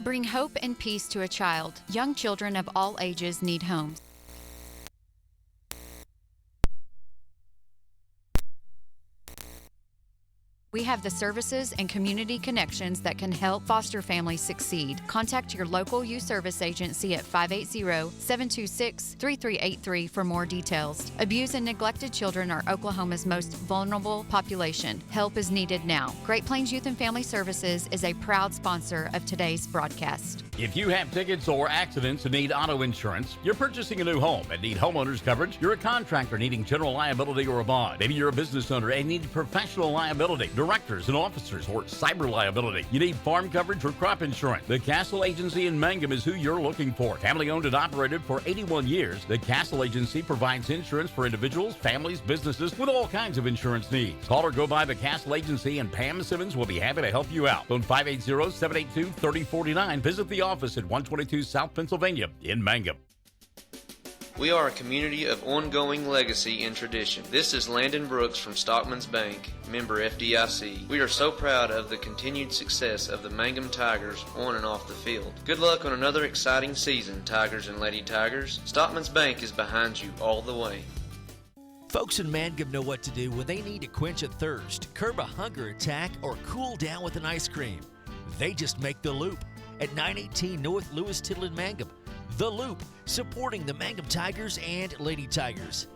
Bring hope and peace to a child. Young children of all ages need homes. We have the services and community connections that can help foster families succeed. Contact your local youth service agency at 580-726-3383 for more details. Abused and neglected children are Oklahoma's most vulnerable population. Help is needed now. Great Plains Youth and Family Services is a proud sponsor of today's broadcast. If you have tickets or accidents and need auto insurance, you're purchasing a new home and need homeowners coverage, you're a contractor needing general liability or a bond. Maybe you're a business owner and need professional liability, directors and officers, or cyber liability. You need farm coverage or crop insurance. The Castle Agency in Mangum is who you're looking for. Family owned and operated for 81 years, the Castle Agency provides insurance for individuals, families, businesses with all kinds of insurance needs. Call or go by the Castle Agency and Pam Simmons will be happy to help you out. Phone 580-782-3049. Visit the office at 122 South Pennsylvania in Mangum. We are a community of ongoing legacy and tradition. This is Landon Brooks from Stockman's Bank, member FDIC. We are so proud of the continued success of the Mangum Tigers on and off the field. Good luck on another exciting season, Tigers and Lady Tigers. Stockman's Bank is behind you all the way. Folks in Mangum know what to do when they need to quench a thirst, curb a hunger attack, or cool down with an ice cream. They just make the Loop at 918 North Lewis Tittle in Mangum. The Loop, supporting the Mangum Tigers and Lady Tigers.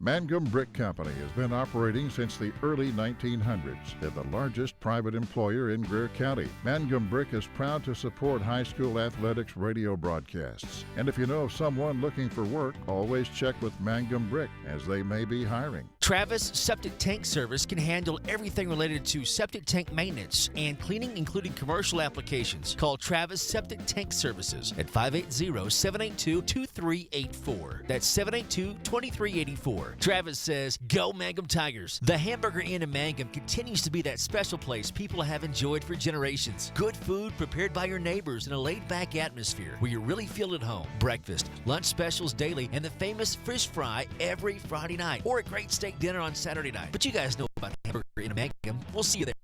Mangum Brick Company has been operating since the early 1900s. They're the largest private employer in Greer County. Mangum Brick is proud to support high school athletics radio broadcasts. And if you know of someone looking for work, always check with Mangum Brick, as they may be hiring. Travis Septic Tank Service can handle everything related to septic tank maintenance and cleaning, including commercial applications. Call Travis Septic Tank Services at 580-782-2384. That's 782-2384. Travis says, go Mangum Tigers. The Hamburger Inn in Mangum continues to be that special place people have enjoyed for generations. Good food prepared by your neighbors in a laid-back atmosphere where you really feel at home. Breakfast, lunch specials daily, and the famous fish fry every Friday night, or a great steak dinner on Saturday night. But you guys know about the Hamburger Inn in Mangum. We'll see you there.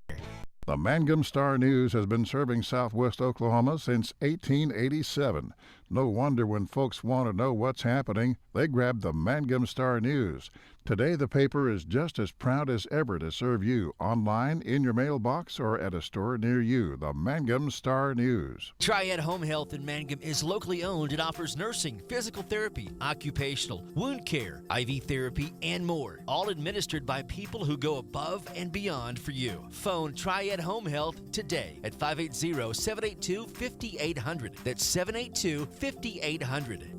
The Mangum Star News has been serving southwest Oklahoma since 1887. No wonder when folks want to know what's happening, they grab the Mangum Star News. Today, the paper is just as proud as ever to serve you online, in your mailbox, or at a store near you. The Mangum Star News. Triad Home Health in Mangum is locally owned and offers nursing, physical therapy, occupational, wound care, IV therapy, and more. All administered by people who go above and beyond for you. Phone Triad Home Health today at 580-782-5800. That's 782-5800.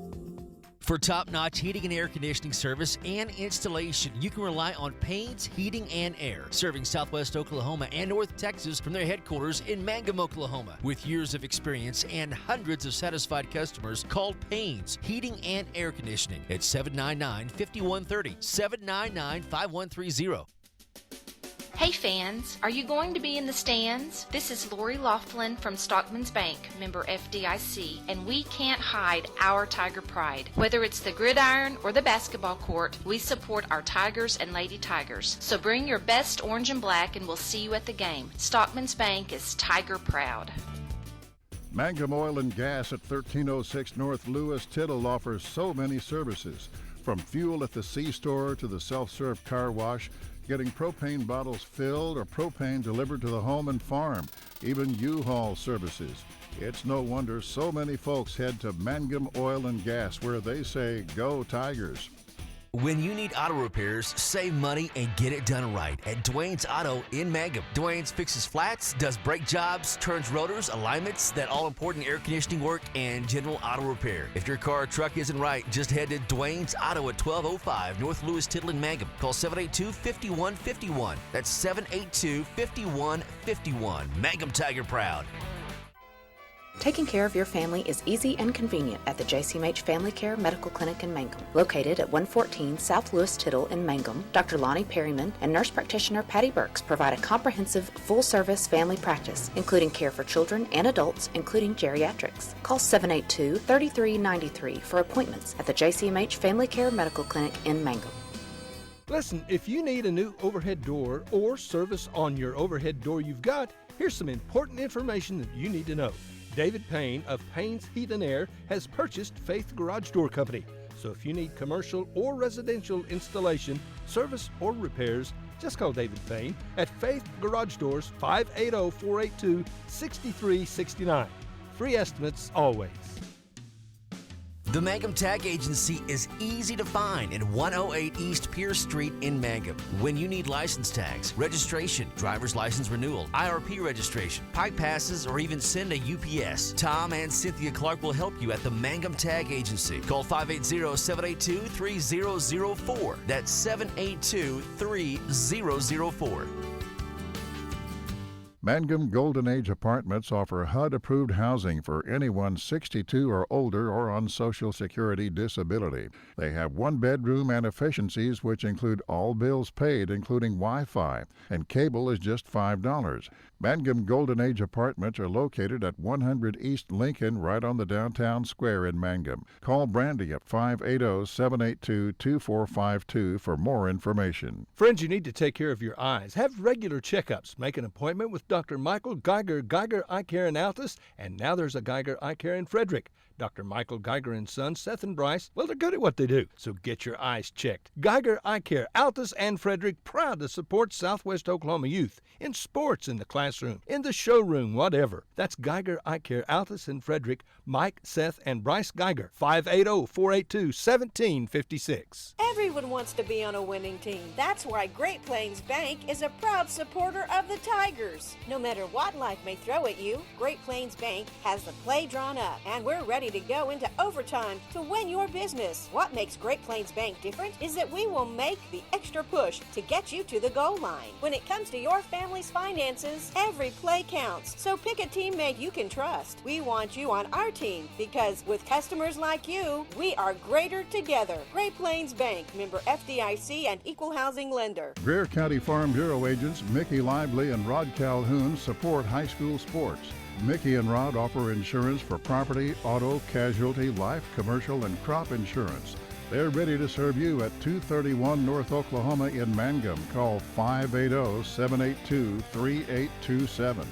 For top-notch heating and air conditioning service and installation, you can rely on Payne's Heating and Air, serving southwest Oklahoma and North Texas from their headquarters in Mangum, Oklahoma. With years of experience and hundreds of satisfied customers, call Payne's Heating and Air Conditioning at 799-5130, 799-5130. Hey fans, are you going to be in the stands? This is Lori Laughlin from Stockman's Bank, member FDIC, and we can't hide our Tiger pride. Whether it's the gridiron or the basketball court, we support our Tigers and Lady Tigers. So bring your best orange and black and we'll see you at the game. Stockman's Bank is Tiger proud. Mangum Oil and Gas at 1306 North Lewis Tittle offers so many services. From fuel at the C-store to the self-serve car wash, getting propane bottles filled or propane delivered to the home and farm, even U-Haul services. It's no wonder so many folks head to Mangum Oil and Gas, where they say, go Tigers. When you need auto repairs, save money and get it done right at Dwayne's Auto in Mangum. Dwayne's fixes flats, does brake jobs, turns rotors, alignments, that all-important air conditioning work, and general auto repair. If your car or truck isn't right, just head to Dwayne's Auto at 1205 North Lewis Tittle in Mangum. Call 782-5151. That's 782-5151. Mangum Tiger proud. Taking care of your family is easy and convenient at the JCMH Family Care Medical Clinic in Mangum. Located at 114 South Lewis Tittle in Mangum, Dr. Lonnie Perryman and nurse practitioner Patty Burks provide a comprehensive, full-service family practice, including care for children and adults, including geriatrics. Call 782-3393 for appointments at the JCMH Family Care Medical Clinic in Mangum. Listen, if you need a new overhead door or service on your overhead door you've got, here's some important information that you need to know. David Payne of Payne's Heat and Air has purchased Faith Garage Door Company. So if you need commercial or residential installation, service, or repairs, just call David Payne at Faith Garage Doors, 580-482-6369. Free estimates always. The Mangum Tag Agency is easy to find in 108 East Pierce Street in Mangum. When you need license tags, registration, driver's license renewal, IRP registration, pipe passes, or even send a UPS, Tom and Cynthia Clark will help you at the Mangum Tag Agency. Call 580-782-3004. That's 782-3004. Mangum Golden Age Apartments offer HUD-approved housing for anyone 62 or older or on Social Security disability. They have one-bedroom and efficiencies which include all bills paid, including Wi-Fi, and cable is just $5. Mangum Golden Age Apartments are located at 100 East Lincoln, right on the downtown square in Mangum. Call Brandy at 580-782-2452 for more information. Friends, you need to take care of your eyes. Have regular checkups. Make an appointment with Dr. Michael Geiger, Geiger Eye Care in Altus, and now there's a Geiger Eye Care in Frederick. Dr. Michael Geiger and Sons, Seth and Bryce, well, they're good at what they do, so get your eyes checked. Geiger Eye Care, Altus and Frederick, proud to support Southwest Oklahoma youth in sports, in the classroom, in the showroom, whatever. That's Geiger Eye Care, Altus and Frederick, Mike, Seth, and Bryce Geiger, 580-482-1756. Everyone wants to be on a winning team. That's why Great Plains Bank is a proud supporter of the Tigers. No matter what life may throw at you, Great Plains Bank has the play drawn up, and we're ready to go into overtime to win your business. What makes Great Plains Bank different is that we will make the extra push to get you to the goal line. When it comes to your family's finances, every play counts. So pick a teammate you can trust. We want you on our team because with customers like you, we are greater together. Great Plains Bank, member FDIC and equal housing lender. Greer County Farm Bureau agents Mickey Lively and Rod Calhoun support high school sports. Mickey and Rod offer insurance for property, auto, casualty, life, commercial, and crop insurance. They're ready to serve you at 231 North Oklahoma in Mangum. Call 580-782-3827.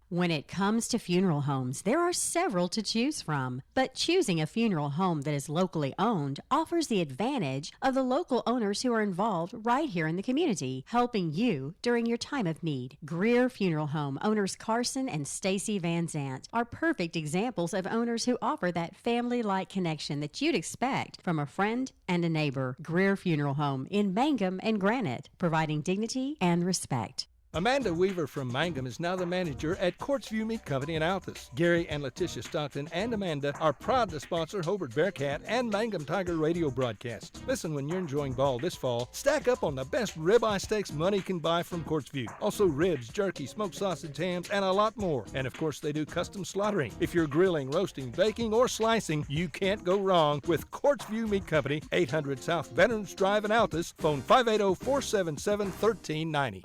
When it comes to funeral homes, there are several to choose from, but choosing a funeral home that is locally owned offers the advantage of the local owners who are involved right here in the community, helping you during your time of need. Greer Funeral Home owners Carson and Stacy Van Zant are perfect examples of owners who offer that family-like connection that you'd expect from a friend and a neighbor. Greer Funeral Home in Mangum and Granite, providing dignity and respect. Amanda Weaver from Mangum is now the manager at Courtsview Meat Company in Altus. Gary and Letitia Stockton and Amanda are proud to sponsor Hobart Bearcat and Mangum Tiger radio broadcasts. Listen, when you're enjoying ball this fall, stack up on the best ribeye steaks money can buy from Courtsview. Also ribs, jerky, smoked sausage, hams, and a lot more. And of course, they do custom slaughtering. If you're grilling, roasting, baking, or slicing, you can't go wrong with Courtsview Meat Company, 800 South Veterans Drive in Altus. Phone 580-477-1390.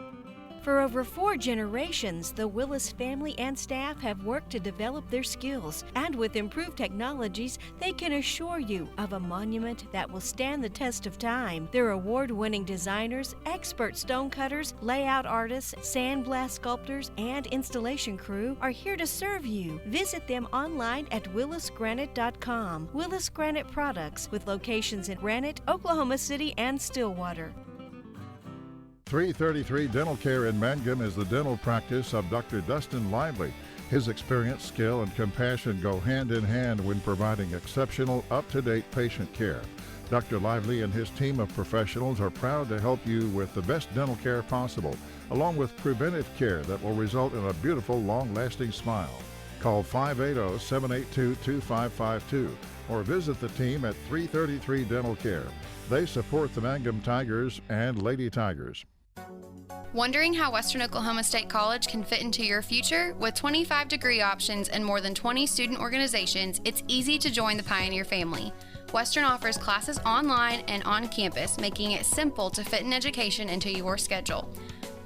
For over 4 generations, the Willis family and staff have worked to develop their skills, and with improved technologies, they can assure you of a monument that will stand the test of time. Their award-winning designers, expert stonecutters, layout artists, sandblast sculptors, and installation crew are here to serve you. Visit them online at willisgranite.com. Willis Granite Products, with locations in Granite, Oklahoma City, and Stillwater. 333 Dental Care in Mangum is the dental practice of Dr. Dustin Lively. His experience, skill, and compassion go hand in hand when providing exceptional, up-to-date patient care. Dr. Lively and his team of professionals are proud to help you with the best dental care possible, along with preventive care that will result in a beautiful, long-lasting smile. Call 580-782-2552 or visit the team at 333 Dental Care. They support the Mangum Tigers and Lady Tigers. Wondering how Western Oklahoma State College can fit into your future? With 25 degree options and more than 20 student organizations, it's easy to join the Pioneer family. Western offers classes online and on campus, making it simple to fit an education into your schedule.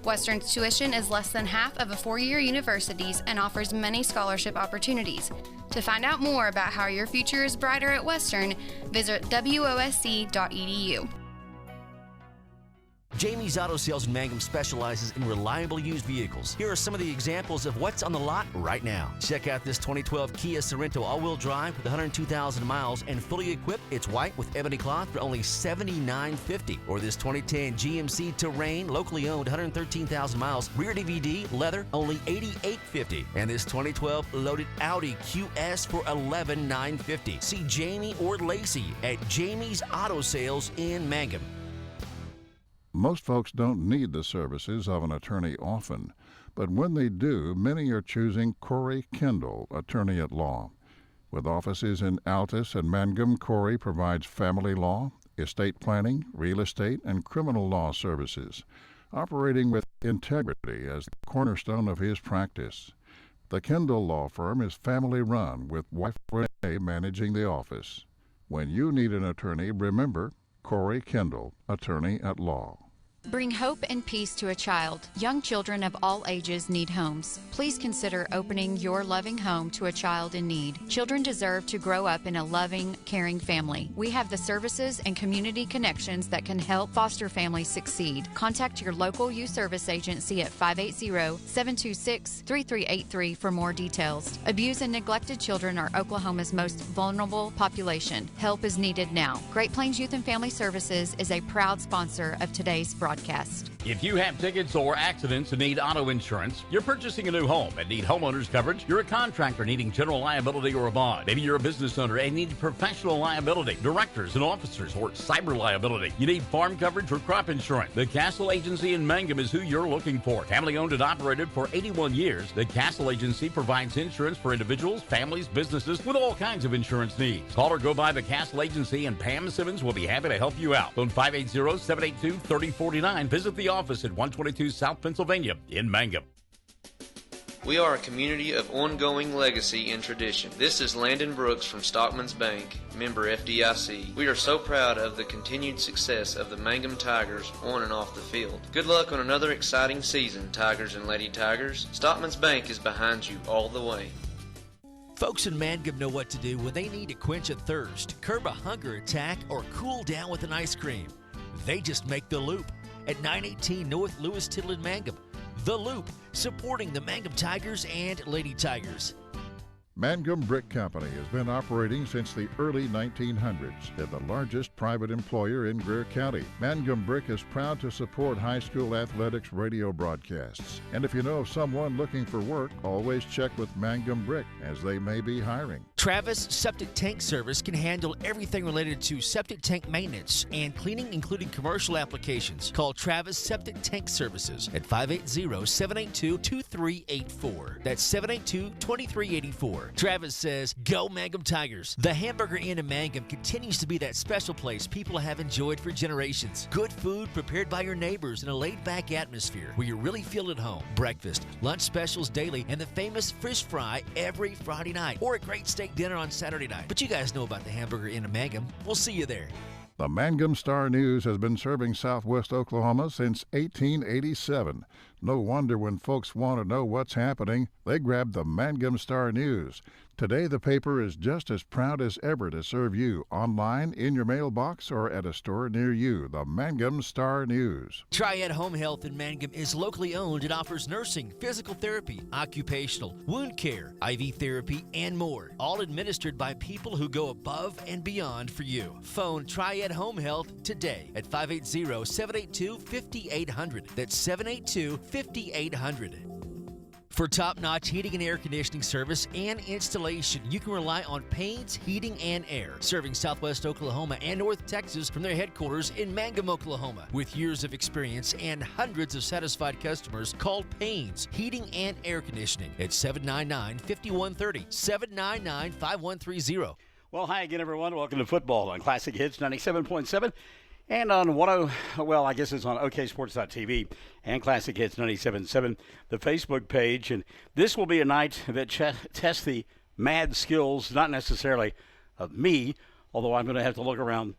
Western's tuition is less than half of a four-year university's and offers many scholarship opportunities. To find out more about how your future is brighter at Western, visit wosc.edu. Jamie's Auto Sales in Mangum specializes in reliable used vehicles. Here are some of the examples of what's on the lot right now. Check out this 2012 Kia Sorento all-wheel drive with 102,000 miles and fully equipped. It's white with ebony cloth for only $79.50. Or this 2010 GMC Terrain, locally owned, 113,000 miles, rear DVD, leather, only $88.50. And this 2012 loaded Audi QS for $11,950. See Jamie or Lacey at Jamie's Auto Sales in Mangum. Most folks don't need the services of an attorney often, but when they do, many are choosing Corey Kendall, attorney at law. With offices in Altus and Mangum, Corey provides family law, estate planning, real estate, and criminal law services, operating with integrity as the cornerstone of his practice. The Kendall Law Firm is family-run, with wife Renee managing the office. When you need an attorney, remember Corey Kendall, attorney at law. Bring hope and peace to a child. Young children of all ages need homes. Please consider opening your loving home to a child in need. Children deserve to grow up in a loving, caring family. We have the services and community connections that can help foster families succeed. Contact your local youth service agency at 580-726-3383 for more details. Abused and neglected children are Oklahoma's most vulnerable population. Help is needed now. Great Plains Youth and Family Services is a proud sponsor of today's broadcast. If you have tickets or accidents and need auto insurance, you're purchasing a new home and need homeowners coverage, you're a contractor needing general liability or a bond, maybe you're a business owner and need professional liability, directors and officers, or cyber liability, you need farm coverage or crop insurance, the Castle Agency in Mangum is who you're looking for. Family owned and operated for 81 years, the Castle Agency provides insurance for individuals, families, businesses with all kinds of insurance needs. Call or go by the Castle Agency and Pam Simmons will be happy to help you out. Phone 580-782-3049. Visit the office at 122 South Pennsylvania in Mangum. We are a community of ongoing legacy and tradition. This is Landon Brooks from Stockman's Bank, member FDIC. We are so proud of the continued success of the Mangum Tigers on and off the field. Good luck on another exciting season, Tigers and Lady Tigers. Stockman's Bank is behind you all the way. Folks in Mangum know what to do when they need to quench a thirst, curb a hunger attack, or cool down with an ice cream. They just make the Loop at 918 North Lewis Tittle in Mangum. The Loop, supporting the Mangum Tigers and Lady Tigers. Mangum Brick Company has been operating since the early 1900s. They're the largest private employer in Greer County. Mangum Brick is proud to support high school athletics radio broadcasts. And if you know of someone looking for work, always check with Mangum Brick, as they may be hiring. Travis Septic Tank Service can handle everything related to septic tank maintenance and cleaning, including commercial applications. Call Travis Septic Tank Services at 580-782-2384. That's 782-2384. Travis says, go Mangum Tigers. The Hamburger Inn in Mangum continues to be that special place people have enjoyed for generations. Good food prepared by your neighbors in a laid-back atmosphere where you really feel at home. Breakfast, lunch specials daily, and the famous fish fry every Friday night, or a great steak dinner on Saturday night. But you guys know about the Hamburger Inn in Mangum. We'll see you there. The Mangum Star News has been serving southwest Oklahoma since 1887. No wonder when folks want to know what's happening, they grab the Mangum Star News. Today, the paper is just as proud as ever to serve you online, in your mailbox, or at a store near you. The Mangum Star News. Triad Home Health in Mangum is locally owned and offers nursing, physical therapy, occupational, wound care, IV therapy, and more. All administered by people who go above and beyond for you. Phone Triad Home Health today at 580-782-5800. That's 782-5800. For top-notch heating and air conditioning service and installation, you can rely on Payne's Heating and Air, serving Southwest Oklahoma and North Texas from their headquarters in Mangum, Oklahoma. With years of experience and hundreds of satisfied customers, call Payne's Heating and Air Conditioning at 799-5130, 799-5130. Well, hi again, everyone. Welcome to football on Classic Hits 97.7. And on I guess it's on OKSports.tv and Classic Hits 97.7, the Facebook page. And this will be a night that tests the mad skills, not necessarily of me, although I'm going to have to look around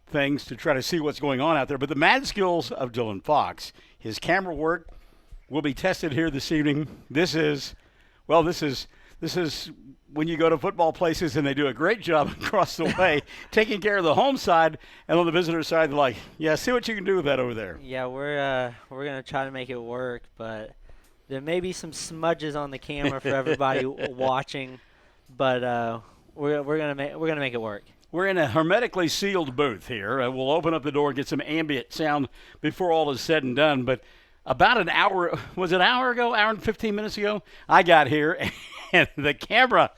things to try to see what's going on out there, but the mad skills of Dylan Fox. His camera work will be tested here this evening. This is This is when you go to football places and they do a great job across the way taking care of the home side, and on the visitor side, they're like, yeah, see what you can do with that over there. Yeah, we're going to try to make it work, but there may be some smudges on the camera for everybody watching, but we're going to make it work. We're in a hermetically sealed booth here. We'll open up the door and get some ambient sound before all is said and done. But about an hour, was it an hour ago, hour and 15 minutes ago, I got here, and the camera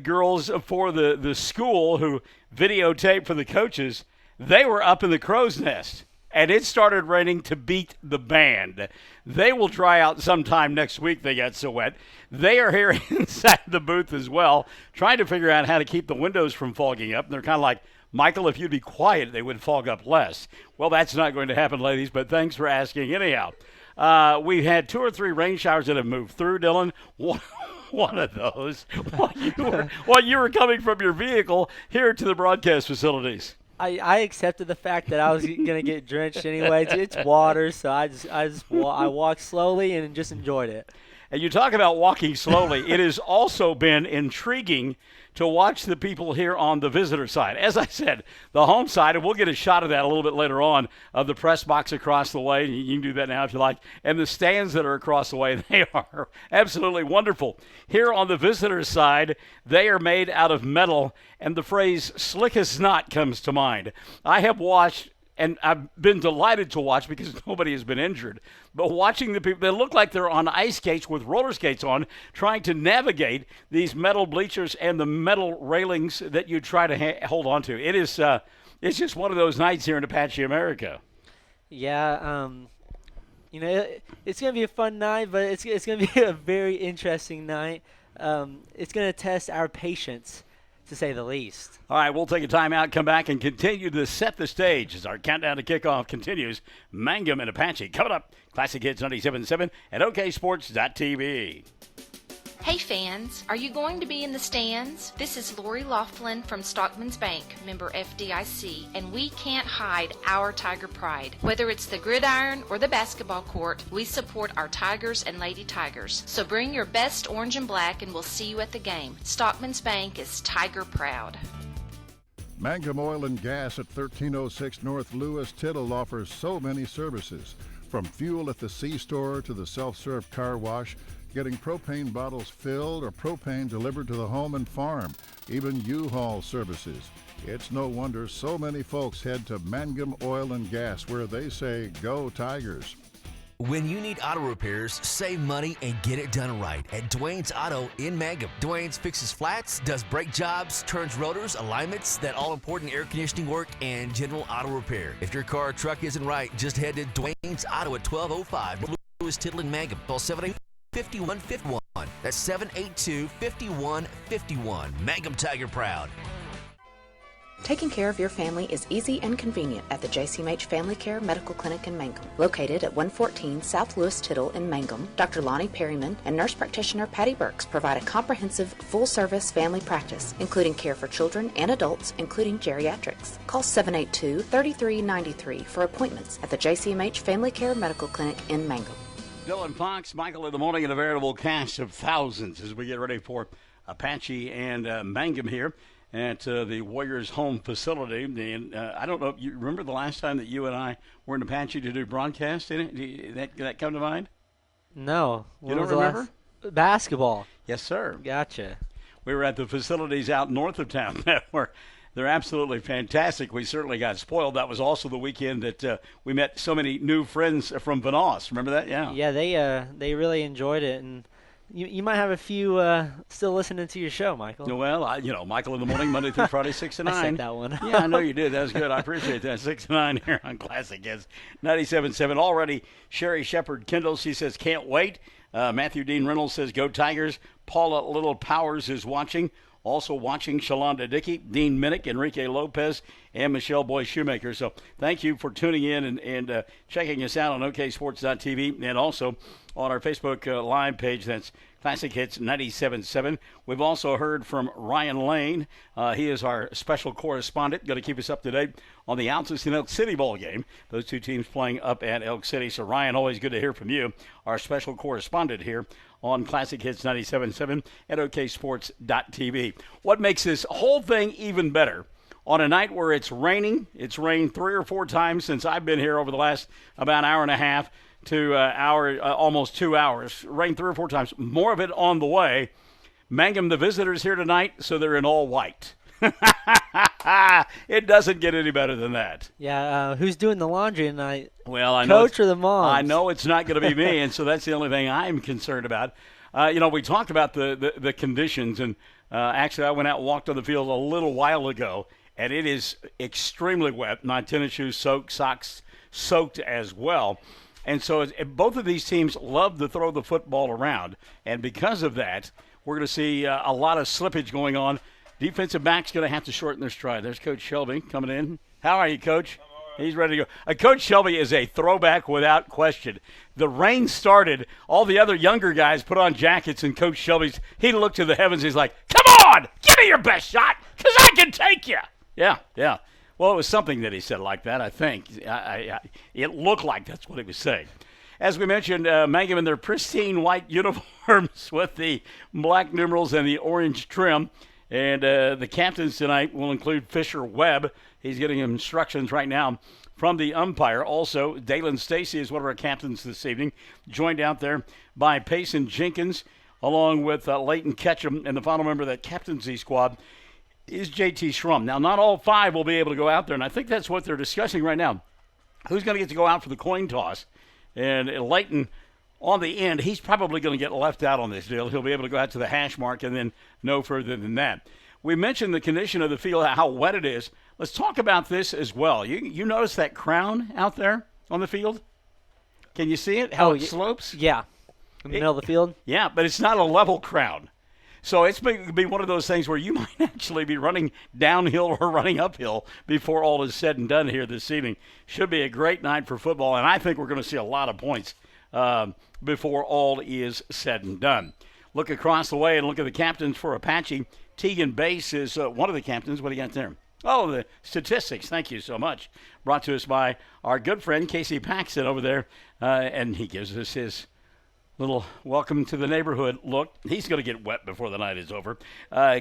girls for the school who videotaped for the coaches, they were up in the crow's nest. And it started raining to beat the band. They will dry out sometime next week. They got so wet. They are here inside the booth as well, trying to figure out how to keep the windows from fogging up. And they're kind of like, Michael, if you'd be quiet, they would fog up less. Well, that's not going to happen, ladies, but thanks for asking anyhow. We've had 2 or 3 rain showers that have moved through, Dylan. One of those while you were coming from your vehicle here to the broadcast facilities. I accepted the fact that I was going to get drenched anyway. It's water, so I walked slowly and just enjoyed it. And you talk about walking slowly. It has also been intriguing to watch the people here on the visitor side. As I said, the home side, and we'll get a shot of that a little bit later on, of the press box across the way. You can do that now if you like. And the stands that are across the way, they are absolutely wonderful. Here on the visitor side, they are made out of metal, and the phrase slick as snot comes to mind. I have watched, and I've been delighted to watch because nobody has been injured. But watching the people, they look like they're on ice skates with roller skates on, trying to navigate these metal bleachers and the metal railings that you try to hold on to. It is, it's just one of those nights here in Apache, America. Yeah, it's going to be a fun night, but it's going to be a very interesting night. It's going to test our patience, to say the least. All right, we'll take a timeout, come back, and continue to set the stage as our countdown to kickoff continues. Mangum and Apache coming up. Classic Hits 97.7 at oksports.tv. Hey fans, are you going to be in the stands? This is Lori Laughlin from Stockman's Bank, member FDIC, and we can't hide our Tiger pride. Whether it's the gridiron or the basketball court, we support our Tigers and Lady Tigers. So bring your best orange and black and we'll see you at the game. Stockman's Bank is Tiger proud. Mangum Oil and Gas at 1306 North Lewis Tittle offers so many services. From fuel at the C-store to the self-serve car wash, getting propane bottles filled or propane delivered to the home and farm, even U-Haul services. It's no wonder so many folks head to Mangum Oil and Gas, where they say, go Tigers. When you need auto repairs, save money and get it done right at Dwayne's Auto in Mangum. Dwayne's fixes flats, does brake jobs, turns rotors, alignments, that all-important air conditioning work, and general auto repair. If your car or truck isn't right, just head to Dwayne's Auto at 1205 Lewis Tittle in Mangum. Call 782-5151. That's 782-5151. Mangum Tiger proud. Taking care of your family is easy and convenient at the JCMH Family Care Medical Clinic in Mangum. Located at 114 South Lewis Tittle in Mangum, Dr. Lonnie Perryman and nurse practitioner Patty Burks provide a comprehensive, full-service family practice, including care for children and adults, including geriatrics. Call 782-3393 for appointments at the JCMH Family Care Medical Clinic in Mangum. Dylan Fox, Michael in the morning, and a veritable cast of thousands as we get ready for Apache and Mangum here at the Warriors' home facility. And I don't know, you remember the last time that you and I were in Apache to do broadcast in it? Did that come to mind? No. You don't remember? Basketball. Yes, sir. Gotcha. We were at the facilities out north of town that were they're absolutely fantastic. We certainly got spoiled. That was also the weekend that we met so many new friends from Vanoss. Remember that? Yeah. Yeah, they really enjoyed it, and you might have a few still listening to your show, Michael. Well, Michael in the morning, Monday through Friday, 6 to 9. I said that one. Yeah, I know you did. That was good. I appreciate that. 6 to 9 here on Classic Hits 97.7. Already, Sherry Shepard Kendall, she says, can't wait. Matthew Dean Reynolds says, go Tigers. Paula Little Powers is watching. Also watching Shalonda Dickey, Dean Minnick, Enrique Lopez, and Michelle Boy Shoemaker. So thank you for tuning in and checking us out on oksports.tv and also on our Facebook Live page. That's Classic Hits 97.7. We've also heard from Ryan Lane. He is our special correspondent, going to keep us up to date on the Altus and Elk City ball game. Those two teams playing up at Elk City. So, Ryan, always good to hear from you, our special correspondent here on Classic Hits 97.7 at oksports.tv. What makes this whole thing even better, on a night where it's raining, it's rained 3 or 4 times since I've been here over the last about hour and a half to almost 2 hours. Rained 3 or 4 times, more of it on the way. Mangum, the visitors here tonight, so they're in all white. It doesn't get any better than that. Yeah, who's doing the laundry tonight? Well, I know Coach or the mom? I know it's not going to be me, and so that's the only thing I'm concerned about. We talked about the conditions, and actually I went out and walked on the field a little while ago, and it is extremely wet. My tennis shoes soaked, socks soaked as well. And so both of these teams love to throw the football around, and because of that, we're going to see a lot of slippage going on. Defensive back's going to have to shorten their stride. There's Coach Shelby coming in. How are you, Coach? He's ready to go. Coach Shelby is a throwback without question. The rain started. All the other younger guys put on jackets, and Coach Shelby's, he looked to the heavens. He's like, come on, give me your best shot, because I can take you. Yeah. Well, it was something that he said like that, I think. It looked like that's what he was saying. As we mentioned, Mangum in their pristine white uniforms with the black numerals and the orange trim. And the captains tonight will include Fisher Webb. He's getting instructions right now from the umpire. Also, Dalen Stacy is one of our captains this evening, joined out there by Payson Jenkins, along with Leighton Ketchum. And the final member of that captaincy squad is J.T. Schrum. Now, not all 5 will be able to go out there, and I think that's what they're discussing right now. Who's going to get to go out for the coin toss? And Leighton, on the end, he's probably going to get left out on this deal. He'll be able to go out to the hash mark and then no further than that. We mentioned the condition of the field, how wet it is. Let's talk about this as well. You notice that crown out there on the field? Can you see it, how it slopes? Yeah, in the middle of the field? Yeah, but it's not a level crown. So it's going to be one of those things where you might actually be running downhill or running uphill before all is said and done here this evening. Should be a great night for football, and I think we're going to see a lot of points before all is said and done. Look across the way and look at the captains for Apache. Tegan Bass is one of the captains. What do you got there? Oh, the statistics. Thank you so much. Brought to us by our good friend Casey Paxton over there, and he gives us his little welcome to the neighborhood look. He's going to get wet before the night is over.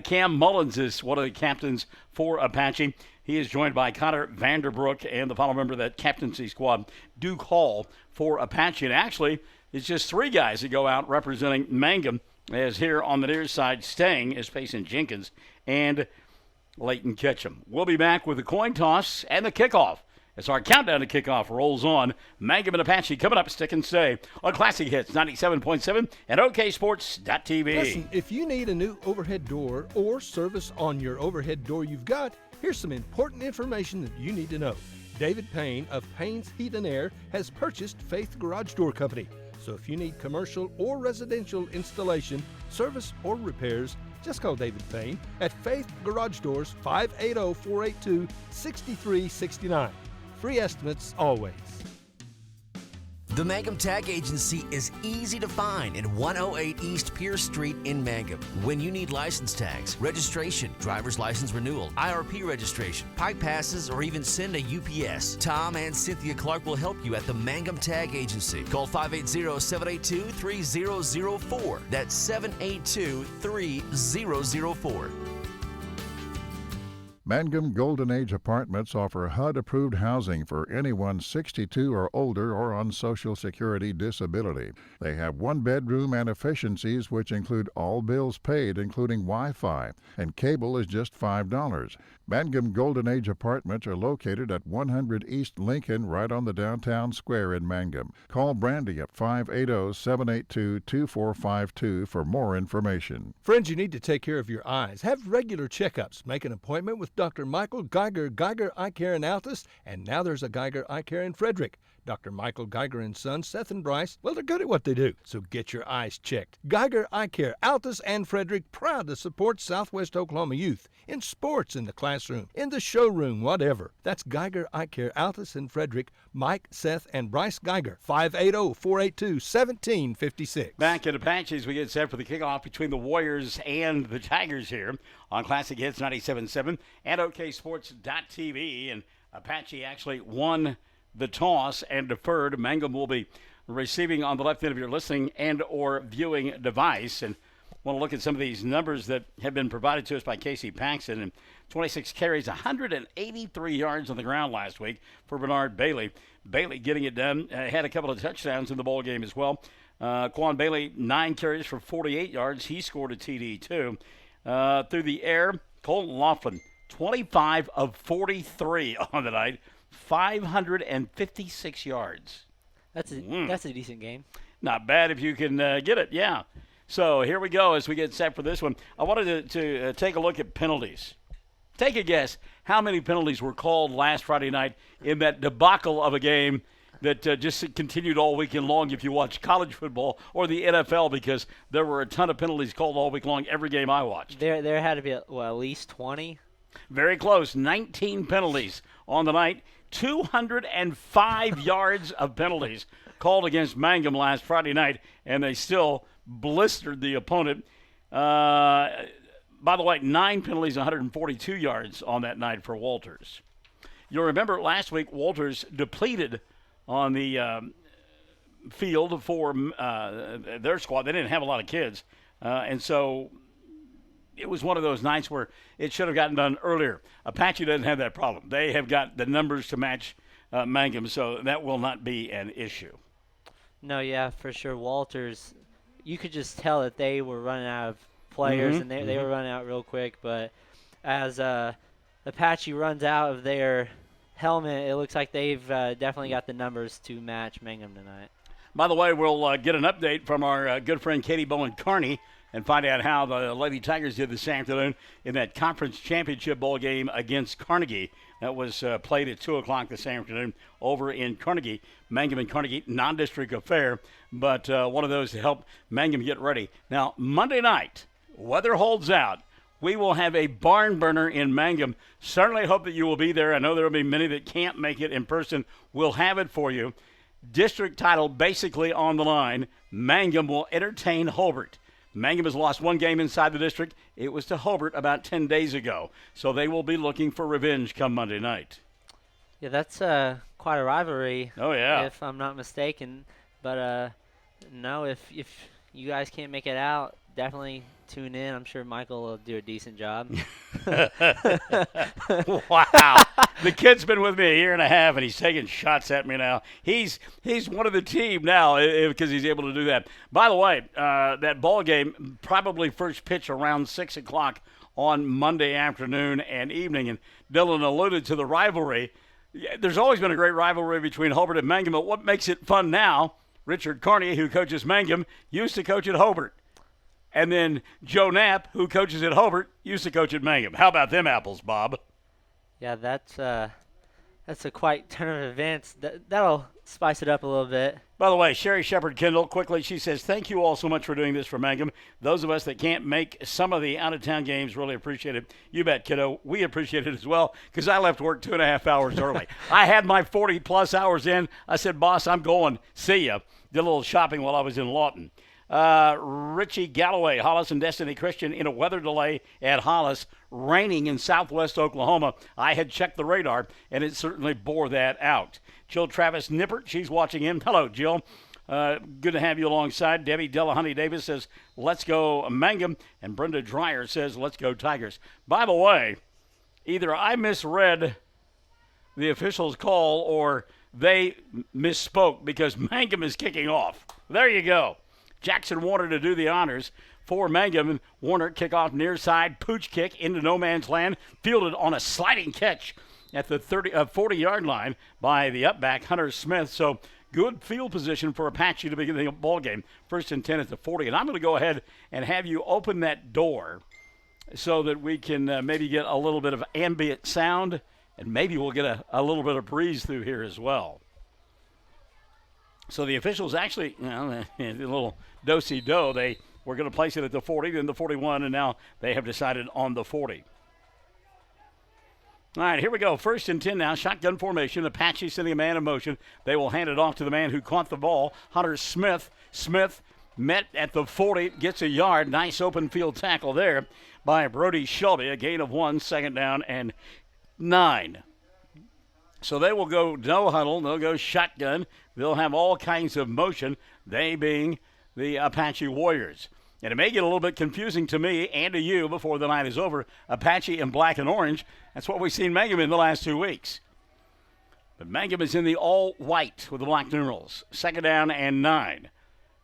Cam Mullins is one of the captains for Apache. He is joined by Connor Vanderbrook and the final member of that captaincy squad, Duke Hall, for Apache. And actually, it's just 3 guys that go out representing Mangum, as here on the near side staying is Payson Jenkins and Leighton Ketchum. We'll be back with the coin toss and the kickoff as our countdown to kickoff rolls on. Mangum and Apache coming up, stick and stay on Classic Hits 97.7 and oksports.tv. Listen, if you need a new overhead door or service on your overhead door you've got, here's some important information that you need to know. David Payne of Payne's Heat and Air has purchased Faith Garage Door Company. So if you need commercial or residential installation, service, or repairs, just call David Payne at Faith Garage Doors, 580-482-6369. Free estimates always. The Mangum Tag Agency is easy to find in 108 East Pierce Street in Mangum. When you need license tags, registration, driver's license renewal, IRP registration, pipe passes, or even send a UPS, Tom and Cynthia Clark will help you at the Mangum Tag Agency. Call 580-782-3004. That's 782-3004. Mangum Golden Age Apartments offer HUD-approved housing for anyone 62 or older or on Social Security disability. They have 1-bedroom and efficiencies which include all bills paid, including Wi-Fi, and cable is just $5. Mangum Golden Age Apartments are located at 100 East Lincoln, right on the downtown square in Mangum. Call Brandy at 580-782-2452 for more information. Friends, you need to take care of your eyes. Have regular checkups. Make an appointment with Dr. Michael Geiger, Geiger Eye Care in Altus, and now there's a Geiger Eye Care in Frederick. Dr. Michael Geiger and Sons, Seth and Bryce, well, they're good at what they do, so get your eyes checked. Geiger Eye Care, Altus and Frederick, proud to support Southwest Oklahoma youth in sports, in the classroom, in the showroom, whatever. That's Geiger Eye Care, Altus and Frederick, Mike, Seth, and Bryce Geiger, 580-482-1756. Back at Apache as we get set for the kickoff between the Warriors and the Tigers here on Classic Hits 97.7 and oksports.tv. And Apache actually won the toss and deferred. Mangum will be receiving on the left end of your listening and or viewing device. And want to look at some of these numbers that have been provided to us by Casey Paxton. And 26 carries, 183 yards on the ground last week for Bernard Bailey. Bailey getting it done. Had a couple of touchdowns in the bowl game as well. Quan Bailey, 9 carries for 48 yards. He scored a TD too. Through the air, Colton Laughlin, 25 of 43 on the night, 556 yards. That's a decent game. Not bad if you can get it, yeah. So here we go as we get set for this one. I wanted to take a look at penalties. Take a guess how many penalties were called last Friday night in that debacle of a game that just continued all weekend long if you watch college football or the NFL, because there were a ton of penalties called all week long every game I watched. There had to be at least 20. Very close. 19 penalties on the night. 205 yards of penalties called against Mangum last Friday night, and they still blistered the opponent. By the way, 9 penalties, 142 yards on that night for Walters. You'll remember last week Walters depleted on the field for their squad. They didn't have a lot of kids, and so it was one of those nights where it should have gotten done earlier. Apache doesn't have that problem. They have got the numbers to match Mangum, so that will not be an issue. No, yeah, for sure. Walters, you could just tell that they were running out of players, and they were running out real quick. But as Apache runs out of their helmet, it looks like they've definitely got the numbers to match Mangum tonight. By the way, we'll get an update from our good friend Katie Bowen Carney and find out how the Lady Tigers did this afternoon in that conference championship bowl game against Carnegie. That was played at 2 o'clock this afternoon over in Carnegie. Mangum and Carnegie, non-district affair, but one of those to help Mangum get ready. Now, Monday night, weather holds out. We will have a barn burner in Mangum. Certainly hope that you will be there. I know there will be many that can't make it in person. We'll have it for you. District title basically on the line. Mangum will entertain Hobart. Mangum has lost one game inside the district. It was to Hobart about 10 days ago. So they will be looking for revenge come Monday night. Yeah, that's quite a rivalry. Oh, yeah. If I'm not mistaken. But, no, if you guys can't make it out, definitely tune in. I'm sure Michael will do a decent job. Wow. The kid's been with me a year and a half, and he's taking shots at me now. He's one of the team now because he's able to do that. By the way, that ball game probably first pitch around 6 o'clock on Monday afternoon and evening. And Dylan alluded to the rivalry. There's always been a great rivalry between Hobart and Mangum, but what makes it fun now, Richard Carney, who coaches Mangum, used to coach at Hobart. And then Joe Knapp, who coaches at Hobart, used to coach at Mangum. How about them apples, Bob? Yeah, that's a quite turn of events. That'll spice it up a little bit. By the way, Sherry Shepard-Kendall, quickly, she says, thank you all so much for doing this for Mangum. Those of us that can't make some of the out-of-town games really appreciate it. You bet, kiddo. We appreciate it as well because I left work 2.5 hours early. I had my 40-plus hours in. I said, boss, I'm going. See ya. Did a little shopping while I was in Lawton. Richie Galloway, Hollis and Destiny Christian in a weather delay at Hollis, raining in southwest Oklahoma. I had checked the radar, and it certainly bore that out. Jill Travis Nippert, she's watching him. Hello, Jill. Good to have you alongside. Debbie Delahunty Davis says, let's go Mangum. And Brenda Dreyer says, let's go Tigers. By the way, either I misread the official's call or they misspoke because Mangum is kicking off. There you go. Jackson Warner to do the honors for Mangum. Warner kickoff near side, pooch kick into no man's land, fielded on a sliding catch at the 40-yard line by the upback, Hunter Smith. So good field position for Apache to begin the ball game. 1st and 10 at the 40. And I'm going to go ahead and have you open that door so that we can maybe get a little bit of ambient sound, and maybe we'll get a little bit of breeze through here as well. So the officials actually, a little do-si-do. They were going to place it at the 40, then the 41, and now they have decided on the 40. All right, here we go. 1st and 10 now. Shotgun formation. Apache sending a man in motion. They will hand it off to the man who caught the ball, Hunter Smith. Smith met at the 40, gets a yard. Nice open field tackle there by Brody Shelby. A gain of 1, 2nd down and 9. So they will go no huddle. They'll go shotgun. They'll have all kinds of motion, they being the Apache Warriors. And it may get a little bit confusing to me and to you before the night is over. Apache in black and orange. That's what we've seen Mangum in the last 2 weeks. But Mangum is in the all-white with the black numerals. 2nd down and 9.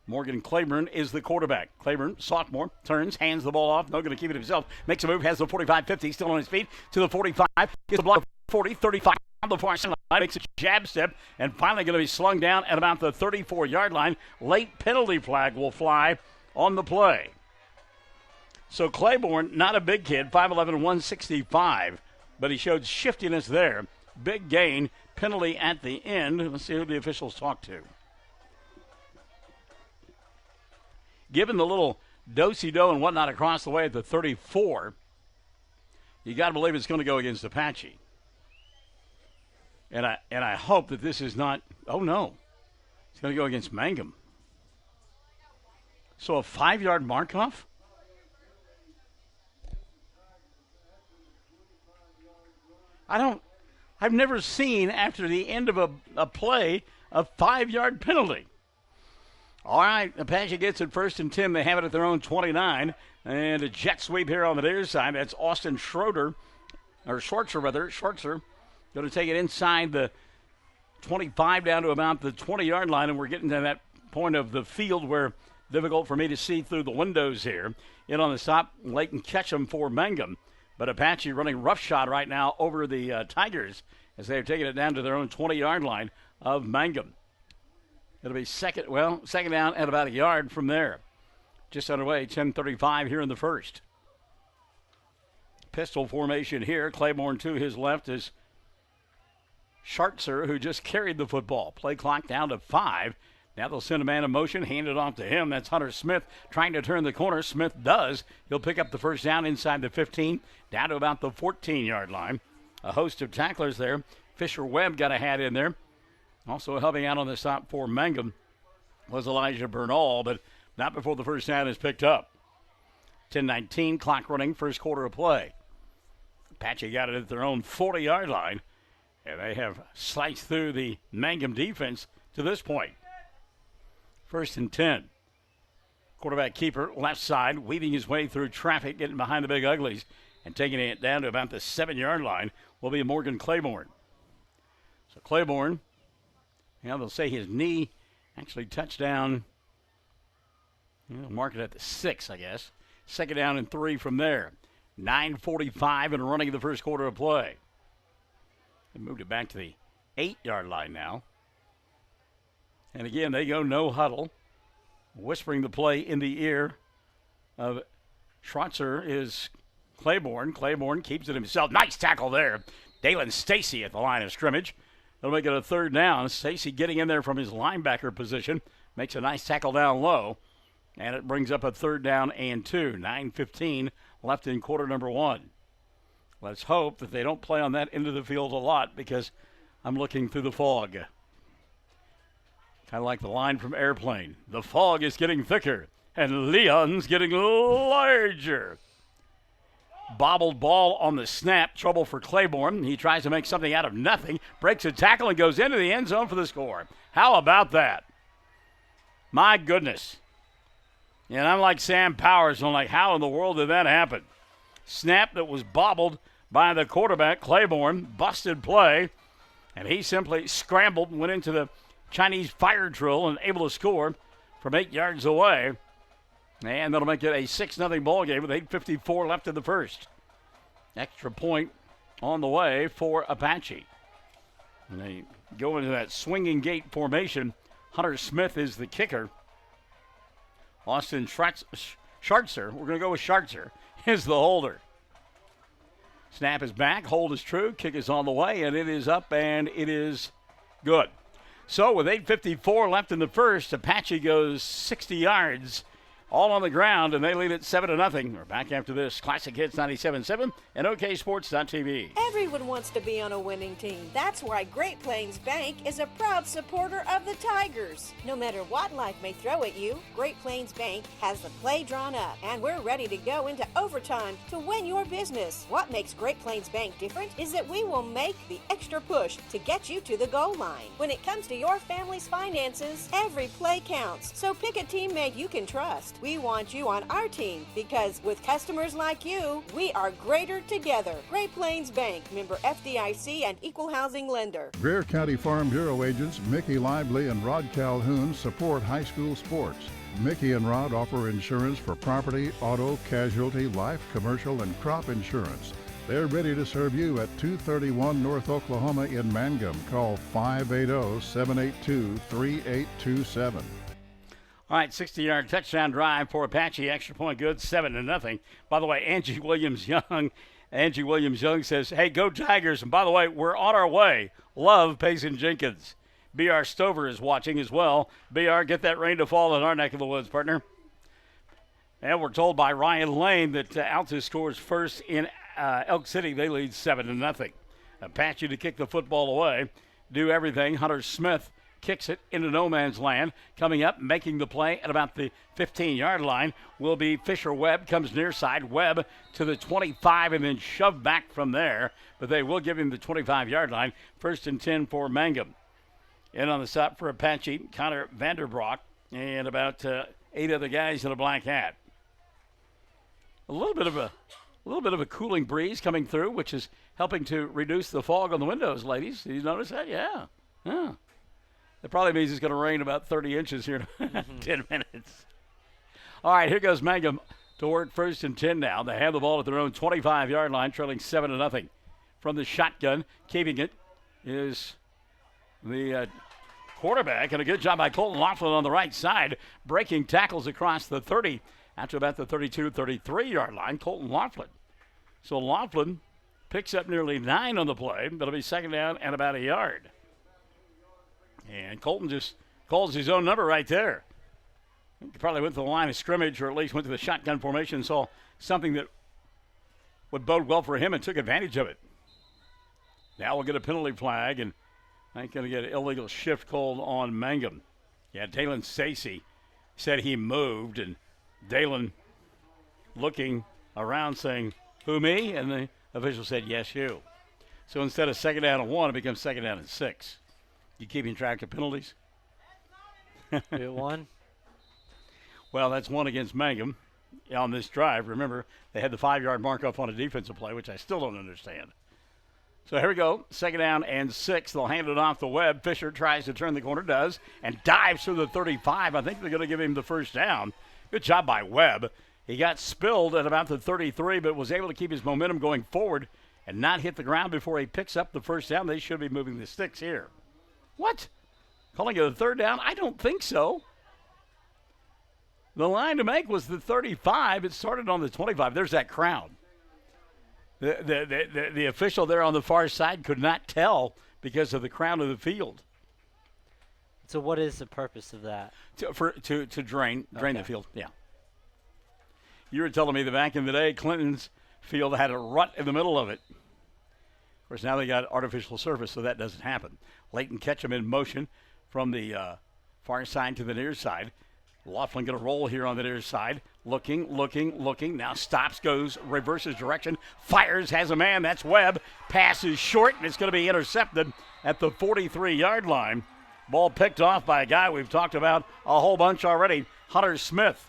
Morgan Claiborne is the quarterback. Claiborne, sophomore, turns, hands the ball off. No going to keep it himself. Makes a move, has the 45-50, still on his feet, to the 45. Gets the block 40, 35 on the far sideline. Makes a jab step, and finally going to be slung down at about the 34-yard line. Late penalty flag will fly on the play. So Claiborne, not a big kid, 5'11", 165, but he showed shiftiness there. Big gain, penalty at the end. Let's see who the officials talk to. Given the little do-si-do and whatnot across the way at the 34, you got to believe it's going to go against Apache. And I hope that this is not, oh no, it's going to go against Mangum. So a 5-yard mark-off? I've never seen after the end of a play a 5-yard penalty. All right, Apache gets it 1st and 10. They have it at their own 29. And a jet sweep here on the near side. That's Austin Schwartzer, going to take it inside the 25 down to about the 20-yard line. And we're getting to that point of the field where difficult for me to see through the windows here. In on the stop, Leighton Ketchum for Mangum. But Apache running roughshod right now over the Tigers as they're taking it down to their own 20-yard line of Mangum. It'll be second down at about a yard from there. Just underway, 10:35 here in the first. Pistol formation here. Claiborne to his left is Schwartzer, who just carried the football. Play clock down to 5. Now they'll send a man in motion, hand it off to him. That's Hunter Smith trying to turn the corner. Smith does. He'll pick up the first down inside the 15, down to about the 14-yard line. A host of tacklers there. Fisher Webb got a hat in there. Also helping out on the stop for Mangum was Elijah Bernal, but not before the first down is picked up. 10:19, clock running, first quarter of play. Apache got it at their own 40-yard line, and they have sliced through the Mangum defense to this point. 1st and 10. Quarterback keeper, left side, weaving his way through traffic, getting behind the Big Uglies, and taking it down to about the 7-yard line will be Morgan Claiborne. So Claiborne, they'll say his knee actually touched down. Mark it at the 6, I guess. 2nd down and 3 from there. 9:45 and running the first quarter of play. They moved it back to the 8-yard line now. And again, they go no huddle. Whispering the play in the ear of Schwartzer is Claiborne. Claiborne keeps it himself. Nice tackle there. Dalen Stacy at the line of scrimmage. They'll make it a 3rd down. Stacy getting in there from his linebacker position. Makes a nice tackle down low. And it brings up a 3rd down and 2. 9:15 left in quarter number 1. Let's hope that they don't play on that end of the field a lot because I'm looking through the fog. Kind of like the line from Airplane. The fog is getting thicker, and Leon's getting larger. Bobbled ball on the snap. Trouble for Claiborne. He tries to make something out of nothing. Breaks a tackle and goes into the end zone for the score. How about that? My goodness. And I'm like Sam Powers. I'm like, how in the world did that happen? Snap that was bobbled by the quarterback, Claiborne. Busted play. And he simply scrambled and went into the Chinese fire drill and able to score from 8 yards away. And that'll make it a 6-0 ball game with 8:54 left in the first. Extra point on the way for Apache. And they go into that swinging gate formation. Hunter Smith is the kicker. Austin Schwartzer, we're going to go with Schwartzer, is the holder. Snap is back, hold is true, kick is on the way, and it is up, and it is good. So with 8:54 left in the first, Apache goes 60 yards all on the ground, and they lead it 7-0. We're back after this. Classic Hits 97.7 and OKSports.tv. Everyone wants to be on a winning team. That's why Great Plains Bank is a proud supporter of the Tigers. No matter what life may throw at you, Great Plains Bank has the play drawn up, and we're ready to go into overtime to win your business. What makes Great Plains Bank different is that we will make the extra push to get you to the goal line. When it comes to your family's finances, every play counts. So pick a teammate you can trust. We want you on our team because with customers like you, we are greater together. Great Plains Bank, member FDIC and equal housing lender. Greer County Farm Bureau agents Mickey Lively and Rod Calhoun support high school sports. Mickey and Rod offer insurance for property, auto, casualty, life, commercial, and crop insurance. They're ready to serve you at 231 North Oklahoma in Mangum. Call 580-782-3827. All right, 60-yard touchdown drive for Apache. Extra point good, 7-0. By the way, Angie Williams Young says, hey, go Tigers. And by the way, we're on our way. Love Payson Jenkins. B.R. Stover is watching as well. B.R., get that rain to fall in our neck of the woods, partner. And we're told by Ryan Lane that Altus scores first in Elk City. They lead 7-0. Apache to kick the football away. Do everything. Hunter Smith kicks it into no man's land. Coming up, making the play at about the 15-yard line will be Fisher Webb. Comes near side. Webb to the 25 and then shoved back from there. But they will give him the 25-yard line. 1st and 10 for Mangum. In on the stop for Apache, Connor Vanderbroek and about 8 other guys in a black hat. A little bit of a cooling breeze coming through, which is helping to reduce the fog on the windows, ladies. Did you notice that? Yeah. That probably means it's going to rain about 30 inches here in 10 minutes. All right, here goes Mangum to work 1st and 10 now. They have the ball at their own 25-yard line, trailing 7-0. From the shotgun, keeping it is the quarterback, and a good job by Colton Laughlin on the right side, breaking tackles across the 30 after about the 32, 33-yard line. Colton Laughlin. So Laughlin picks up nearly 9 on the play. That'll be 2nd down and about a yard. And Colton just calls his own number right there. He probably went to the line of scrimmage, or at least went to the shotgun formation and saw something that would bode well for him and took advantage of it. Now we'll get a penalty flag, and I'm going to get an illegal shift called on Mangum. Yeah, Dalen Stacey said he moved, and Dalen looking around saying, who, me? And the official said, yes, you. So instead of 2nd down and 1, it becomes 2nd down and 6. You keeping track of penalties? It won. Well, that's one against Mangum on this drive. Remember, they had the 5-yard mark off on a defensive play, which I still don't understand. So here we go, 2nd down and 6. They'll hand it off to Webb. Fisher tries to turn the corner, does, and dives through the 35. I think they're going to give him the 1st down. Good job by Webb. He got spilled at about the 33, but was able to keep his momentum going forward and not hit the ground before he picks up the 1st down. They should be moving the sticks here. What? Calling it a 3rd down? I don't think so. The line to make was the 35. It started on the 25. There's that crowd. The official there on the far side could not tell because of the crown of the field. So what is the purpose of that? To drain the field, yeah. You were telling me that back in the day, Clinton's field had a rut in the middle of it. Of course, now they got artificial surface, so that doesn't happen. Leighton Ketchum in motion from the far side to the near side. Laughlin going to roll here on the near side. Looking. Now stops, goes, reverses direction, fires, has a man. That's Webb. Pass is short, and it's going to be intercepted at the 43-yard line. Ball picked off by a guy we've talked about a whole bunch already, Hunter Smith.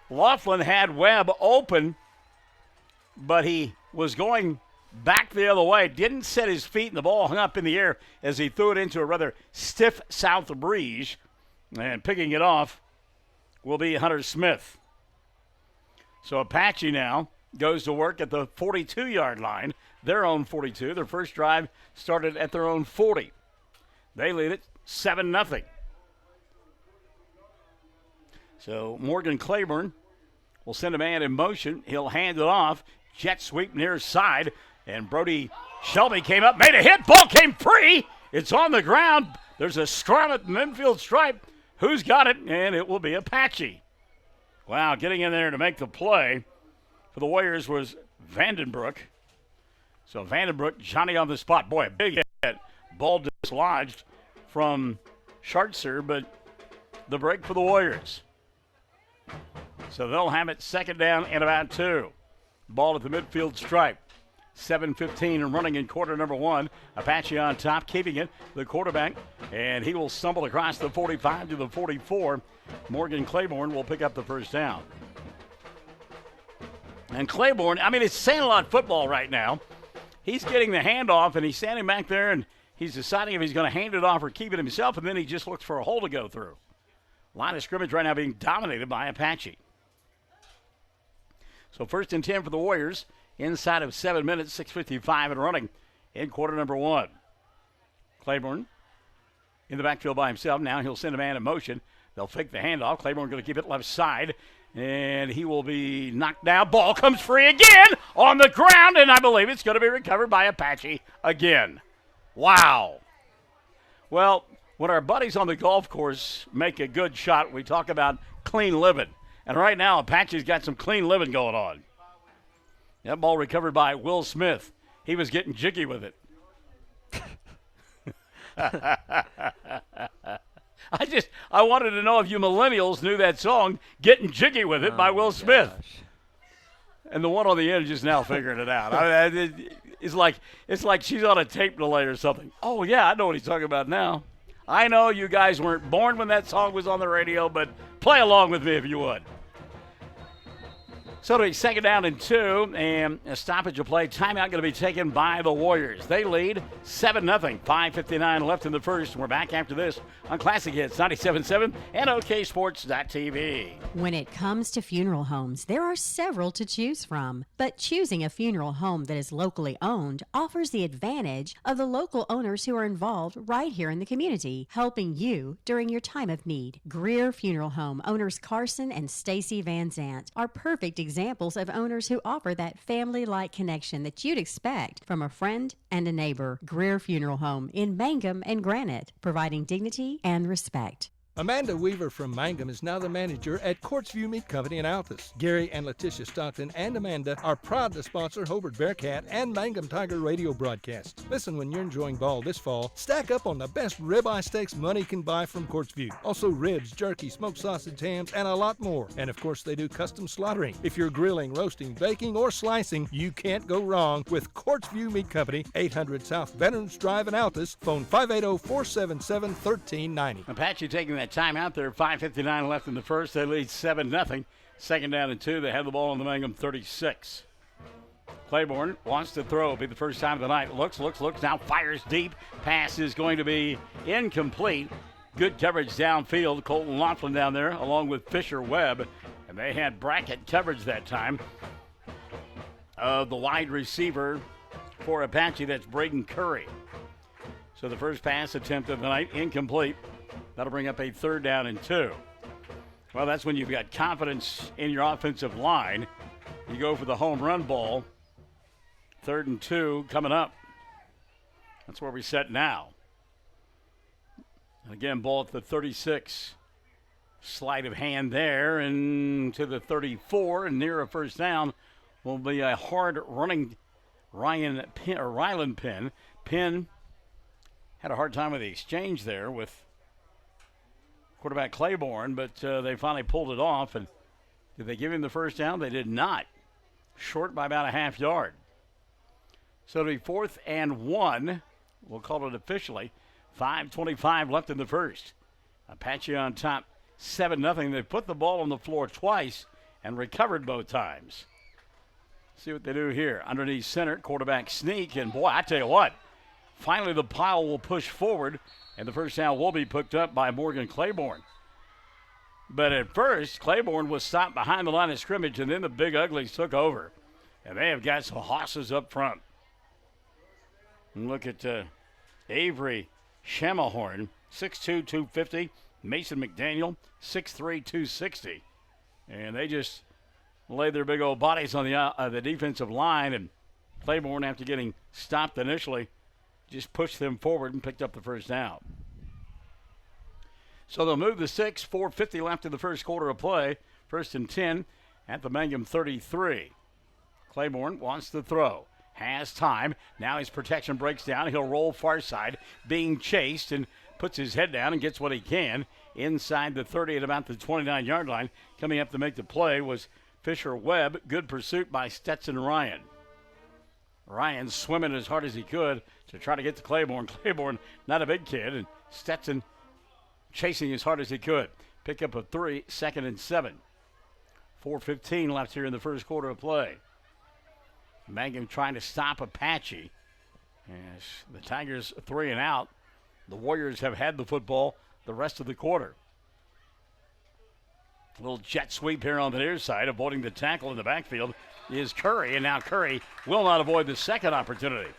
Laughlin had Webb open, but he was going back the other way, didn't set his feet, and the ball hung up in the air as he threw it into a rather stiff south breeze. And picking it off will be Hunter Smith. So Apache now goes to work at the 42-yard line, their own 42. Their first drive started at their own 40. They lead it 7-0. So Morgan Claiborne will send a man in motion. He'll hand it off. Jet sweep near side. And Brody Shelby came up, made a hit. Ball came free. It's on the ground. There's a scrum at the midfield stripe. Who's got it? And it will be Apache. Wow, getting in there to make the play for the Warriors was Vandenbroek. So Vandenbroek, Johnny on the spot. Boy, a big hit. Ball dislodged from Schartzer, but the break for the Warriors. So they'll have it second down and about 2. Ball at the midfield stripe. 7:15 and running in quarter number 1. Apache on top, keeping it. The quarterback, and he will stumble across the 45 to the 44. Morgan Claiborne will pick up the first down. And Claiborne, I mean, it's Sand-A-Lot football right now. He's getting the handoff, and he's standing back there, and he's deciding if he's going to hand it off or keep it himself, and then he just looks for a hole to go through. Line of scrimmage right now being dominated by Apache. So 1st and 10 for the Warriors. Inside of 7 minutes, 6:55 and running in quarter number 1. Claiborne in the backfield by himself. Now he'll send a man in motion. They'll fake the handoff. Claiborne going to keep it left side, and he will be knocked down. Ball comes free again on the ground, and I believe it's going to be recovered by Apache again. Wow. Well, when our buddies on the golf course make a good shot, we talk about clean living. And right now, Apache's got some clean living going on. That ball recovered by Will Smith. He was getting jiggy with it. I wanted to know if you millennials knew that song, Getting Jiggy With It by Will Smith. And the one on the end just now figuring it out. It's like she's on a tape delay or something. Oh, yeah, I know what he's talking about now. I know you guys weren't born when that song was on the radio, but play along with me if you would. So it'll be second down and 2, and a stoppage of play. Timeout going to be taken by the Warriors. They lead 7-0. 5:59 left in the first. We're back after this on Classic Hits 97.7 and OKSports.tv. When it comes to funeral homes, there are several to choose from. But choosing a funeral home that is locally owned offers the advantage of the local owners who are involved right here in the community, helping you during your time of need. Greer Funeral Home owners Carson and Stacy Van Zant are perfect examples of owners who offer that family-like connection that you'd expect from a friend and a neighbor. Greer Funeral Home in Mangum and Granite, providing dignity and respect. Amanda Weaver from Mangum is now the manager at Courtsview Meat Company in Altus. Gary and Letitia Stockton and Amanda are proud to sponsor Hobart Bearcat and Mangum Tiger radio broadcasts. Listen when you're enjoying ball this fall. Stack up on the best ribeye steaks money can buy from Courtsview. Also ribs, jerky, smoked sausage, hams, and a lot more. And of course they do custom slaughtering. If you're grilling, roasting, baking, or slicing, you can't go wrong with Courtsview Meat Company, 800 South Veterans Drive in Altus. Phone 580-477-1390. Apache taking that time out there. 5:59 left in the first. They lead 7-0. Second down and 2. They have the ball on the Mangum 36. Claiborne wants to throw. It'll be the first time of the night. Looks. Now fires deep. Pass is going to be incomplete. Good coverage downfield. Colton Laughlin down there along with Fisher Webb. And they had bracket coverage that time of the wide receiver for Apache. That's Braden Curry. So the first pass attempt of the night incomplete. That'll bring up a third down and 2. Well, that's when you've got confidence in your offensive line. You go for the home run ball. 3rd and 2 coming up. That's where we set now. Again, ball at the 36. Sleight of hand there and to the 34 and near a first down will be a hard running Ryland Penn. Penn had a hard time with the exchange there with quarterback Claiborne, but they finally pulled it off. And did they give him the first down? They did not. Short by about a half yard. So it'll be 4th and 1. We'll call it officially. 5:25 left in the first. Apache on top, 7-0. They put the ball on the floor twice and recovered both times. See what they do here. Underneath center, quarterback sneak. And boy, I tell you what, finally the pile will push forward. And the first down will be picked up by Morgan Claiborne. But at first, Claiborne was stopped behind the line of scrimmage, and then the Big Uglies took over. And they have got some hosses up front. And look at Avery Shamahorn, 6'2", 250. Mason McDaniel, 6'3", 260. And they just laid their big old bodies on the defensive line. And Claiborne, after getting stopped initially, just pushed them forward and picked up the first down. So they'll move the 6, 4:50 left in the first quarter of play. 1st and 10 at the Mangum 33. Claiborne wants to throw. Has time. Now his protection breaks down. He'll roll far side, being chased, and puts his head down and gets what he can inside the 30 at about the 29-yard line. Coming up to make the play was Fisher Webb. Good pursuit by Stetson Ryan. Ryan swimming as hard as he could to try to get to Claiborne. Claiborne, not a big kid, and Stetson chasing as hard as he could. Pick up a 3, 2nd and 7. 4:15 left here in the first quarter of play. Mangum trying to stop Apache. Yes, the Tigers 3 and out. The Warriors have had the football the rest of the quarter. A little jet sweep here on the near side, avoiding the tackle in the backfield is Curry, and now Curry will not avoid the second opportunity.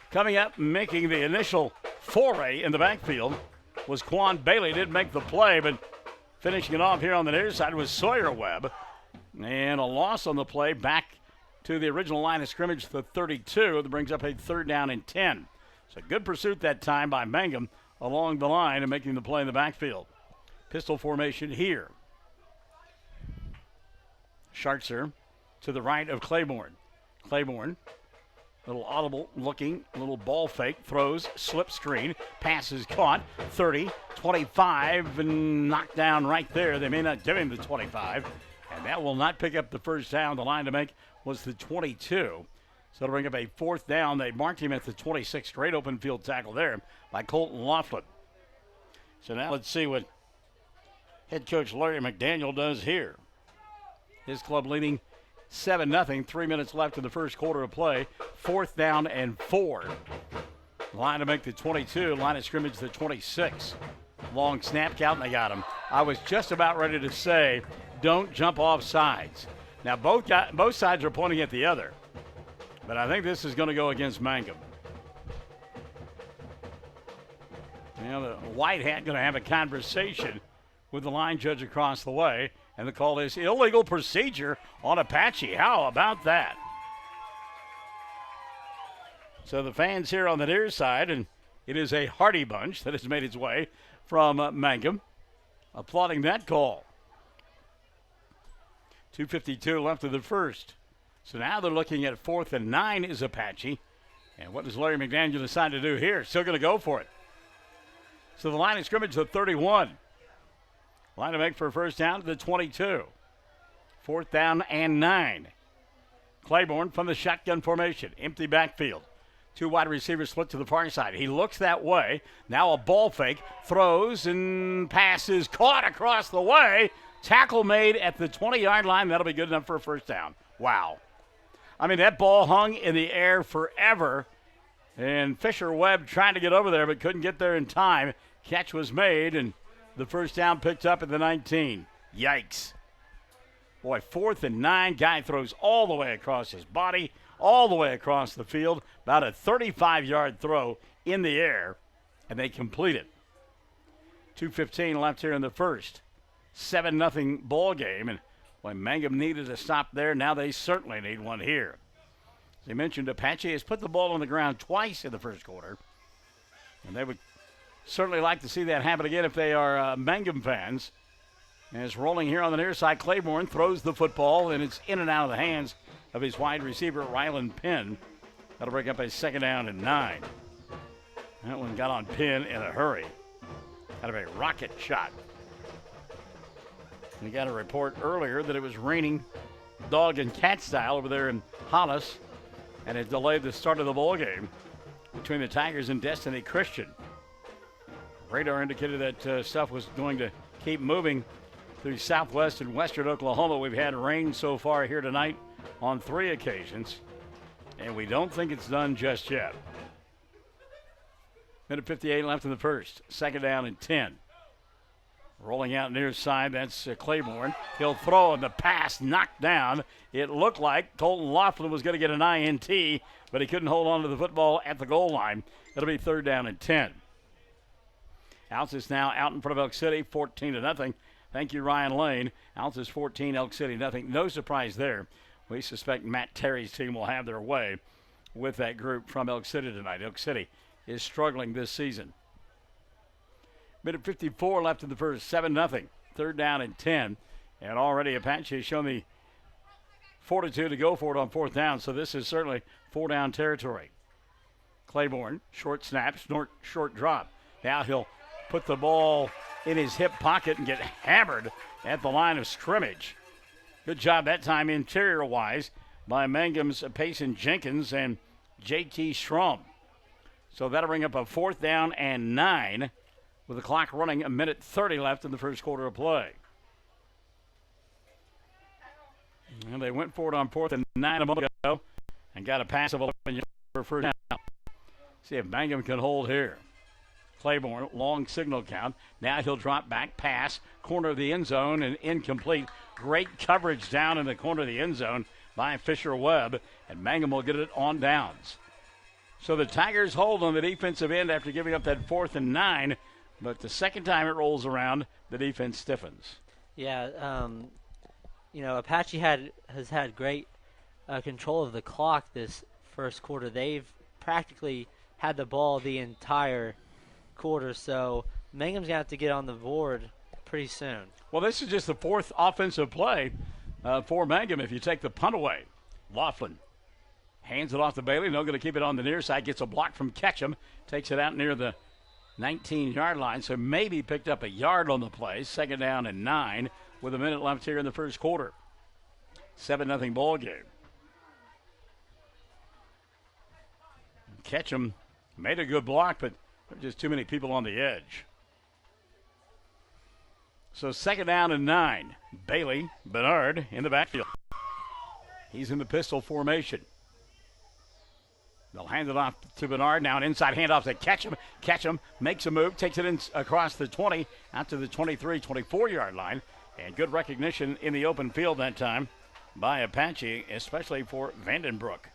Coming up, making the initial foray in the backfield was Quan Bailey. Didn't make the play, but finishing it off here on the near side was Sawyer Webb. And a loss on the play back to the original line of scrimmage, the 32. That brings up a 3rd down and 10. So good pursuit that time by Mangum along the line and making the play in the backfield. Pistol formation here. Schartzer to the right of Claiborne. Claiborne, little audible looking, little ball fake, throws, slip screen, pass is caught, 30, 25, and knocked down right there. They may not give him the 25, and that will not pick up the first down. The line to make was the 22. So it'll bring up a 4th down. They marked him at the 26. Great open field tackle there by Colton Laughlin. So now let's see what head coach Larry McDaniel does here. His club leading 7-0, 3 minutes left in the first quarter of play. 4th down and 4. Line to make the 22, line of scrimmage the 26. Long snap count, and they got him. I was just about ready to say, don't jump off sides. Now both sides are pointing at the other, but I think this is going to go against Mangum. Now the white hat going to have a conversation with the line judge across the way, and the call is illegal procedure on Apache. How about that? So the fans here on the near side, and it is a Hardy bunch that has made its way from Mangum, applauding that call. 2:52 left of the first. So now they're looking at 4th and 9 is Apache. And what does Larry McDaniel decide to do here? Still going to go for it. So the line of scrimmage the 31. Line to make for a first down to the 22. 4th down and 9. Claiborne from the shotgun formation. Empty backfield. 2 wide receivers split to the far side. He looks that way. Now a ball fake. Throws and passes caught across the way. Tackle made at the 20-yard line. That'll be good enough for a first down. Wow. I mean, that ball hung in the air forever. And Fisher Webb trying to get over there but couldn't get there in time. Catch was made, and the first down picked up at the 19. Yikes. Boy, 4th and 9. Guy throws all the way across his body, all the way across the field. About a 35-yard throw in the air, and they complete it. 2:15 left here in the first. 7-0 ball game, and when Mangum needed a stop there, now they certainly need one here. As I mentioned, Apache has put the ball on the ground twice in the first quarter, and they would certainly like to see that happen again if they are Mangum fans. As rolling here on the near side, Claiborne throws the football, and it's in and out of the hands of his wide receiver, Ryland Penn. That'll break up a 2nd down and 9. That one got on Penn in a hurry. Kind of a rocket shot. We got a report earlier that it was raining dog and cat style over there in Hollis, and it delayed the start of the ball game between the Tigers and Destiny Christian. Radar indicated that stuff was going to keep moving through southwest and western Oklahoma. We've had rain so far here tonight on 3 occasions, and we don't think it's done just yet. Minute 58 left in the first. 2nd down and 10. Rolling out near side, that's Claiborne. He'll throw, and the pass knocked down. It looked like Colton Laughlin was going to get an INT, but he couldn't hold on to the football at the goal line. It'll be 3rd down and 10. Altus now out in front of Elk City, 14-0. Thank you, Ryan Lane. Altus 14, Elk City nothing. No surprise there. We suspect Matt Terry's team will have their way with that group from Elk City tonight. Elk City is struggling this season. Minute 54 left in the first, 7-0. Third down and 10. And already Apache has shown the fortitude to go for it on fourth down, so this is certainly four-down territory. Claiborne, short snap, short drop. Now he'll put the ball in his hip pocket and get hammered at the line of scrimmage. Good job that time interior-wise by Mangum's Payson Jenkins and J.T. Schramm. So that'll bring up a fourth down and 9 with the clock running, a minute 30 left in the first quarter of play. And they went for it on fourth and 9 a moment ago and got a pass of 11 yards for first down. See if Mangum can hold here. Claiborne, long signal count. Now he'll drop back, pass, corner of the end zone, and incomplete. Great coverage down in the corner of the end zone by Fisher Webb, and Mangum will get it on downs. So the Tigers hold on the defensive end after giving up that fourth and 9, but the second time it rolls around, the defense stiffens. Yeah, Apache has had great control of the clock this first quarter. They've practically had the ball the entire quarter, so Mangum's going to have to get on the board pretty soon. Well, this is just the fourth offensive play for Mangum if you take the punt away. Laughlin hands it off to Bailey. No, going to keep it on the near side. Gets a block from Ketchum. Takes it out near the 19-yard line, so maybe picked up a yard on the play. Second down and 9 with a minute left here in the first quarter. 7-0 ball game. Ketchum made a good block, but there were just too many people on the edge. So second down and 9. Bailey, Bernard in the backfield. He's in the pistol formation. They'll hand it off to Bernard. Now an inside handoff to Ketchum. Ketchum makes a move, takes it in across the 20, out to the 23, 24-yard line. And good recognition in the open field that time by Apache, especially for Vandenbroek.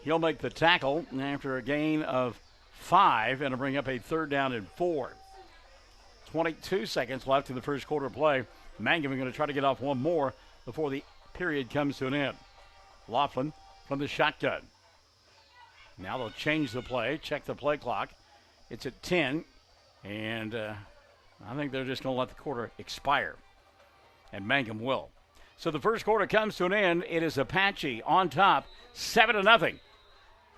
He'll make the tackle after a gain of 5 and to bring up a third down and 4. 22 seconds left in the first quarter play. Mangum is going to try to get off one more before the period comes to an end. Laughlin from the shotgun. Now they'll change the play, check the play clock. It's at 10, and I think they're just going to let the quarter expire, and Mangum will. So the first quarter comes to an end. It is Apache on top, 7-0.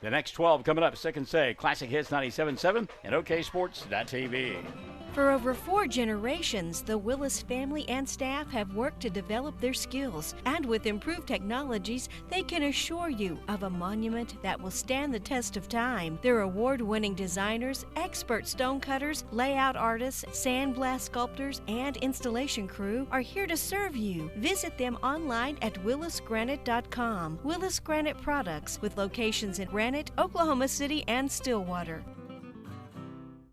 The next 12 coming up, Second Say, Classic Hits 97.7 and OKSports.tv. For over 4 generations, the Willis family and staff have worked to develop their skills, and with improved technologies, they can assure you of a monument that will stand the test of time. Their award-winning designers, expert stonecutters, layout artists, sandblast sculptors, and installation crew are here to serve you. Visit them online at willisgranite.com. Willis Granite Products, with locations in Granite, Oklahoma City, and Stillwater.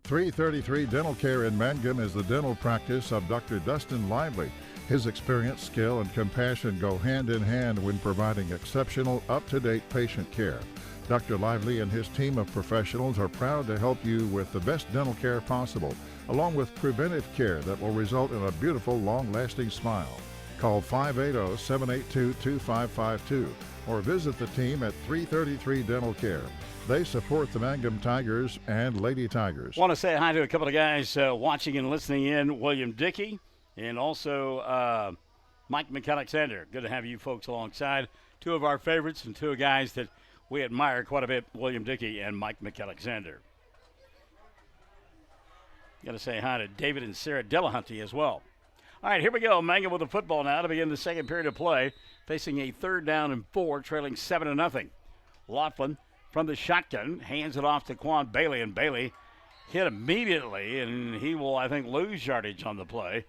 333 Dental Care in Mangum is the dental practice of Dr. Dustin Lively. His experience, skill, and compassion go hand in hand when providing exceptional, up-to-date patient care. Dr. Lively and his team of professionals are proud to help you with the best dental care possible, along with preventive care that will result in a beautiful, long-lasting smile. Call 580-782-2552 or visit the team at 333 Dental Care. They support the Mangum Tigers and Lady Tigers. Want to say hi to a couple of guys watching and listening in, William Dickey and also Mike McAlexander. Good to have you folks alongside. Two of our favorites and two guys that we admire quite a bit, William Dickey and Mike McAlexander. Got to say hi to David and Sarah Delahunty as well. All right, here we go. Mangum with the football now to begin the second period of play, facing a third down and 4, trailing 7-0. Laughlin from the shotgun hands it off to Quan Bailey, and Bailey hit immediately, and he will, I think, lose yardage on the play.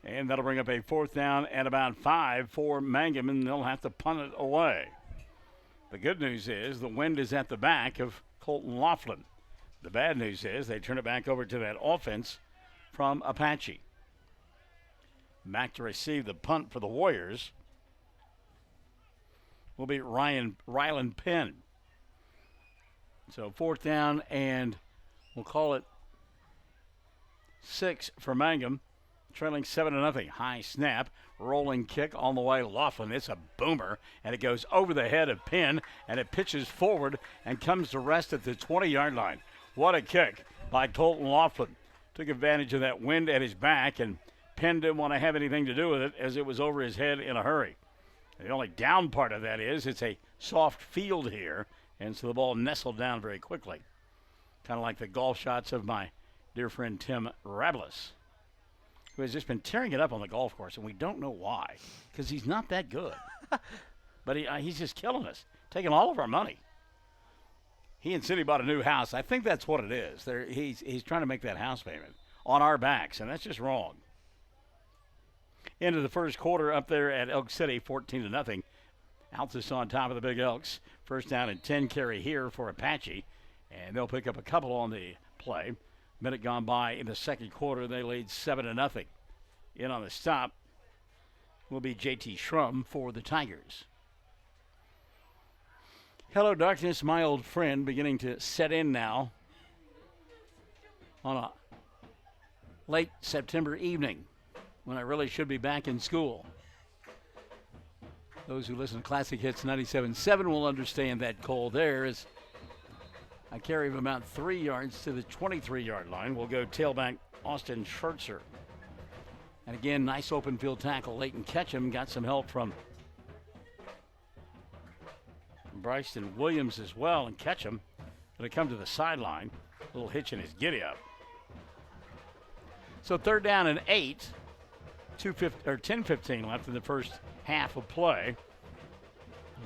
And that'll bring up a fourth down and about 5 for Mangum, and they'll have to punt it away. The good news is the wind is at the back of Colton Laughlin. The bad news is they turn it back over to that offense from Apache. Back to receive the punt for the Warriors will be Rylan Penn. So fourth down, and we'll call it 6 for Mangum, trailing 7-0. High snap, rolling kick on the way. Laughlin, it's a boomer, and it goes over the head of Penn, and it pitches forward and comes to rest at the 20-yard line. What a kick by Colton Laughlin took advantage of that wind at his back, and Penn didn't want to have anything to do with it as it was over his head in a hurry. The only down part of that is it's a soft field here, and so the ball nestled down very quickly. Kind of like the golf shots of my dear friend Tim Rablis, who has just been tearing it up on the golf course, and we don't know why, because he's not that good. But he's just killing us, taking all of our money. He and Cindy bought a new house. I think that's what it is. He's trying to make that house payment on our backs, and that's just wrong. Into the first quarter up there at Elk City, 14-0. Altus on top of the Big Elks. First down and 10 carry here for Apache, and they'll pick up a couple on the play. Minute gone by in the second quarter, they lead 7-0. In on the stop will be J.T. Schrum for the Tigers. Hello, darkness, my old friend, beginning to set in now on a late September evening when I really should be back in school. Those who listen to Classic Hits 97.7 will understand that cold there as I carry him about 3 yards to the 23-yard line. We'll go tailback Austin Schertzer. And again, nice open field tackle. Leighton Ketchum got some help from Bryson Williams as well. And Ketchum going to come to the sideline. A little hitch in his giddy-up. So 3rd down and 8. 10:15 left in the first half of play.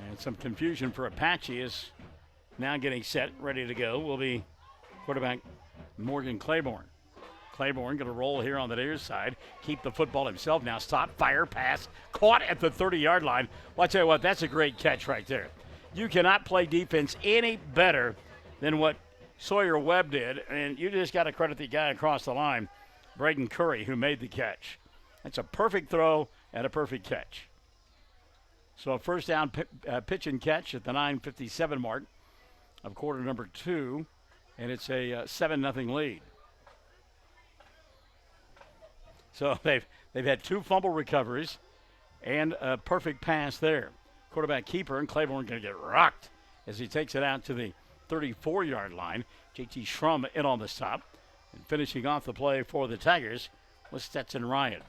And some confusion for Apache is now getting set, ready to go, will be quarterback Morgan Claiborne. Claiborne going to roll here on the near side, keep the football himself now. Stop, fire, pass, caught at the 30-yard line. Well, I tell you what, that's a great catch right there. You cannot play defense any better than what Sawyer Webb did, and you just got to credit the guy across the line, Braden Curry, who made the catch. That's a perfect throw and a perfect catch. So a first down pitch and catch at the 9:57 mark of quarter number 2, and it's a 7-0 lead. So they've had 2 fumble recoveries and a perfect pass there. Quarterback keeper, and Claiborne going to get rocked as he takes it out to the 34-yard line. J.T. Schrum in on the stop. And finishing off the play for the Tigers was Stetson Ryan.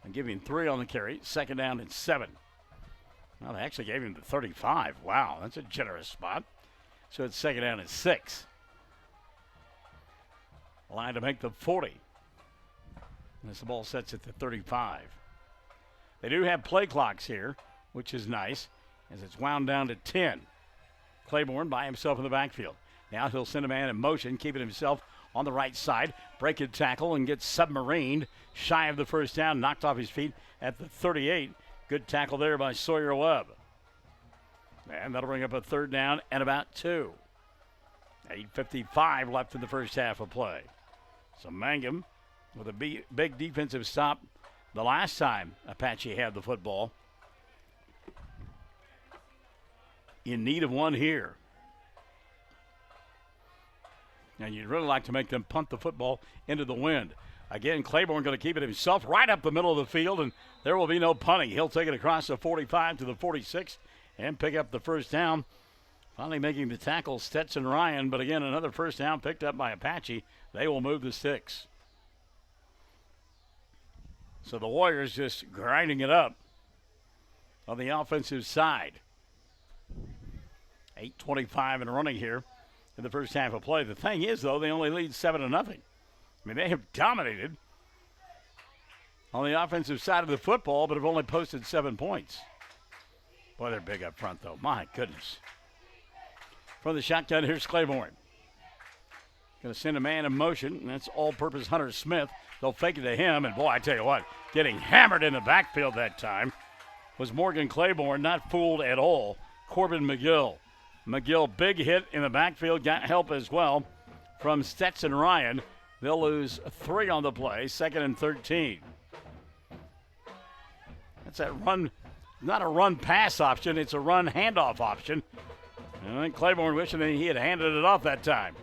And giving 3 on the carry, 2nd down and 7. Well, they actually gave him the 35. Wow, that's a generous spot. So it's 2nd down and 6. Line to make the 40. And as the ball sets at the 35. They do have play clocks here, which is nice, as it's wound down to 10. Claiborne by himself in the backfield. Now he'll send a man in motion, keeping himself on the right side. Break a tackle and gets submarined. Shy of the first down, knocked off his feet at the 38. Good tackle there by Sawyer Webb. And that'll bring up a 3rd down and about 2. 8:55 left in the first half of play. So Mangum with a big defensive stop the last time Apache had the football. In need of one here. And you'd really like to make them punt the football into the wind. Again, Claiborne going to keep it himself right up the middle of the field, and there will be no punting. He'll take it across the 45 to the 46 and pick up the first down. Finally making the tackle, Stetson Ryan, but again, another first down picked up by Apache. They will move the sticks. So the Warriors just grinding it up on the offensive side. 8:25 and running here in the first half of play. The thing is, though, they only lead 7-0. I mean, they have dominated on the offensive side of the football, but have only posted 7 points. Boy, they're big up front, though. My goodness. From the shotgun, here's Claiborne. Going to send a man in motion, and that's all-purpose Hunter Smith. They'll fake it to him, and boy, I tell you what, getting hammered in the backfield that time was Morgan Claiborne, not fooled at all. Corbin McGill. McGill, big hit in the backfield, got help as well from Stetson Ryan. They'll lose 3 on the play, 2nd and 13. That's that run, not a run-pass option, it's a run-handoff option. And I think Claiborne wishing that he had handed it off that time.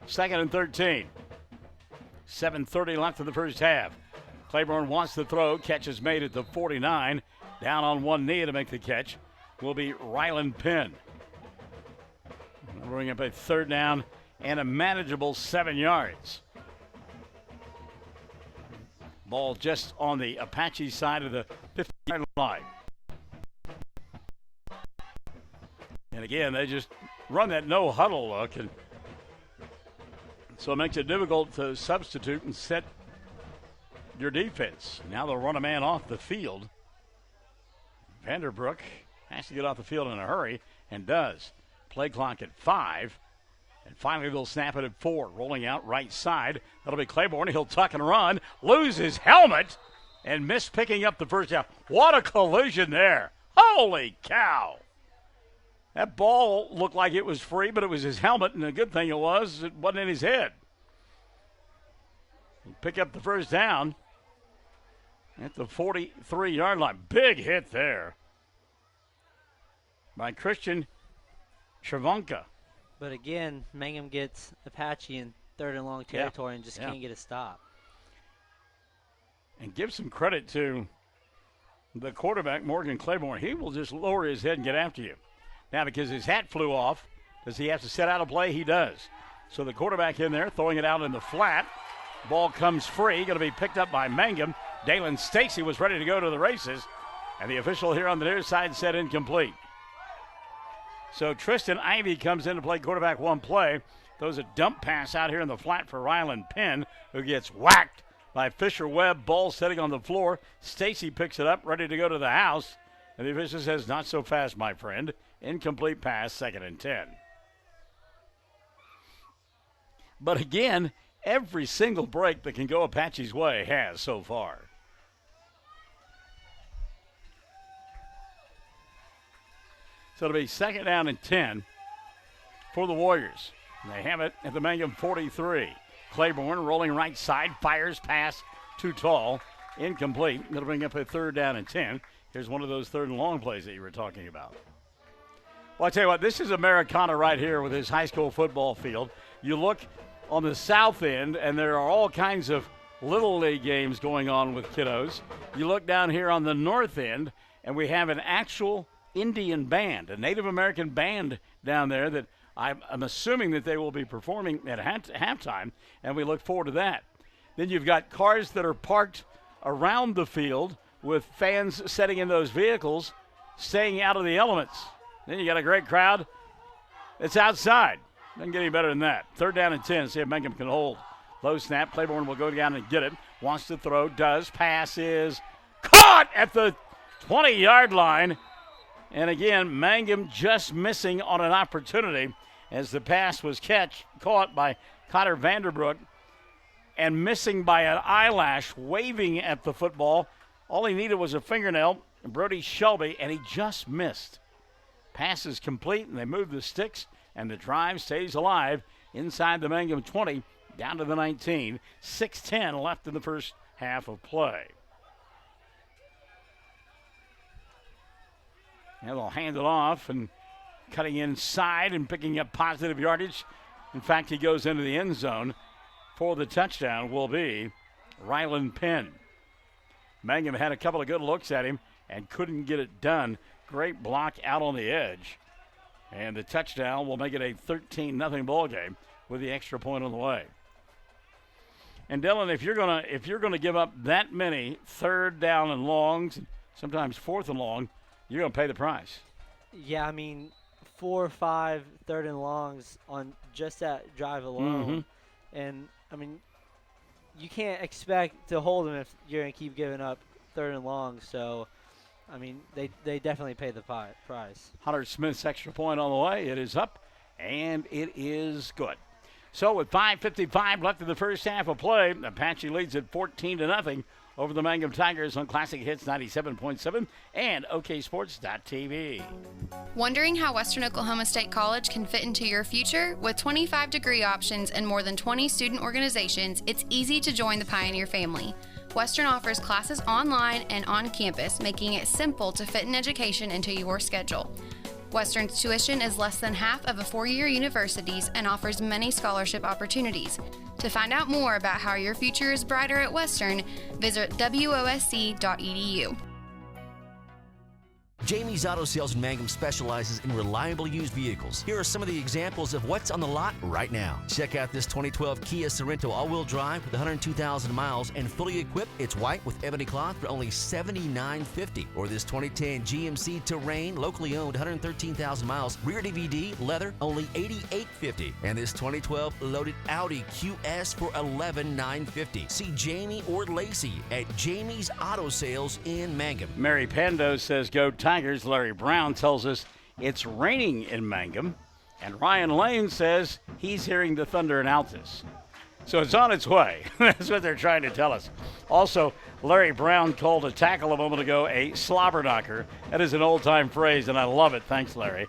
2nd and 13. 7:30 left in the first half. Claiborne wants to throw. Catch is made at the 49. Down on one knee to make the catch will be Ryland Penn. Bring up a 3rd down and a manageable 7 yards. Ball just on the Apache side of the 50-yard line. And again, they just run that no huddle look, and so it makes it difficult to substitute and set your defense. Now they'll run a man off the field. Vanderbroek has to get off the field in a hurry, and does. Play clock at 5. And finally, they'll snap it at 4. Rolling out right side. That'll be Claiborne. He'll tuck and run. Lose his helmet. And miss picking up the first down. What a collision there. Holy cow. That ball looked like it was free, but it was his helmet. And the good thing it wasn't in his head. He'll pick up the first down at the 43-yard line. Big hit there by Christian Travanka. But again, Mangum gets Apache in 3rd and long territory and just can't get a stop. And give some credit to the quarterback, Morgan Claiborne. He will just lower his head and get after you. Now, because his hat flew off, does he have to set out a play? He does. So the quarterback in there, throwing it out in the flat. Ball comes free, going to be picked up by Mangum. Dalen Stacy was ready to go to the races, and the official here on the near side said incomplete. So Tristan Ivey comes in to play quarterback one play. Throws a dump pass out here in the flat for Ryland Penn, who gets whacked by Fisher Webb. Ball sitting on the floor. Stacy picks it up, ready to go to the house. And the official says, not so fast, my friend. Incomplete pass, 2nd and 10. But again, every single break that can go Apache's way has so far. So it'll be 2nd down and 10 for the Warriors. And they have it at the Mangum 43. Claiborne rolling right side, fires pass too tall, incomplete. That'll bring up a 3rd down and 10. Here's one of those 3rd and long plays that you were talking about. Well, I tell you what, this is Americana right here with his high school football field. You look on the south end, and there are all kinds of little league games going on with kiddos. You look down here on the north end, and we have an actual Indian band, a Native American band down there that I'm assuming that they will be performing at halftime, and we look forward to that. Then you've got cars that are parked around the field with fans sitting in those vehicles, staying out of the elements. Then you got a great crowd that's outside. Doesn't get any better than that. 3rd down and 10. See if Mangum can hold. Low snap. Claiborne will go down and get it. Wants to throw. Does. Pass is caught at the 20-yard line. And again, Mangum just missing on an opportunity as the pass was caught by Cotter Vanderbroek and missing by an eyelash, waving at the football. All he needed was a fingernail, Brody Shelby, and he just missed. Pass is complete, and they move the sticks, and the drive stays alive inside the Mangum 20, down to the 19. 6:10 left in the first half of play. Now they'll hand it off, and cutting inside and picking up positive yardage. In fact, he goes into the end zone for the touchdown will be Ryland Penn. Mangum had a couple of good looks at him and couldn't get it done. Great block out on the edge. And the touchdown will make it a 13-0 ball game with the extra point on the way. And Dylan, if you're gonna give up that many 3rd down and longs, sometimes 4th and long, you're gonna pay the price. Yeah, I mean, 4 or 5 3rd and longs on just that drive alone. Mm-hmm. And, I mean, you can't expect to hold them if you're going to keep giving up 3rd and long. So, I mean, they definitely pay the price. Hunter Smith's extra point on the way. It is up, and it is good. So with 5:55 left in the first half of play, Apache leads at 14-0 over the Mangum Tigers on Classic Hits 97.7 and OKSports.tv. Wondering how Western Oklahoma State College can fit into your future? With 25 degree options and more than 20 student organizations, it's easy to join the Pioneer family. Western offers classes online and on campus, making it simple to fit an education into your schedule. Western's tuition is less than half of a four-year university's and offers many scholarship opportunities. To find out more about how your future is brighter at Western, visit wosc.edu. Jamie's Auto Sales in Mangum specializes in reliable used vehicles. Here are some of the examples of what's on the lot right now. Check out this 2012 Kia Sorento all-wheel drive with 102,000 miles and fully equipped. It's white with ebony cloth for only $79.50. Or this 2010 GMC Terrain, locally owned, 113,000 miles, rear DVD, leather, only $88.50. And this 2012 loaded Audi QS for $11,950. See Jamie or Lacey at Jamie's Auto Sales in Mangum. Mary Pando says, go Tigers. Larry Brown tells us it's raining in Mangum. And Ryan Lane says he's hearing the thunder in Altus. So it's on its way. That's what they're trying to tell us. Also, Larry Brown called a tackle a moment ago a slobber knocker. That is an old-time phrase, and I love it. Thanks, Larry.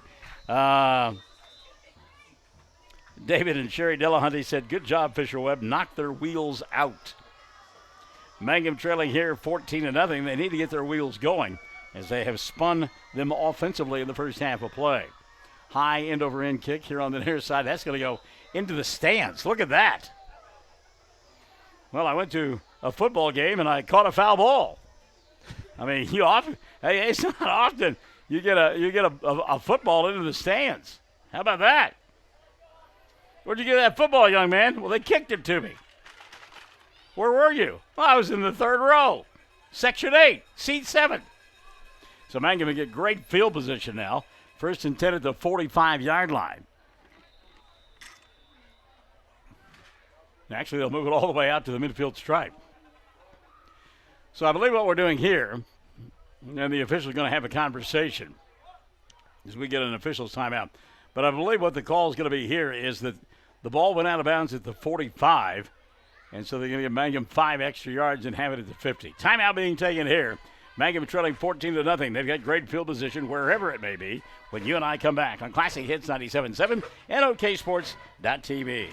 David and Sherry Delahunty said, good job, Fisher Webb. Knocked their wheels out. Mangum trailing here 14-0. They need to get their wheels going as they have spun them offensively in the first half of play. High end-over-end kick here on the near side. That's going to go into the stands. Look at that. Well, I went to a football game and I caught a foul ball. I mean, it's not often you get a football into the stands. How about that? Where'd you get that football, young man? Well, they kicked it to me. Where were you? Well, I was in the third row, Section 8, Seat 7. So Mangum will get great field position now. 1st and 10 at the 45-yard line. Actually, they'll move it all the way out to the midfield stripe. So I believe what we're doing here, and the official is going to have a conversation as we get an official's timeout. But I believe what the call is going to be here is that the ball went out of bounds at the 45, and so they're going to give Mangum 5 extra yards and have it at the 50. Timeout being taken here. Mangum trailing 14-0. They've got great field position wherever it may be when you and I come back on Classic Hits 97.7 and OKSports.tv.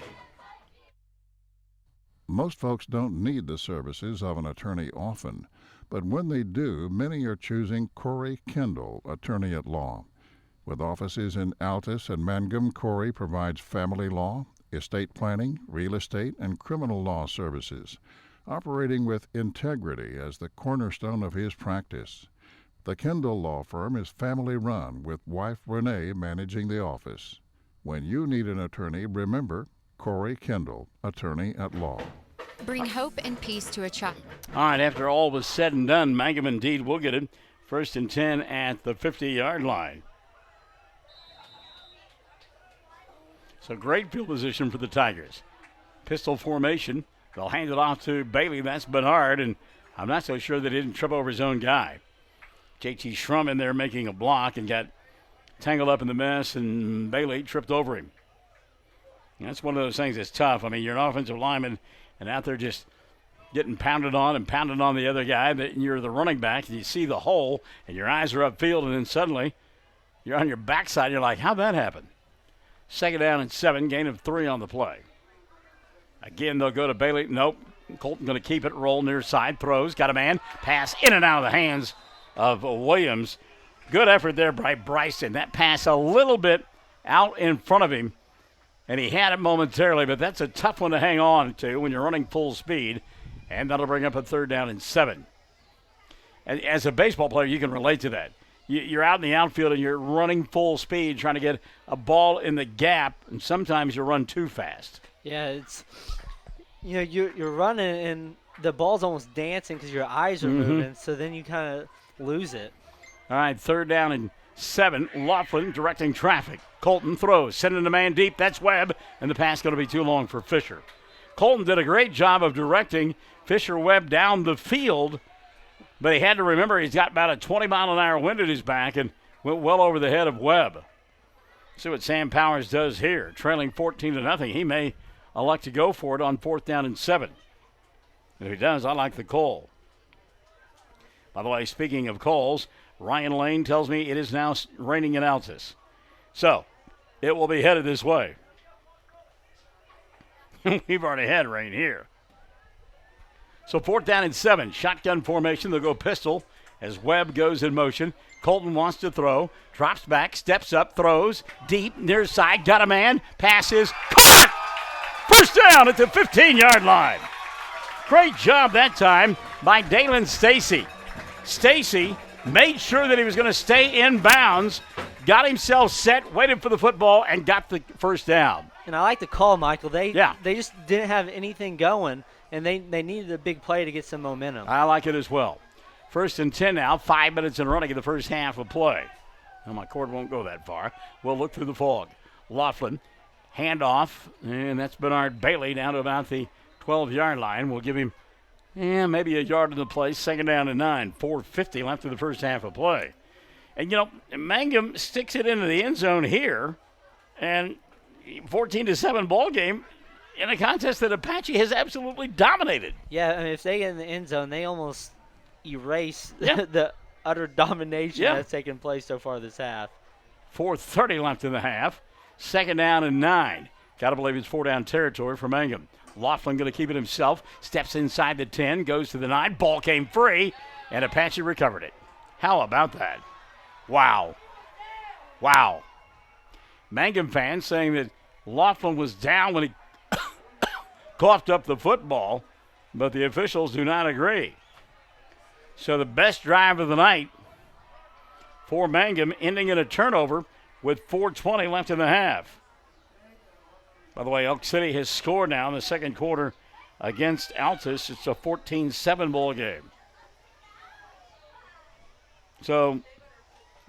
Most folks don't need the services of an attorney often, but when they do, many are choosing Corey Kendall, attorney at law. With offices in Altus and Mangum, Corey provides family law, estate planning, real estate, and criminal law services, operating with integrity as the cornerstone of his practice. The Kendall Law Firm is family-run, with wife Renee managing the office. When you need an attorney, remember Corey Kendall, attorney at law. Bring hope and peace to a child. All right, after all was said and done, Mangum indeed will get it. 1st and 10 at the 50-yard line. So great field position for the Tigers. Pistol formation. They'll hand it off to Bailey. That's Bernard, and I'm not so sure that he didn't trip over his own guy. JT Schrum in there making a block and got tangled up in the mess, and Bailey tripped over him. And that's one of those things that's tough. I mean, you're an offensive lineman and out there just getting pounded on and pounded on the other guy, but you're the running back, and you see the hole, and your eyes are upfield, and then suddenly you're on your backside. You're like, how'd that happen? 2nd down and 7, gain of 3 on the play. Again, they'll go to Bailey. Nope. Colton going to keep it, roll near side, throws, got a man, pass in and out of the hands of Williams. Good effort there by Bryson. That pass a little bit out in front of him, and he had it momentarily, but that's a tough one to hang on to when you're running full speed, and that'll bring up a 3rd down and 7. And as a baseball player, you can relate to that. You're out in the outfield, and you're running full speed trying to get a ball in the gap, and sometimes you run too fast. Yeah, it's you're running and the ball's almost dancing because your eyes are moving, so then you kind of lose it. All right, 3rd down and 7. Laughlin directing traffic. Colton throws, sending the man deep. That's Webb, and the pass going to be too long for Fisher. Colton did a great job of directing Fisher Webb down the field, but he had to remember he's got about a 20-mile-an-hour wind at his back and went well over the head of Webb. See what Sam Powers does here. Trailing 14-0. He may elect to go for it on 4th down and 7. And if he does, I like the call. By the way, speaking of calls, Ryan Lane tells me it is now raining in Altus. So, it will be headed this way. We've already had rain here. So 4th down and 7. Shotgun formation. They'll go pistol as Webb goes in motion. Colton wants to throw. Drops back. Steps up. Throws. Deep. Near side. Got a man. Passes. Caught! First down at the 15-yard line. Great job that time by Dalen Stacy. Stacy made sure that he was going to stay in bounds, got himself set, waited for the football, and got the first down. And I like the call, Michael. They just didn't have anything going, and they needed a big play to get some momentum. I like it as well. 1st and 10 now, 5 minutes and running in the first half of play. Now my cord won't go that far. We'll look through the fog. Laughlin, handoff, and that's Bernard Bailey down to about the 12-yard line. We'll give him maybe a yard in the play. 2nd down and 9. 4:50 left in the first half of play. And, Mangum sticks it into the end zone here, and 14-7 ball game in a contest that Apache has absolutely dominated. Yeah, I mean, if they get in the end zone, they almost erase the utter domination that's taken place so far this half. 4:30 left in the half. 2nd down and 9. Got to believe it's 4-down territory for Mangum. Laughlin going to keep it himself. Steps inside the 10, goes to the 9. Ball came free, and Apache recovered it. How about that? Wow. Mangum fans saying that Laughlin was down when he coughed up the football, but the officials do not agree. So the best drive of the night for Mangum, ending in a turnover with 4:20 left in the half. By the way, Elk City has scored now in the second quarter against Altus. It's a 14-7 ball game. So,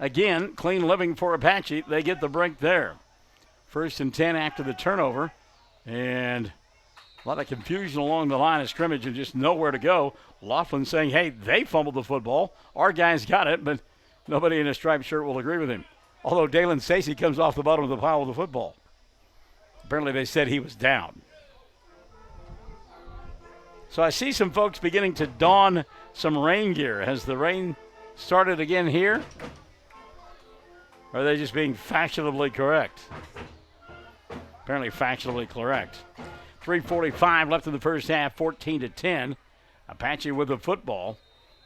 again, clean living for Apache. They get the break there. 1st and 10 after the turnover. And a lot of confusion along the line of scrimmage and just nowhere to go. Laughlin saying, hey, they fumbled the football. Our guys got it, but nobody in a striped shirt will agree with him. Although Dalen Stacey comes off the bottom of the pile with the football. Apparently they said he was down. So I see some folks beginning to don some rain gear. Has the rain started again here? Or are they just being fashionably correct? Apparently fashionably correct. 3:45 left in the first half, 14-10. Apache with the football.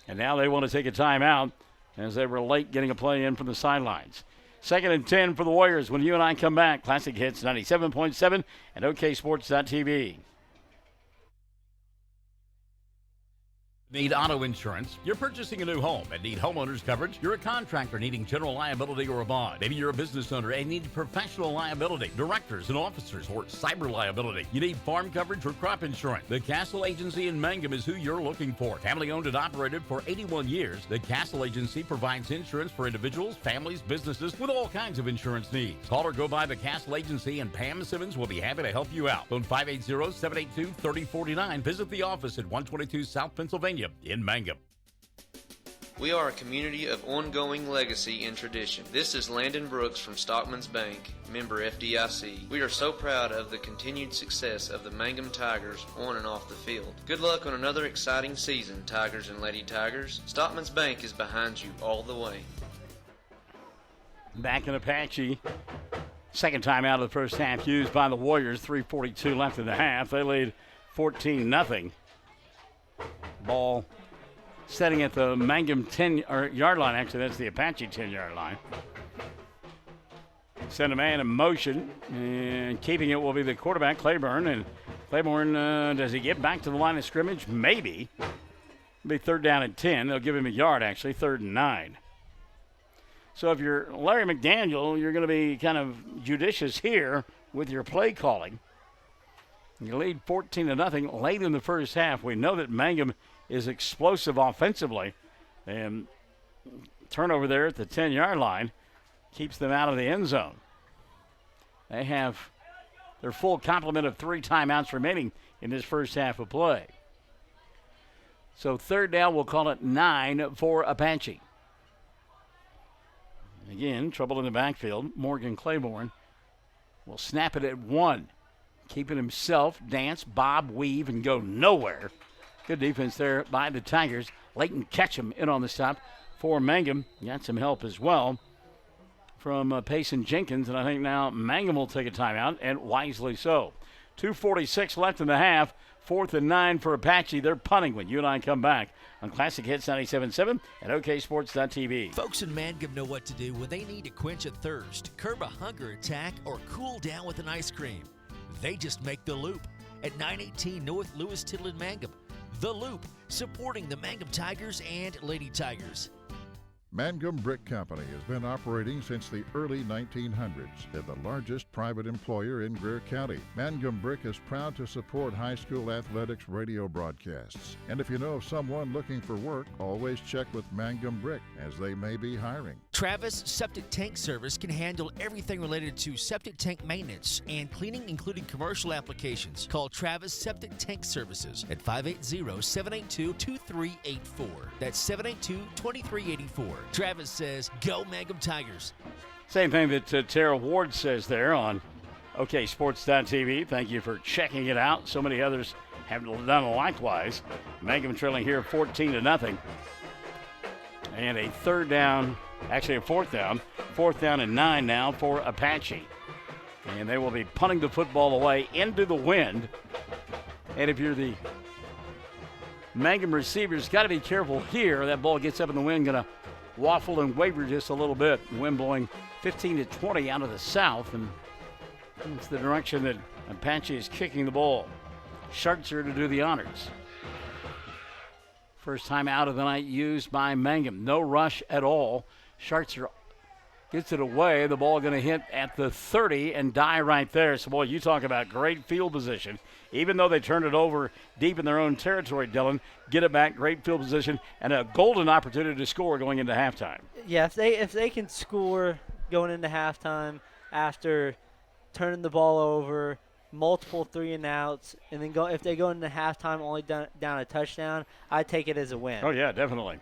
And now they want to take a timeout as they were late getting a play in from the sidelines. 2nd and 10 for the Warriors when you and I come back. Classic Hits 97.7 and OKSports.tv. Need auto insurance? You're purchasing a new home and need homeowners coverage? You're a contractor needing general liability or a bond. Maybe you're a business owner and need professional liability, directors and officers, or cyber liability. You need farm coverage or crop insurance. The Castle Agency in Mangum is who you're looking for. Family owned and operated for 81 years, the Castle Agency provides insurance for individuals, families, businesses with all kinds of insurance needs. Call or go by the Castle Agency and Pam Simmons will be happy to help you out. Phone 580-782-3049. Visit the office at 122 South Pennsylvania in Mangum. We are a community of ongoing legacy and tradition. This is Landon Brooks from Stockman's Bank, member FDIC. We are so proud of the continued success of the Mangum Tigers on and off the field. Good luck on another exciting season, Tigers and Lady Tigers. Stockman's Bank is behind you all the way. Back in Apache. Second time out of the first half used by the Warriors. 3:42 left in the half. They lead 14-0. Ball setting at the Mangum 10-yard line. Actually, that's the Apache 10-yard line. Send a man in motion, and keeping it will be the quarterback, Claiborne. And Claiborne, does he get back to the line of scrimmage? Maybe. It'll be 3rd down and 10. They'll give him a yard, actually, 3rd and 9. So if you're Larry McDaniel, you're going to be kind of judicious here with your play calling. You lead 14-0 late in the first half. We know that Mangum is explosive offensively. And turnover there at the 10-yard line keeps them out of the end zone. They have their full complement of 3 timeouts remaining in this first half of play. So 3rd down, we'll call it 9 for Apache. Again, trouble in the backfield. Morgan Claiborne will snap it at 1. Keep it himself, dance, bob, weave, and go nowhere. Good defense there by the Tigers. Leighton Ketchum in on the stop for Mangum. Got some help as well from Payson Jenkins, and I think now Mangum will take a timeout, and wisely so. 2:46 left in the half. 4th and 9 for Apache. They're punting when you and I come back on Classic Hits 97.7 and OKSports.tv. Folks in Mangum know what to do when they need to quench a thirst, curb a hunger attack, or cool down with an ice cream. They just make The Loop at 918 North Lewis Tittle in Mangum. The Loop, supporting the Mangum Tigers and Lady Tigers. Mangum Brick Company has been operating since the early 1900s. They're the largest private employer in Greer County. Mangum Brick is proud to support high school athletics radio broadcasts. And if you know of someone looking for work, always check with Mangum Brick, as they may be hiring. Travis Septic Tank Service can handle everything related to septic tank maintenance and cleaning, including commercial applications. Call Travis Septic Tank Services at 580-782-2384. That's 782-2384. Travis says, go Mangum Tigers. Same thing that Tara Ward says there on OKSports.tv. Thank you for checking it out. So many others have done likewise. Mangum trailing here 14-0. And a fourth down. 4th down and 9 now for Apache. And they will be punting the football away into the wind. And if you're the Mangum receivers, got to be careful here. That ball gets up in the wind, going to waffle and waver just a little bit. Wind blowing 15 to 20 out of the south, and it's the direction that Apache is kicking the ball. Shartzer to do the honors. First time out of the night used by Mangum. No rush at all. Shartzer gets it away. The ball going to hit at the 30 and die right there. So, boy, you talk about great field position. Even though they turned it over deep in their own territory, Dylan, get it back, great field position, and a golden opportunity to score going into halftime. Yeah, if they can score going into halftime after turning the ball over, multiple 3-and-outs, and then if they go into halftime only down a touchdown, I take it as a win. Oh, yeah, definitely.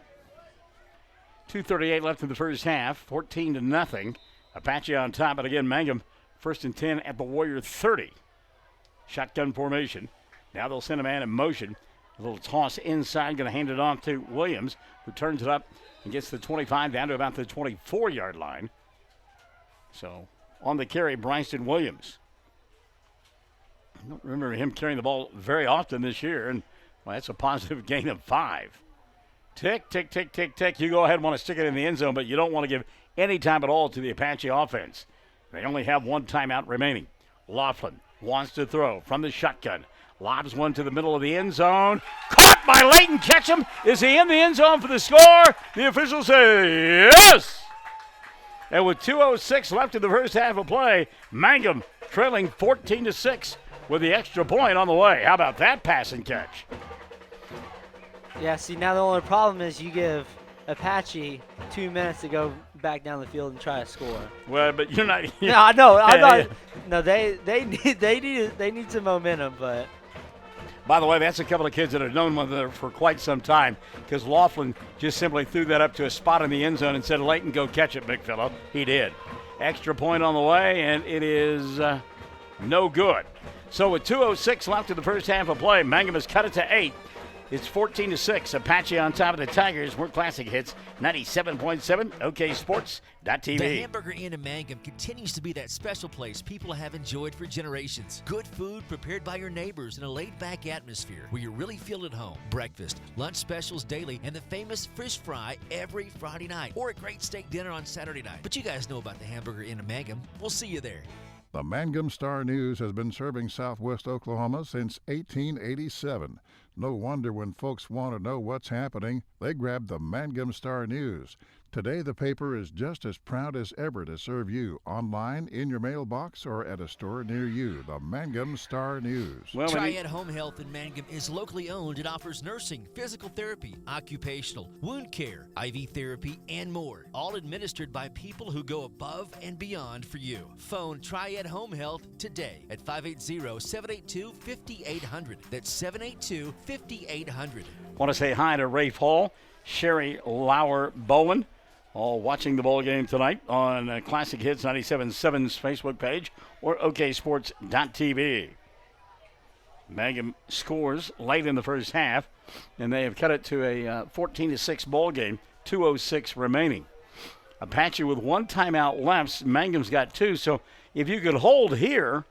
2:38 left in the first half, 14-0. Apache on top, but again, Mangum 1st and 10 at the Warrior 30. Shotgun formation. Now they'll send a man in motion. A little toss inside, going to hand it off to Williams, who turns it up and gets the 25 down to about the 24-yard line. So on the carry, Bryson Williams. I don't remember him carrying the ball very often this year, and well, that's a positive gain of 5. Tick, tick, tick, tick, tick. You go ahead and want to stick it in the end zone, but you don't want to give any time at all to the Apache offense. They only have one timeout remaining. Laughlin wants to throw from the shotgun. Lobs one to the middle of the end zone. Caught by Leighton Ketchum. Is he in the end zone for the score? The officials say yes. And with 2:06 left in the first half of play, Mangum trailing 14-6 with the extra point on the way. How about that pass and catch? Yeah, see, now the only problem is you give Apache 2 minutes to go back down the field and try to score. Well, but you're not. No, I know. I'm not. No, they need some momentum, but. By the way, that's a couple of kids that have known one another for quite some time, because Laughlin just simply threw that up to a spot in the end zone and said, Leighton, go catch it, big fellow. He did. Extra point on the way, and it is no good. So with 2:06 left in the first half of play, Mangum has cut it to 8. It's 14-6. Apache on top of the Tigers. More classic hits. 97.7 OKSports.tv. The Hamburger Inn in Mangum continues to be that special place people have enjoyed for generations. Good food prepared by your neighbors in a laid-back atmosphere where you really feel at home. Breakfast, lunch specials daily, and the famous fish fry every Friday night, or a great steak dinner on Saturday night. But you guys know about the Hamburger Inn in Mangum. We'll see you there. The Mangum Star News has been serving southwest Oklahoma since 1887. No wonder when folks want to know what's happening, they grab the Mangum Star News. Today, the paper is just as proud as ever to serve you online, in your mailbox, or at a store near you. The Mangum Star News. Well, Triad Home Health in Mangum is locally owned and offers nursing, physical therapy, occupational, wound care, IV therapy, and more. All administered by people who go above and beyond for you. Phone Triad Home Health today at 580-782-5800. That's 782-5800. Want to say hi to Rafe Hall, Sherry Lauer Bowen, all watching the ball game tonight on Classic Hits 97.7's Facebook page or OKSports.tv. Mangum scores late in the first half, and they have cut it to a 14-6 ball game, 2:06 remaining. Apache with one timeout left. Mangum's got 2, so if you could hold here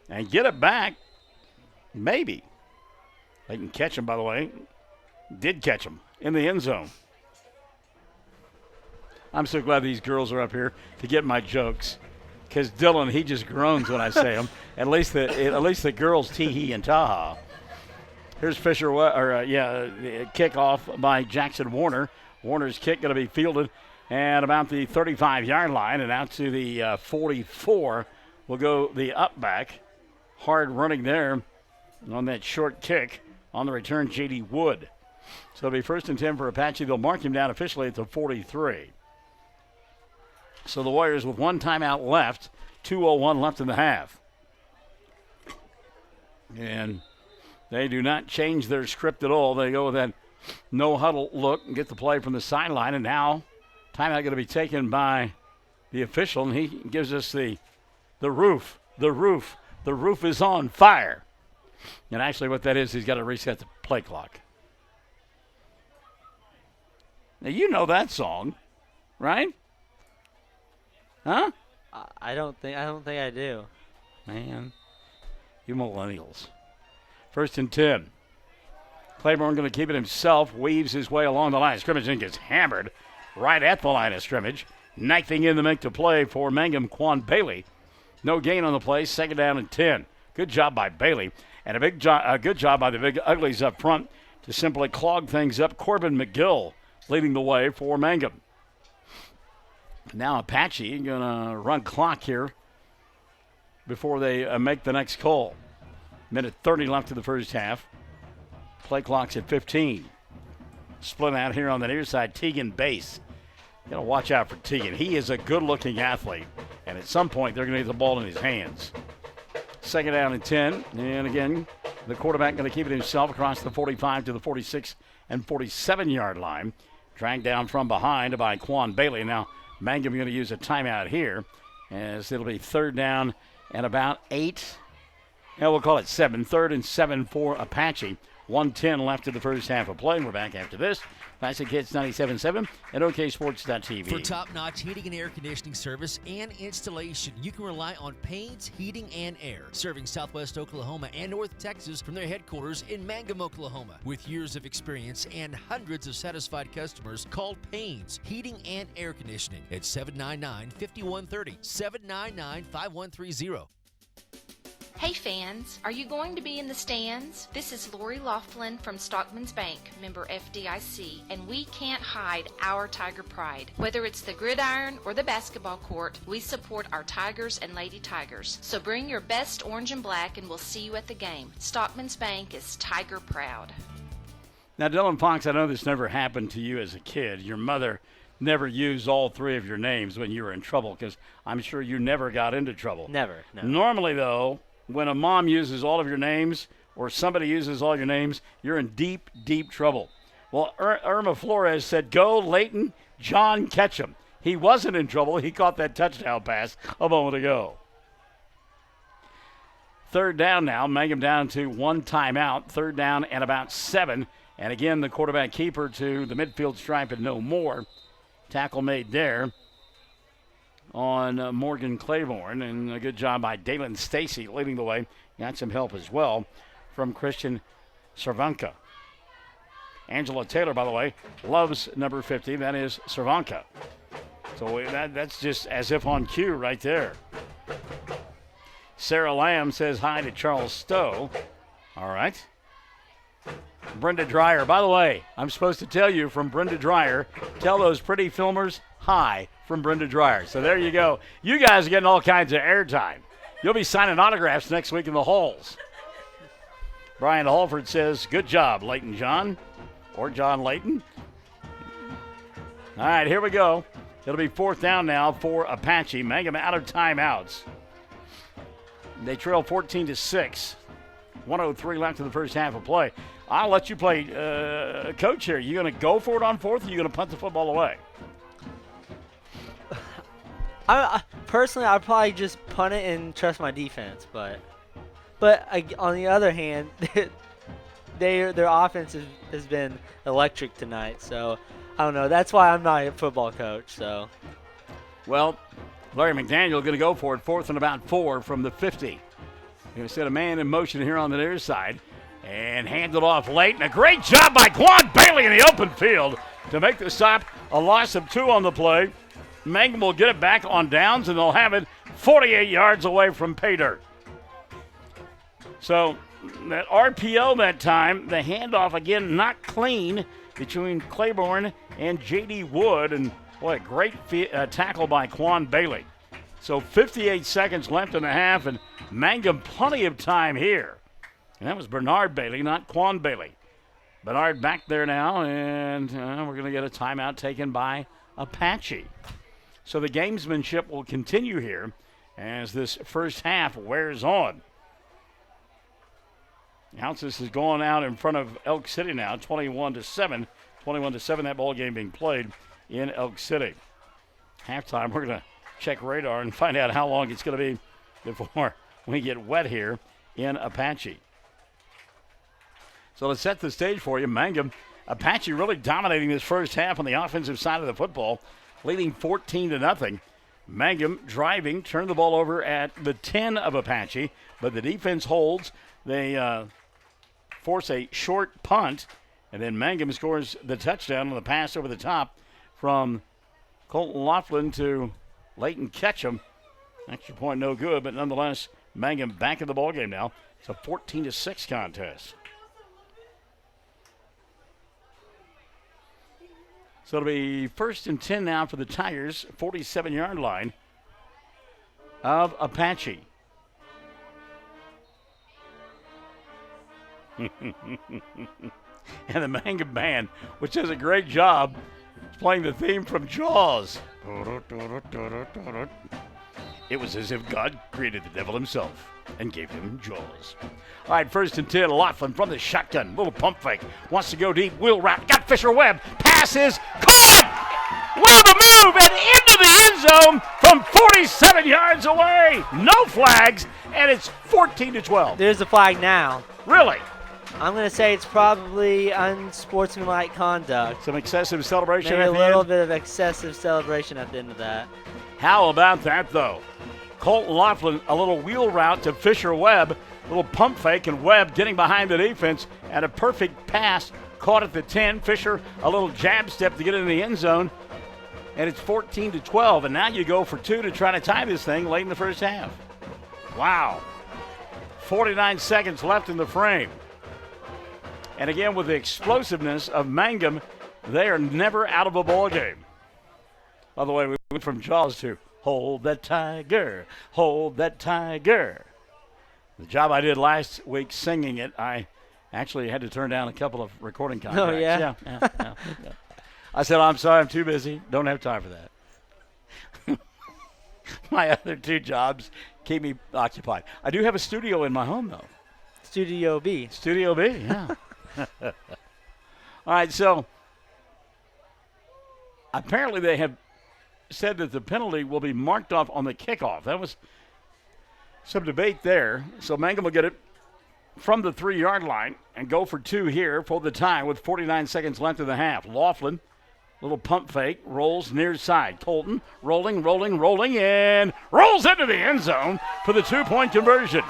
and get it back, maybe. They can catch him, by the way. Did catch him in the end zone. I'm so glad these girls are up here to get my jokes, because Dylan, he just groans when I say them. At least the girls tee-hee and ta-ha. Here's Fisher, kickoff by Jackson Warner. Warner's kick going to be fielded at about the 35-yard line, and out to the 44 will go the up back. Hard running there on that short kick. On the return, J.D. Wood. So it'll be 1st and 10 for Apache. They'll mark him down officially at the 43. So the Warriors with one timeout left, 2:01 left in the half. And they do not change their script at all. They go with that no-huddle look and get the play from the sideline. And now timeout going to be taken by the official, and he gives us the roof. The roof is on fire. And actually what that is, he's got to reset the play clock. Now, you know that song, right? Huh? I don't think I do. Man, you millennials. 1st and 10. Claiborne going to keep it himself, weaves his way along the line of scrimmage and gets hammered right at the line of scrimmage. Knifing in the make to play for Mangum, Quan Bailey. No gain on the play, 2nd down and 10. Good job by Bailey. And a good job by the Big Uglies up front to simply clog things up. Corbin McGill leading the way for Mangum. Now Apache going to run clock here before they make the next call. Minute 30 left in the first half. Play clock's at 15. Split out here on the near side, Tegan Bass. Got to watch out for Tegan. He is a good-looking athlete, and at some point they're going to get the ball in his hands. 2nd down and 10, and again, the quarterback going to keep it himself across the 45 to the 46 and 47-yard line. Dragged down from behind by Quan Bailey. Now, Mangum going to use a timeout here, as it'll be 3rd down and about 8. Yeah, we'll call it 7. 3rd and 7 for Apache. 1:10 left in the first half of play. We're back after this. Classic Hits 97.7 and OKSports.tv. For top-notch heating and air conditioning service and installation, you can rely on Payne's Heating and Air, serving Southwest Oklahoma and North Texas from their headquarters in Mangum, Oklahoma. With years of experience and hundreds of satisfied customers, call Payne's Heating and Air Conditioning at 799-5130, 799-5130. Hey fans, are you going to be in the stands? This is Lori Laughlin from Stockman's Bank, member FDIC, and we can't hide our Tiger pride. Whether it's the gridiron or the basketball court, we support our Tigers and Lady Tigers. So bring your best orange and black and we'll see you at the game. Stockman's Bank is Tiger proud. Now, Dylan Fox, I know this never happened to you as a kid. Your mother never used all 3 of your names when you were in trouble, because I'm sure you never got into trouble. Never, no. Normally, though, when a mom uses all of your names or somebody uses all your names, you're in deep, deep trouble. Well, Irma Flores said, go Leighton John Ketchum. He wasn't in trouble. He caught that touchdown pass a moment ago. 3rd down now. Mangum down to 1 timeout. 3rd down and about 7. And again, the quarterback keeper to the midfield stripe and no more. Tackle made there on Morgan Claiborne, and a good job by Dalen Stacy leading the way. Got some help as well from Christian Cervanka. Angela Taylor, by the way, loves number 50. That is Cervanka. So that's just as if on cue right there. Sarah Lamb says hi to Charles Stowe. All right. Brenda Dreyer. By the way, I'm supposed to tell you from Brenda Dreyer, tell those pretty filmers hi from Brenda Dreyer. So there you go. You guys are getting all kinds of airtime. You'll be signing autographs next week in the halls. Brian Halford says, good job, Leighton John, or John Leighton. All right, here we go. It'll be 4th down now for Apache. Mangum out of timeouts. They trail 14-6. 1:03 left in the first half of play. I'll let you play coach here. You going to go for it on 4th, or you going to punt the football away? Personally, I'd probably just punt it and trust my defense. But on the other hand, their offense has been electric tonight. So I don't know. That's why I'm not a football coach. So, well, Larry McDaniel going to go for it. 4th and about 4 from the 50. Going to set a man in motion here on the near side and hand it off late. And a great job by Quan Bailey in the open field to make the stop. A loss of 2 on the play. Mangum will get it back on downs, and they'll have it 48 yards away from pay dirt. So that RPO that time, the handoff again not clean. between Claiborne and J.D. Wood. And, boy, a great tackle by Quan Bailey. So 58 seconds left in the half, and Mangum plenty of time here. And that was Bernard Bailey, not Quan Bailey. Bernard back there now, and we're going to get a timeout taken by Apache. So the gamesmanship will continue here as this first half wears on. Ounces has gone out in front of Elk City now, 21-7. 21-7, that ball game being played in Elk City. Halftime, we're going to check radar and find out how long it's going to be before we get wet here in Apache. So to set the stage for you, Mangum, Apache really dominating this first half on the offensive side of the football, leading 14-0. Mangum driving, turned the ball over at the 10 of Apache, but the defense holds. They force a short punt, and then Mangum scores the touchdown on the pass over the top from Colton Laughlin to Leighton Ketchum. Extra point no good, but nonetheless, Mangum back in the ballgame now. It's a 14-6 contest. So it'll be 1st and 10 now for the Tigers, 47-yard line of Apache. And the Mangum Band, which does a great job, is playing the theme from Jaws. It was as if God created the devil himself and gave him jaws. All right, 1st and 10, Laughlin from the shotgun. Little pump fake. Wants to go deep. Wheel route. Got Fisher Webb. Passes. Caught! Will the move and into the end zone from 47 yards away. No flags, and it's 14-12. There's a flag now. Really? I'm going to say it's probably unsportsmanlike conduct. Some excessive celebration Maybe at a the little end? bit of excessive celebration at the end of that. How about that, though? Colton Laughlin, a little wheel route to Fisher Webb, a little pump fake, and Webb getting behind the defense, and a perfect pass caught at the 10. Fisher, a little jab step to get into the end zone, and it's 14-12. And now you go for 2 to try to tie this thing late in the first half. Wow. 49 seconds left in the frame. And again, with the explosiveness of Mangum, they are never out of a ball game. By the way, we went from Jaws to hold that tiger, hold that tiger. The job I did last week singing it, I actually had to turn down a couple of recording contracts. Oh, yeah? Yeah. I said, I'm sorry, I'm too busy. Don't have time for that. My other 2 jobs keep me occupied. I do have a studio in my home, though. Studio B. Studio B, yeah. All right, so apparently they have said that the penalty will be marked off on the kickoff. That was some debate there. So Mangum will get it from the 3-yard line and go for 2 here for the tie with 49 seconds left in the half. Laughlin, little pump fake, rolls near side. Colton rolling, and rolls into the end zone for the 2-point conversion.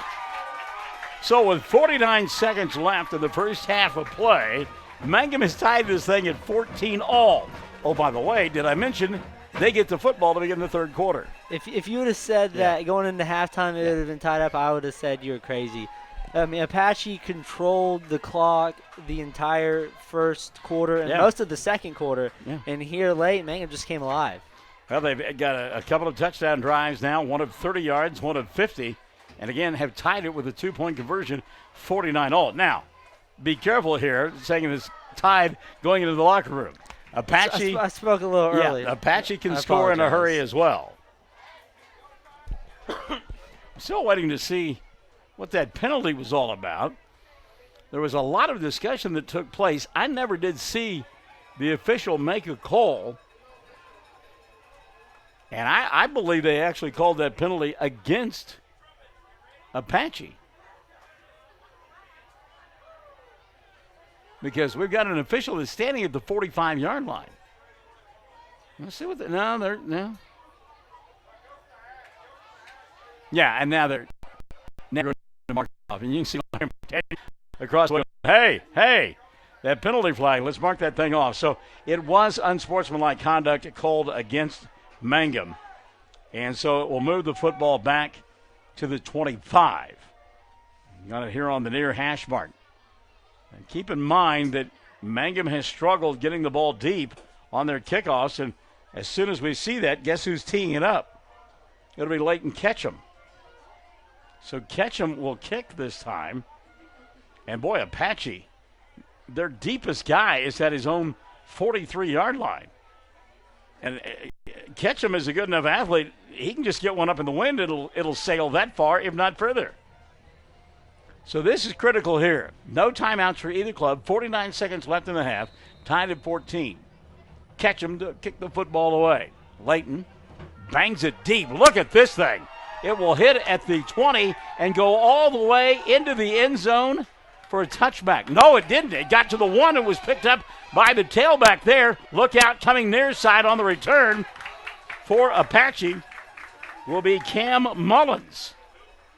So with 49 seconds left in the first half of play, Mangum has tied this thing at 14 all. Oh, by the way, did I mention they get the football to begin the third quarter? If you would have said that going into halftime it would have been tied up, I would have said you were crazy. I mean, Apache controlled the clock the entire first quarter and most of the second quarter. Yeah. And here late, Mangum just came alive. Well, they've got a couple of touchdown drives now, one of 30 yards, one of 50. And again, have tied it with a 2-point conversion, 49 all. Now, be careful here, saying it's tied going into the locker room. Apache. I spoke a little early. Apache can score in a hurry as well. Still waiting to see what that penalty was all about. There was a lot of discussion that took place. I never did see the official make a call. And I believe they actually called that penalty against Apache. Because we've got an official that's standing at the 45-yard line. Let's see what no. Yeah, and now they're going to mark it off. And you can see across the hey, that penalty flag, let's mark that thing off. So it was unsportsmanlike conduct called against Mangum. And so it will move the football back to the 25. Got it here on the near hash mark. And keep in mind that Mangum has struggled getting the ball deep on their kickoffs, and as soon as we see that, guess who's teeing it up? It'll be Leighton Ketchum. So Ketchum will kick this time. And boy, Apache, their deepest guy is at his own 43-yard line. And Ketchum is a good enough athlete. He can just get one up in the wind. It'll sail that far, if not further. So this is critical here. No timeouts for either club. 49 seconds left in the half. Tied at 14. Ketchum to kick the football away. Leighton bangs it deep. Look at this thing. It will hit at the 20 and go all the way into the end zone for a touchback. No, it didn't. It got to the 1 and was picked up by the tailback there. Look out, coming near side on the return for Apache will be Cam Mullins.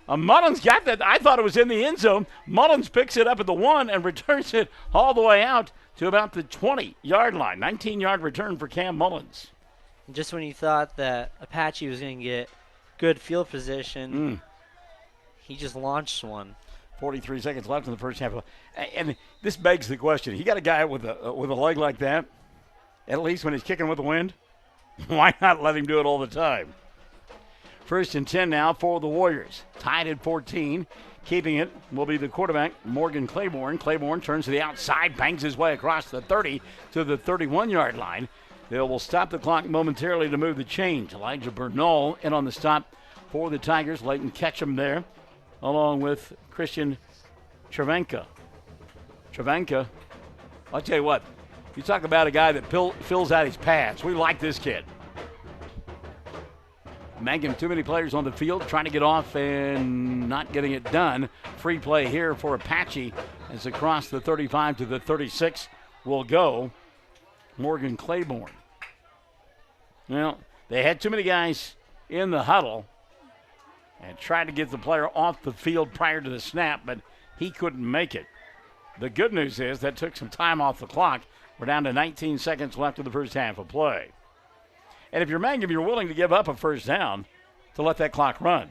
Mullins got that. I thought it was in the end zone. Mullins picks it up at the 1 and returns it all the way out to about the 20-yard line. 19-yard return for Cam Mullins. Just when you thought that Apache was going to get good field position, he just launched one. 43 seconds left in the first half. And this begs the question. He got a guy with a leg like that, at least when he's kicking with the wind. Why not let him do it all the time? 1st and 10 now for the Warriors. Tied at 14. Keeping it will be the quarterback, Morgan Claiborne. Claiborne turns to the outside, bangs his way across the 30 to the 31-yard line. They will stop the clock momentarily to move the change. Elijah Bernal in on the stop for the Tigers. Leighton Ketchum there, along with Christian Travanka. Travanka, I'll tell you what, you talk about a guy that fills out his pads. We like this kid. Mangum, too many players on the field trying to get off and not getting it done. Free play here for Apache as across the 35 to the 36 will go Morgan Claiborne. Well, they had too many guys in the huddle and tried to get the player off the field prior to the snap, but he couldn't make it. The good news is that took some time off the clock. We're down to 19 seconds left of the first half of play. And if you're Mangum, you're willing to give up a first down to let that clock run.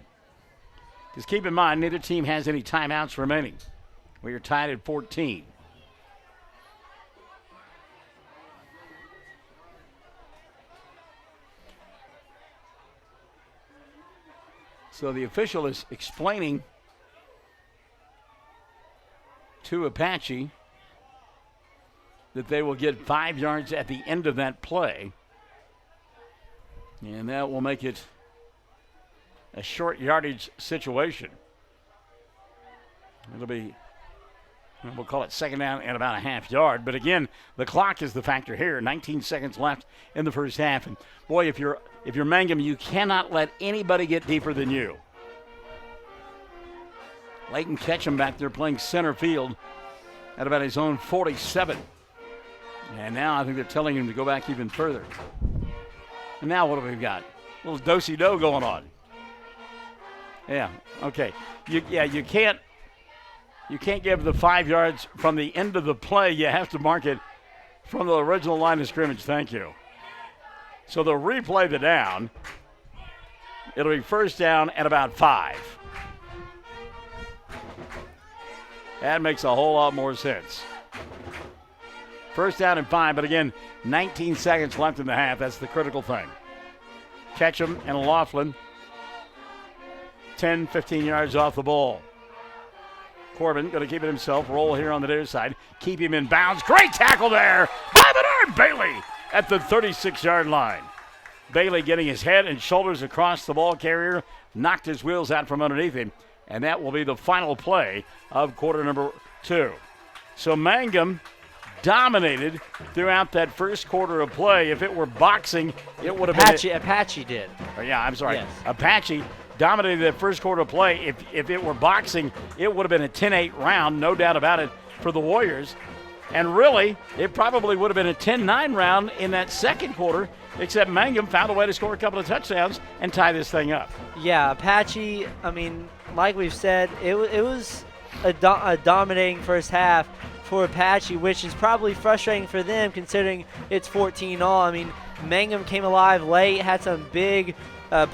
Because keep in mind, neither team has any timeouts remaining. We are tied at 14. So the official is explaining to Apache that they will get 5 yards at the end of that play. And that will make it a short yardage situation. It'll be, we'll call it second down and about a half yard. But again, the clock is the factor here. 19 seconds left in the first half. And boy, if you're Mangum, you cannot let anybody get deeper than you. Leighton Ketchum back there playing center field at about his own 47. And now I think they're telling him to go back even further. And now what have we got? A little do-si-do going on. Yeah, okay. You can't give the 5 yards from the end of the play. You have to mark it from the original line of scrimmage. Thank you. So they'll replay the down. It'll be first down at about 5. That makes a whole lot more sense. First down and 5, but again, 19 seconds left in the half. That's the critical thing. Ketchum and Laughlin 10, 15 yards off the ball. Corbin going to keep it himself. Roll here on the near side. Keep him in bounds. Great tackle there by Bernard Bailey at the 36-yard line. Bailey getting his head and shoulders across the ball carrier. Knocked his wheels out from underneath him. And that will be the final play of quarter number 2. So Mangum dominated throughout that first quarter of play. If it were boxing, it would have been... Apache did. Yeah, I'm sorry. Yes. Apache dominated that first quarter of play. If it were boxing, it would have been a 10-8 round, no doubt about it, for the Warriors. And really, it probably would have been a 10-9 round in that second quarter, except Mangum found a way to score a couple of touchdowns and tie this thing up. Yeah, Apache, I mean, like we've said, it was a dominating first half for Apache, which is probably frustrating for them considering it's 14-all. I mean, Mangum came alive late, had some big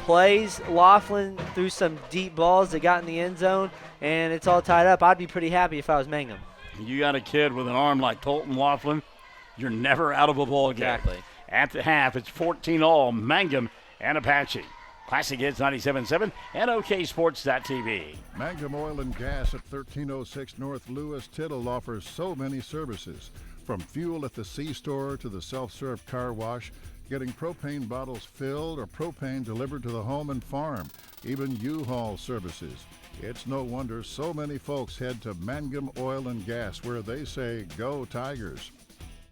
plays. Laughlin threw some deep balls that got in the end zone, and it's all tied up. I'd be pretty happy if I was Mangum. you got a kid with an arm like Colton Laughlin, you're never out of a ball game. Exactly. At the half, it's 14-all, Mangum and Apache. Classic Hits 97.7 and OKSports.tv. Mangum Oil and Gas at 1306 North Lewis Tittle offers so many services. From fuel at the C-store to the self-serve car wash, getting propane bottles filled or propane delivered to the home and farm, even U-Haul services. It's no wonder so many folks head to Mangum Oil and Gas, where they say, "Go Tigers."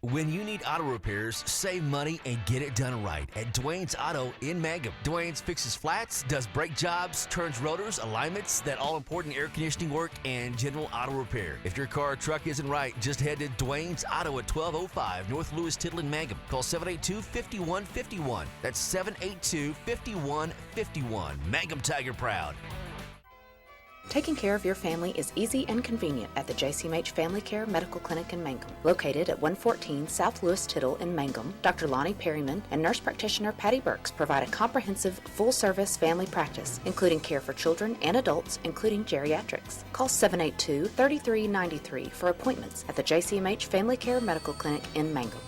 When you need auto repairs, save money and get it done right at Dwayne's Auto in Mangum. Dwayne's fixes flats, does brake jobs, turns rotors, alignments, that all-important air conditioning work, and general auto repair. If your car or truck isn't right, just head to Dwayne's Auto at 1205 North Lewis Tittle in Mangum. Call 782-5151. That's 782-5151. Mangum Tiger proud. Taking care of your family is easy and convenient at the JCMH Family Care Medical Clinic in Mangum. Located at 114 South Lewis Tittle in Mangum, Dr. Lonnie Perryman and nurse practitioner Patty Burks provide a comprehensive, full-service family practice, including care for children and adults, including geriatrics. Call 782-3393 for appointments at the JCMH Family Care Medical Clinic in Mangum.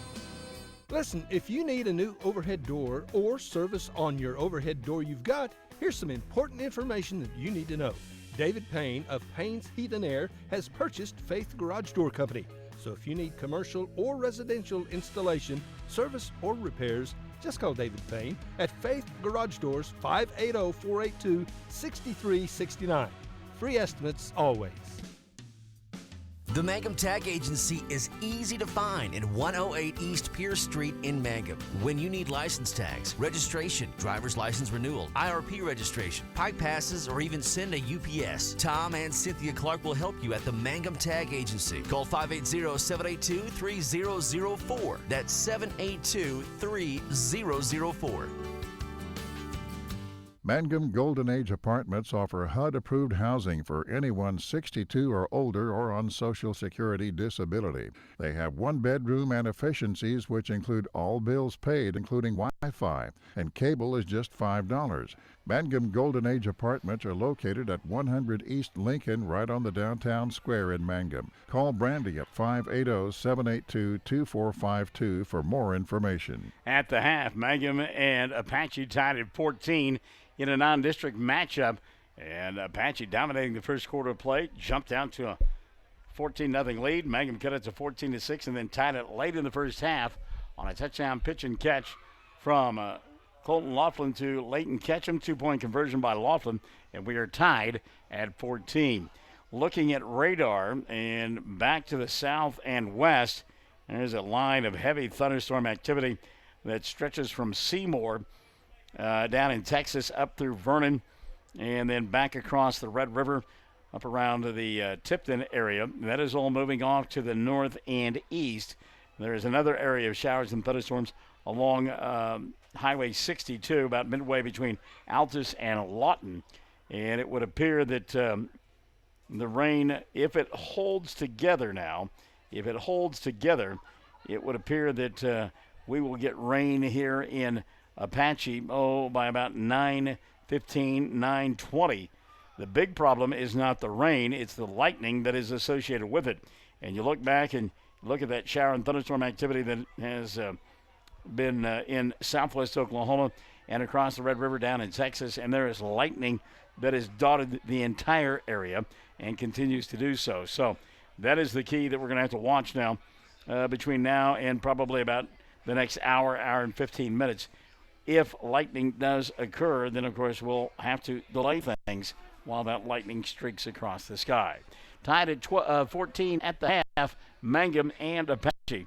Listen, if you need a new overhead door or service on your overhead door you've got, here's some important information that you need to know. David Payne of Payne's Heat and Air has purchased Faith Garage Door Company. So if you need commercial or residential installation, service, or repairs, just call David Payne at Faith Garage Doors, 580-482-6369. Free estimates always. The Mangum Tag Agency is easy to find in 108 East Pierce Street in Mangum. When you need license tags, registration, driver's license renewal, IRP registration, pipe passes, or even send a UPS, Tom and Cynthia Clark will help you at the Mangum Tag Agency. Call 580-782-3004. That's 782-3004. Mangum Golden Age Apartments offer HUD-approved housing for anyone 62 or older or on Social Security disability. They have one bedroom and efficiencies which include all bills paid, including Wi-Fi, and cable is just $5. Mangum Golden Age Apartments are located at 100 East Lincoln, right on the downtown square in Mangum. Call Brandy at 580-782-2452 for more information. At the half, Mangum and Apache tied at 14 in a non-district matchup, and Apache dominating the first quarter of play, jumped down to a 14-0 lead. Mangum cut it to 14-6 and then tied it late in the first half on a touchdown pitch and catch from Colton Laughlin to Leighton Ketchum. 2-point conversion by Laughlin, and we are tied at 14. Looking at radar and back to the south and west, there's a line of heavy thunderstorm activity that stretches from Seymour down in Texas up through Vernon and then back across the Red River up around the Tipton area. That is all moving off to the north and east. There is another area of showers and thunderstorms along Highway 62, about midway between Altus and Lawton. And it would appear that the rain, if it holds together now, it would appear that we will get rain here in Apache, by about 9:15, 9:20. The big problem is not the rain, it's the lightning that is associated with it. And you look back and look at that shower and thunderstorm activity that has been in southwest Oklahoma and across the Red River down in Texas, and there is lightning that has dotted the entire area and continues to do so. So that is the key that we're going to have to watch now between now and probably about the next hour and 15 minutes. If lightning does occur, then, of course, we'll have to delay things while that lightning streaks across the sky. Tied at 14 at the half, Mangum and Apache.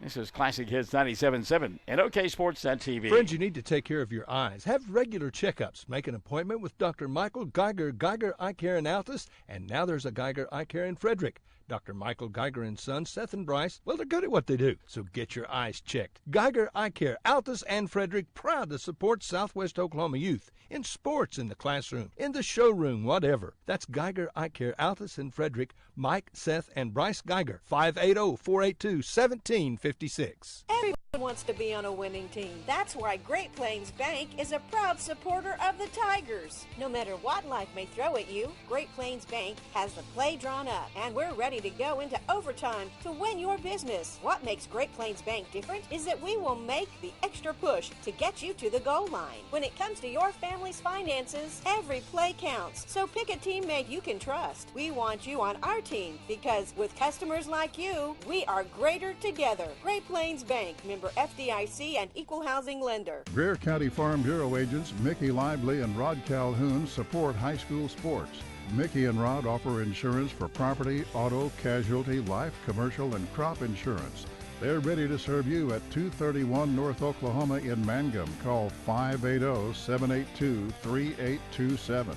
This is Classic Hits 97.7 and OKSports.tv. Friends, you need to take care of your eyes. Have regular checkups. Make an appointment with Dr. Michael Geiger, Geiger Eye Care in Altus, and now there's a Geiger Eye Care in Frederick. Dr. Michael Geiger and Son, Seth and Bryce, well, they're good at what they do, so get your eyes checked. Geiger Eye Care, Altus and Frederick, proud to support Southwest Oklahoma youth in sports, in the classroom, in the showroom, whatever. That's Geiger Eye Care, Altus and Frederick, Mike, Seth, and Bryce Geiger, 580-482-1756. Everyone wants to be on a winning team. That's why Great Plains Bank is a proud supporter of the Tigers. No matter what life may throw at you, Great Plains Bank has the play drawn up, and we're ready ready to go into overtime to win your business. What makes Great Plains Bank different is that we will make the extra push to get you to the goal line. When it comes to your family's finances, every play counts. So pick a teammate you can trust. We want you on our team because with customers like you, we are greater together. Great Plains Bank, member FDIC and equal housing lender. Greer County Farm Bureau agents Mickey Lively and Rod Calhoun support high school sports. Mickey and Rod offer insurance for property, auto, casualty, life, commercial, and crop insurance. They're ready to serve you at 231 North Oklahoma in Mangum. Call 580-782-3827.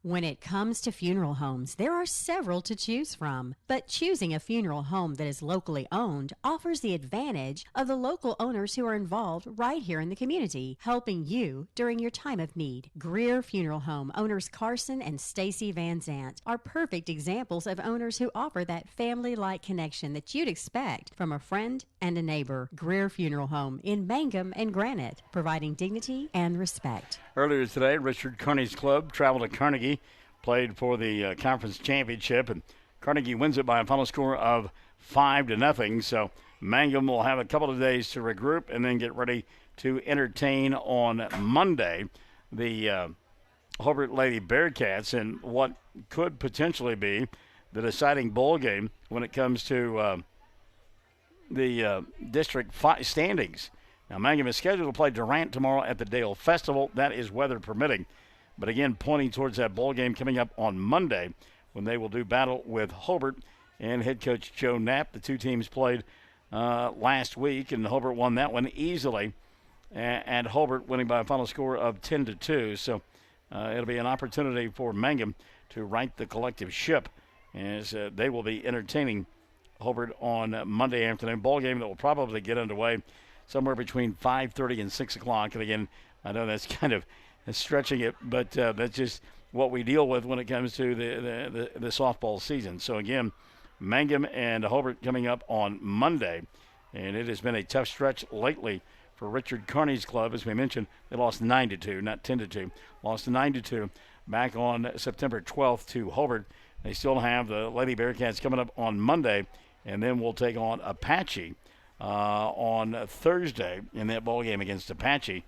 When it comes to funeral homes, there are several to choose from, but choosing a funeral home that is locally owned offers the advantage of the local owners who are involved right here in the community, helping you during your time of need. Greer Funeral Home owners Carson and Stacy Van Zant are perfect examples of owners who offer that family-like connection that you'd expect from a friend and a neighbor. Greer Funeral Home in Mangum and Granite, providing dignity and respect. Earlier today, Richard Kearney's club traveled to Carnegie, played for the conference championship, and Carnegie wins it by a final score of 5-0. So Mangum will have a couple of days to regroup and then get ready to entertain on Monday the Hobart Lady Bearcats in what could potentially be the deciding bowl game when it comes to the district standings. Now, Mangum is scheduled to play Durant tomorrow at the Dale Festival. That is weather permitting. But again, pointing towards that bowl game coming up on Monday when they will do battle with Hobart and head coach Joe Knapp. The two teams played last week, and Hobart won that one easily, and Hobart winning by a final score of 10-2. So it'll be an opportunity for Mangum to right the collective ship as they will be entertaining Hobart on Monday afternoon. Ball game that will probably get underway somewhere between 5:30 and 6 o'clock. And again, I know that's kind of stretching it, but that's just what we deal with when it comes to the softball season. So again, Mangum and Hobart coming up on Monday, and it has been a tough stretch lately for Richard Kearney's club. As we mentioned, they lost 9-2, not 10-2, lost 9-2 back on September 12th to Hobart. They still have the Lady Bearcats coming up on Monday, and then we'll take on Apache on Thursday in that ball game against Apache.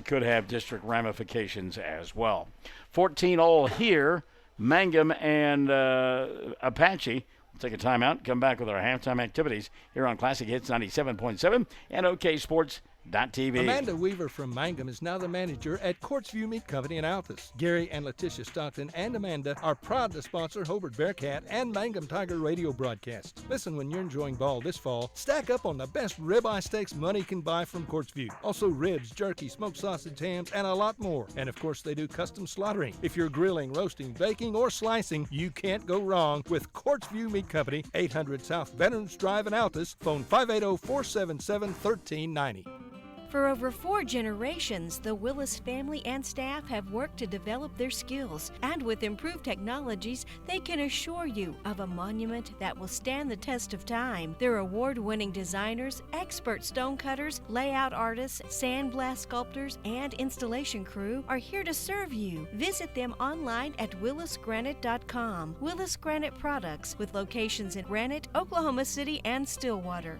Could have district ramifications as well. 14-all here, Mangum and Apache. We'll take a timeout, come back with our halftime activities here on Classic Hits 97.7 and OKSports.TV. Amanda Weaver from Mangum is now the manager at Courtsview Meat Company in Altus. Gary and Letitia Stockton and Amanda are proud to sponsor Hobart Bearcat and Mangum Tiger radio broadcasts. Listen when you're enjoying ball this fall. Stack up on the best ribeye steaks money can buy from Courtsview. Also ribs, jerky, smoked sausage, hams, and a lot more. And of course they do custom slaughtering. If you're grilling, roasting, baking, or slicing, you can't go wrong with Courtsview Meat Company, 800 South Veterans Drive in Altus. Phone 580-477-1390. For over 4 generations, the Willis family and staff have worked to develop their skills, and with improved technologies, they can assure you of a monument that will stand the test of time. Their award-winning designers, expert stonecutters, layout artists, sandblast sculptors, and installation crew are here to serve you. Visit them online at willisgranite.com. Willis Granite Products, with locations in Granite, Oklahoma City, and Stillwater.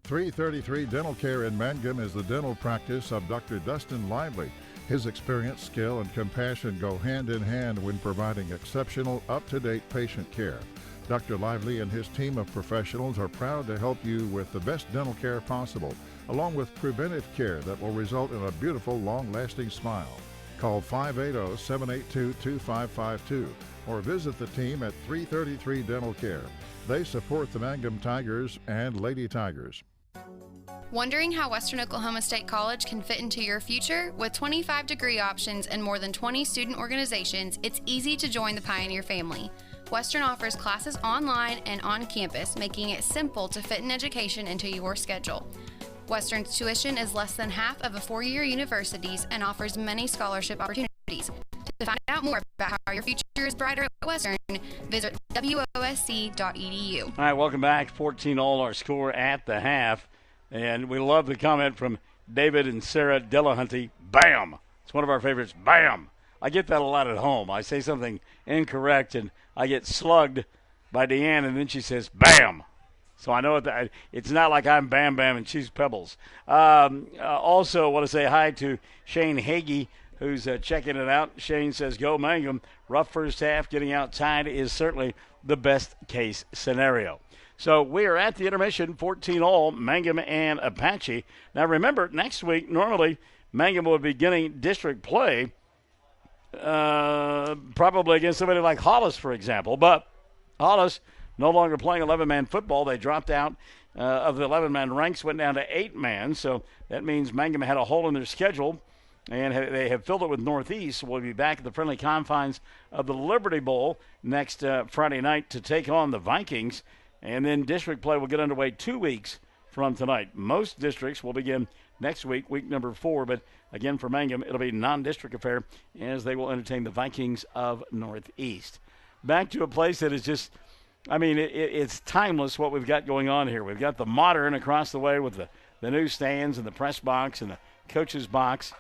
333 Dental Care in Mangum is the dental practice of Dr. Dustin Lively. His experience, skill, and compassion go hand in hand when providing exceptional, up-to-date patient care. Dr. Lively and his team of professionals are proud to help you with the best dental care possible, along with preventive care that will result in a beautiful, long-lasting smile. Call 580-782-2552 or visit the team at 333 Dental Care. They support the Mangum Tigers and Lady Tigers. Wondering how Western Oklahoma State College can fit into your future? With 25 degree options and more than 20 student organizations, it's easy to join the Pioneer family. Western offers classes online and on campus, making it simple to fit an education into your schedule. Western's tuition is less than half of a four-year university's and offers many scholarship opportunities. To find out more about how your future is brighter at Western, visit wosc.edu. All right, welcome back. 14-all our score at the half. And we love the comment from David and Sarah Delahunty. Bam! It's one of our favorites. Bam! I get that a lot at home. I say something incorrect, and I get slugged by Deanne, and then she says, bam. So I know it's not like I'm Bam Bam and she's Pebbles. Also, want to say hi to Shane Hagee, who's checking it out. Shane says, go Mangum. Rough first half. Getting out tied is certainly the best case scenario. So we are at the intermission, 14-all, Mangum and Apache. Now remember, next week, normally Mangum will be beginning district play, probably against somebody like Hollis, for example. But Hollis no longer playing 11-man football. They dropped out of the 11-man ranks, went down to 8-man. So that means Mangum had a hole in their schedule, and they have filled it with Northeast. We'll be back at the friendly confines of the Liberty Bowl next Friday night to take on the Vikings. And then district play will get underway 2 weeks from tonight. Most districts will begin next week, week number 4. But again, for Mangum, it'll be a non-district affair as they will entertain the Vikings of Northeast. Back to a place that is just, I mean, it's timeless what we've got going on here. We've got the Modern across the way with the new stands and the press box and the coach's box.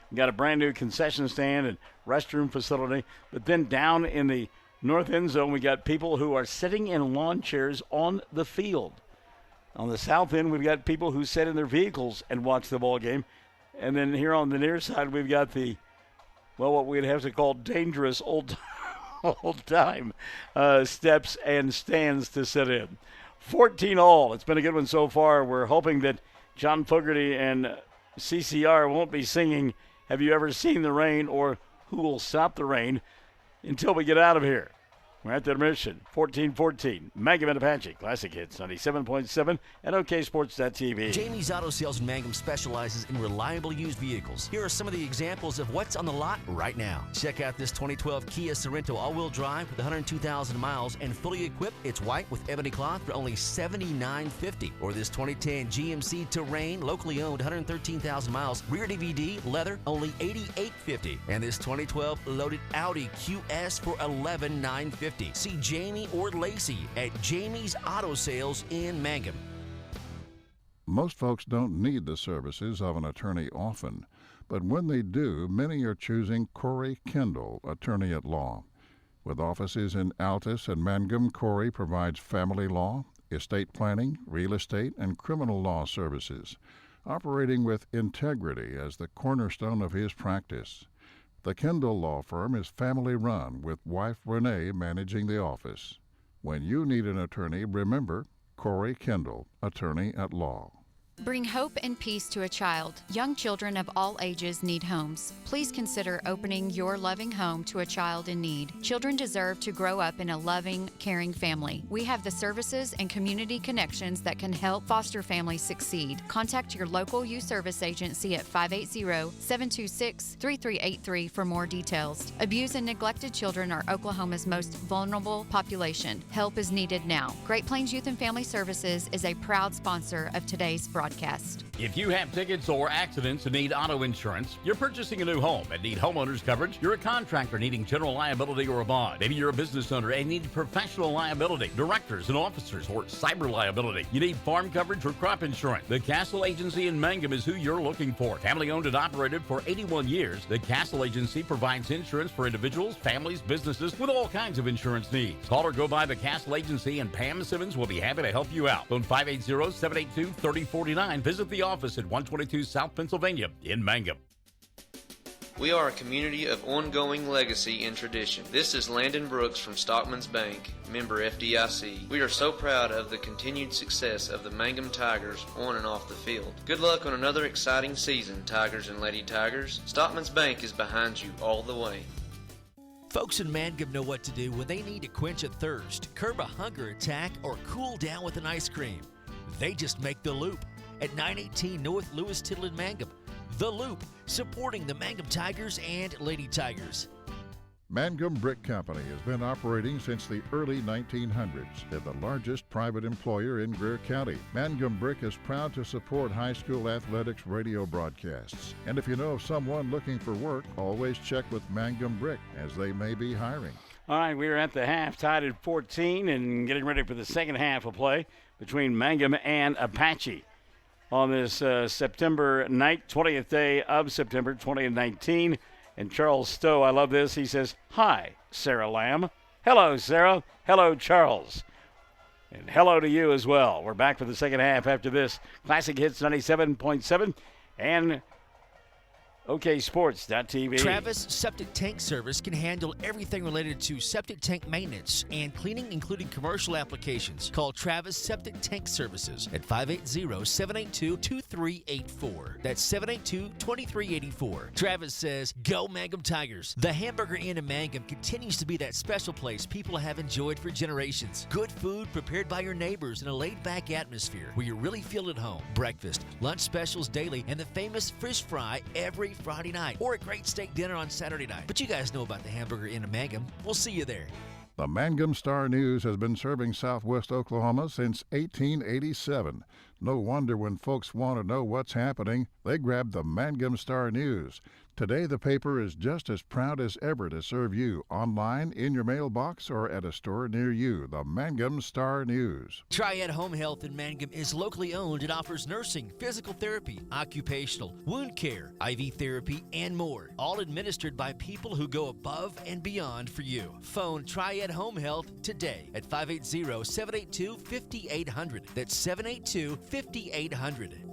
We've got a brand new concession stand and restroom facility. But then down in the north end zone, we got people who are sitting in lawn chairs on the field. On the south end, we've got people who sit in their vehicles and watch the ball game. And then here on the near side, we've got what we'd have to call dangerous old-time steps and stands to sit in. 14-all. It's been a good one so far. We're hoping that John Fogerty and CCR won't be singing Have You Ever Seen the Rain or Who Will Stop the Rain until we get out of here. We're at the intermission, 14-14. Mangum and Apache, Classic Hits, 97.7 and OKSports.tv. Jamie's Auto Sales in Mangum specializes in reliable used vehicles. Here are some of the examples of what's on the lot right now. Check out this 2012 Kia Sorento all-wheel drive with 102,000 miles and fully equipped. It's white with ebony cloth for only $79.50. Or this 2010 GMC Terrain, locally owned, 113,000 miles, rear DVD, leather, only $88.50. And this 2012 loaded Audi QS for $11,950. See Jamie or Lacey at Jamie's Auto Sales in Mangum. Most folks don't need the services of an attorney often, but when they do, many are choosing Corey Kendall, attorney at law. With offices in Altus and Mangum, Corey provides family law, estate planning, real estate, and criminal law services, operating with integrity as the cornerstone of his practice. The Kendall Law Firm is family-run, with wife Renee managing the office. When you need an attorney, remember Corey Kendall, attorney at law. Bring hope and peace to a child. Young children of all ages need homes. Please consider opening your loving home to a child in need. Children deserve to grow up in a loving, caring family. We have the services and community connections that can help foster families succeed. Contact your local youth service agency at 580-726-3383 for more details. Abused and neglected children are Oklahoma's most vulnerable population. Help is needed now. Great Plains Youth and Family Services is a proud sponsor of today's broadcast. If you have tickets or accidents and need auto insurance, you're purchasing a new home and need homeowners coverage, you're a contractor needing general liability or a bond, maybe you're a business owner and need professional liability, directors and officers, or cyber liability, you need farm coverage or crop insurance, the Castle Agency in Mangum is who you're looking for. Family owned and operated for 81 years, the Castle Agency provides insurance for individuals, families, businesses with all kinds of insurance needs. Call or go by the Castle Agency and Pam Simmons will be happy to help you out. Phone 580-782-3049. Visit the office at 122 South Pennsylvania in Mangum. We are a community of ongoing legacy and tradition. This is Landon Brooks from Stockman's Bank, member FDIC. We are so proud of the continued success of the Mangum Tigers on and off the field. Good luck on another exciting season, Tigers and Lady Tigers. Stockman's Bank is behind you all the way. Folks in Mangum know what to do when they need to quench a thirst, curb a hunger attack, or cool down with an ice cream. They just make the Loop at 918 North Lewis Tittle in Mangum. The Loop, supporting the Mangum Tigers and Lady Tigers. Mangum Brick Company has been operating since the early 1900s. They're the largest private employer in Greer County. Mangum Brick is proud to support high school athletics radio broadcasts. And if you know of someone looking for work, always check with Mangum Brick, as they may be hiring. All right, we're at the half, tied at 14, and getting ready for the second half of play between Mangum and Apache on this September night, 20th day of September 2019. And Charles Stowe, I love this. He says, "Hi, Sarah Lamb." Hello, Sarah. Hello, Charles. And hello to you as well. We're back for the second half after this. Classic Hits 97.7 and OKSports.tv. Travis Septic Tank Service can handle everything related to septic tank maintenance and cleaning, including commercial applications. Call Travis Septic Tank Services at 580-782-2384. That's 782-2384. Travis says, "Go Mangum Tigers." The Hamburger Inn in Mangum continues to be that special place people have enjoyed for generations. Good food prepared by your neighbors in a laid-back atmosphere where you really feel at home. Breakfast, lunch specials daily, and the famous fish fry every Friday night, or a great steak dinner on Saturday night. But you guys know about the Hamburger Inn in Mangum. We'll see you there. The Mangum Star-News has been serving southwest Oklahoma since 1887. No wonder when folks want to know what's happening, they grab the Mangum Star-News. Today, the paper is just as proud as ever to serve you online, in your mailbox, or at a store near you. The Mangum Star-News. Triad Home Health in Mangum is locally owned and offers nursing, physical therapy, occupational, wound care, IV therapy, and more. All administered by people who go above and beyond for you. Phone Triad Home Health today at 580-782-5800. That's 782-5800.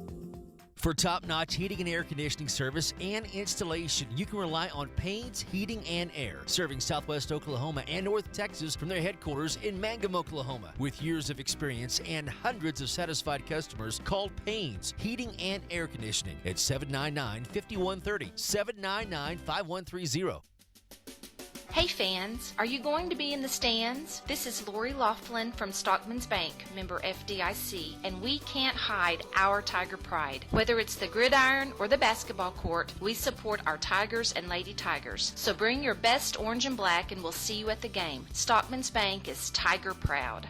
For top-notch heating and air conditioning service and installation, you can rely on Payne's Heating and Air, serving southwest Oklahoma and North Texas from their headquarters in Mangum, Oklahoma. With years of experience and hundreds of satisfied customers, call Payne's Heating and Air Conditioning at 799-5130, 799-5130. Hey fans, are you going to be in the stands? This is Lori Laughlin from Stockman's Bank, member FDIC, and we can't hide our Tiger pride. Whether it's the gridiron or the basketball court, we support our Tigers and Lady Tigers. So bring your best orange and black and we'll see you at the game. Stockman's Bank is Tiger proud.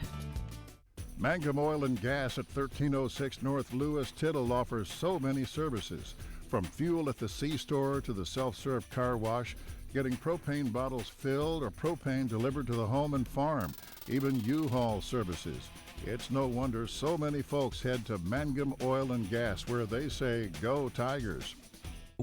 Mangum Oil and Gas at 1306 North Lewis Tittle offers so many services. From fuel at the C-store to the self-serve car wash, getting propane bottles filled or propane delivered to the home and farm, even U-Haul services. It's no wonder so many folks head to Mangum Oil and Gas, where they say, "Go Tigers."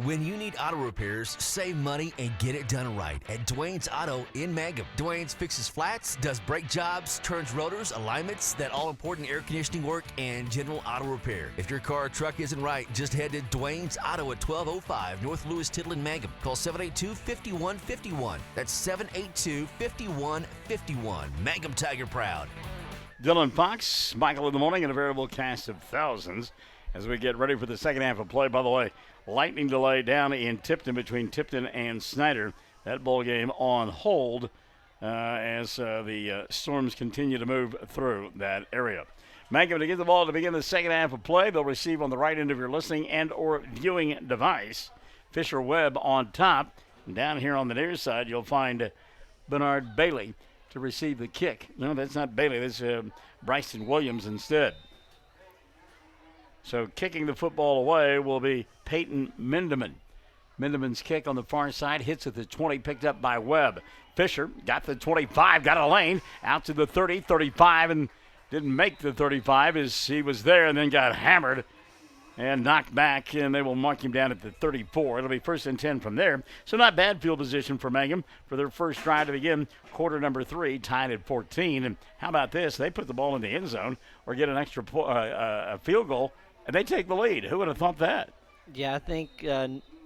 When you need auto repairs, save money and get it done right at Dwayne's Auto in Mangum. Dwayne's fixes flats, does brake jobs, turns rotors, alignments, that all-important air conditioning work, and general auto repair. If your car or truck isn't right, just head to Dwayne's Auto at 1205 North Lewis Tittle in Mangum. Call 782-5151. That's 782-5151. Mangum Tiger proud. Dylan Fox, Michael in the morning, and a veritable cast of thousands as we get ready for the second half of play. By the way, lightning delay down in Tipton between Tipton and Snyder. That ball game on hold as the storms continue to move through that area. Mangum to get the ball to begin the second half of play. They'll receive on the right end of your listening and or viewing device. Fisher Webb on top. And down here on the near side, you'll find Bernard Bailey to receive the kick. No, that's not Bailey. That's Bryson Williams instead. So kicking the football away will be Peyton Mindeman. Mindeman's kick on the far side hits at the 20, picked up by Webb. Fisher got the 25, got a lane, out to the 30, 35, and didn't make the 35 as he was there and then got hammered and knocked back, and they will mark him down at the 34. It'll be 1st and 10 from there. So not bad field position for Mangum for their first drive to begin quarter number 3, tied at 14. And how about this? They put the ball in the end zone or get an extra field goal, and they take the lead. Who would have thought that? Yeah, I think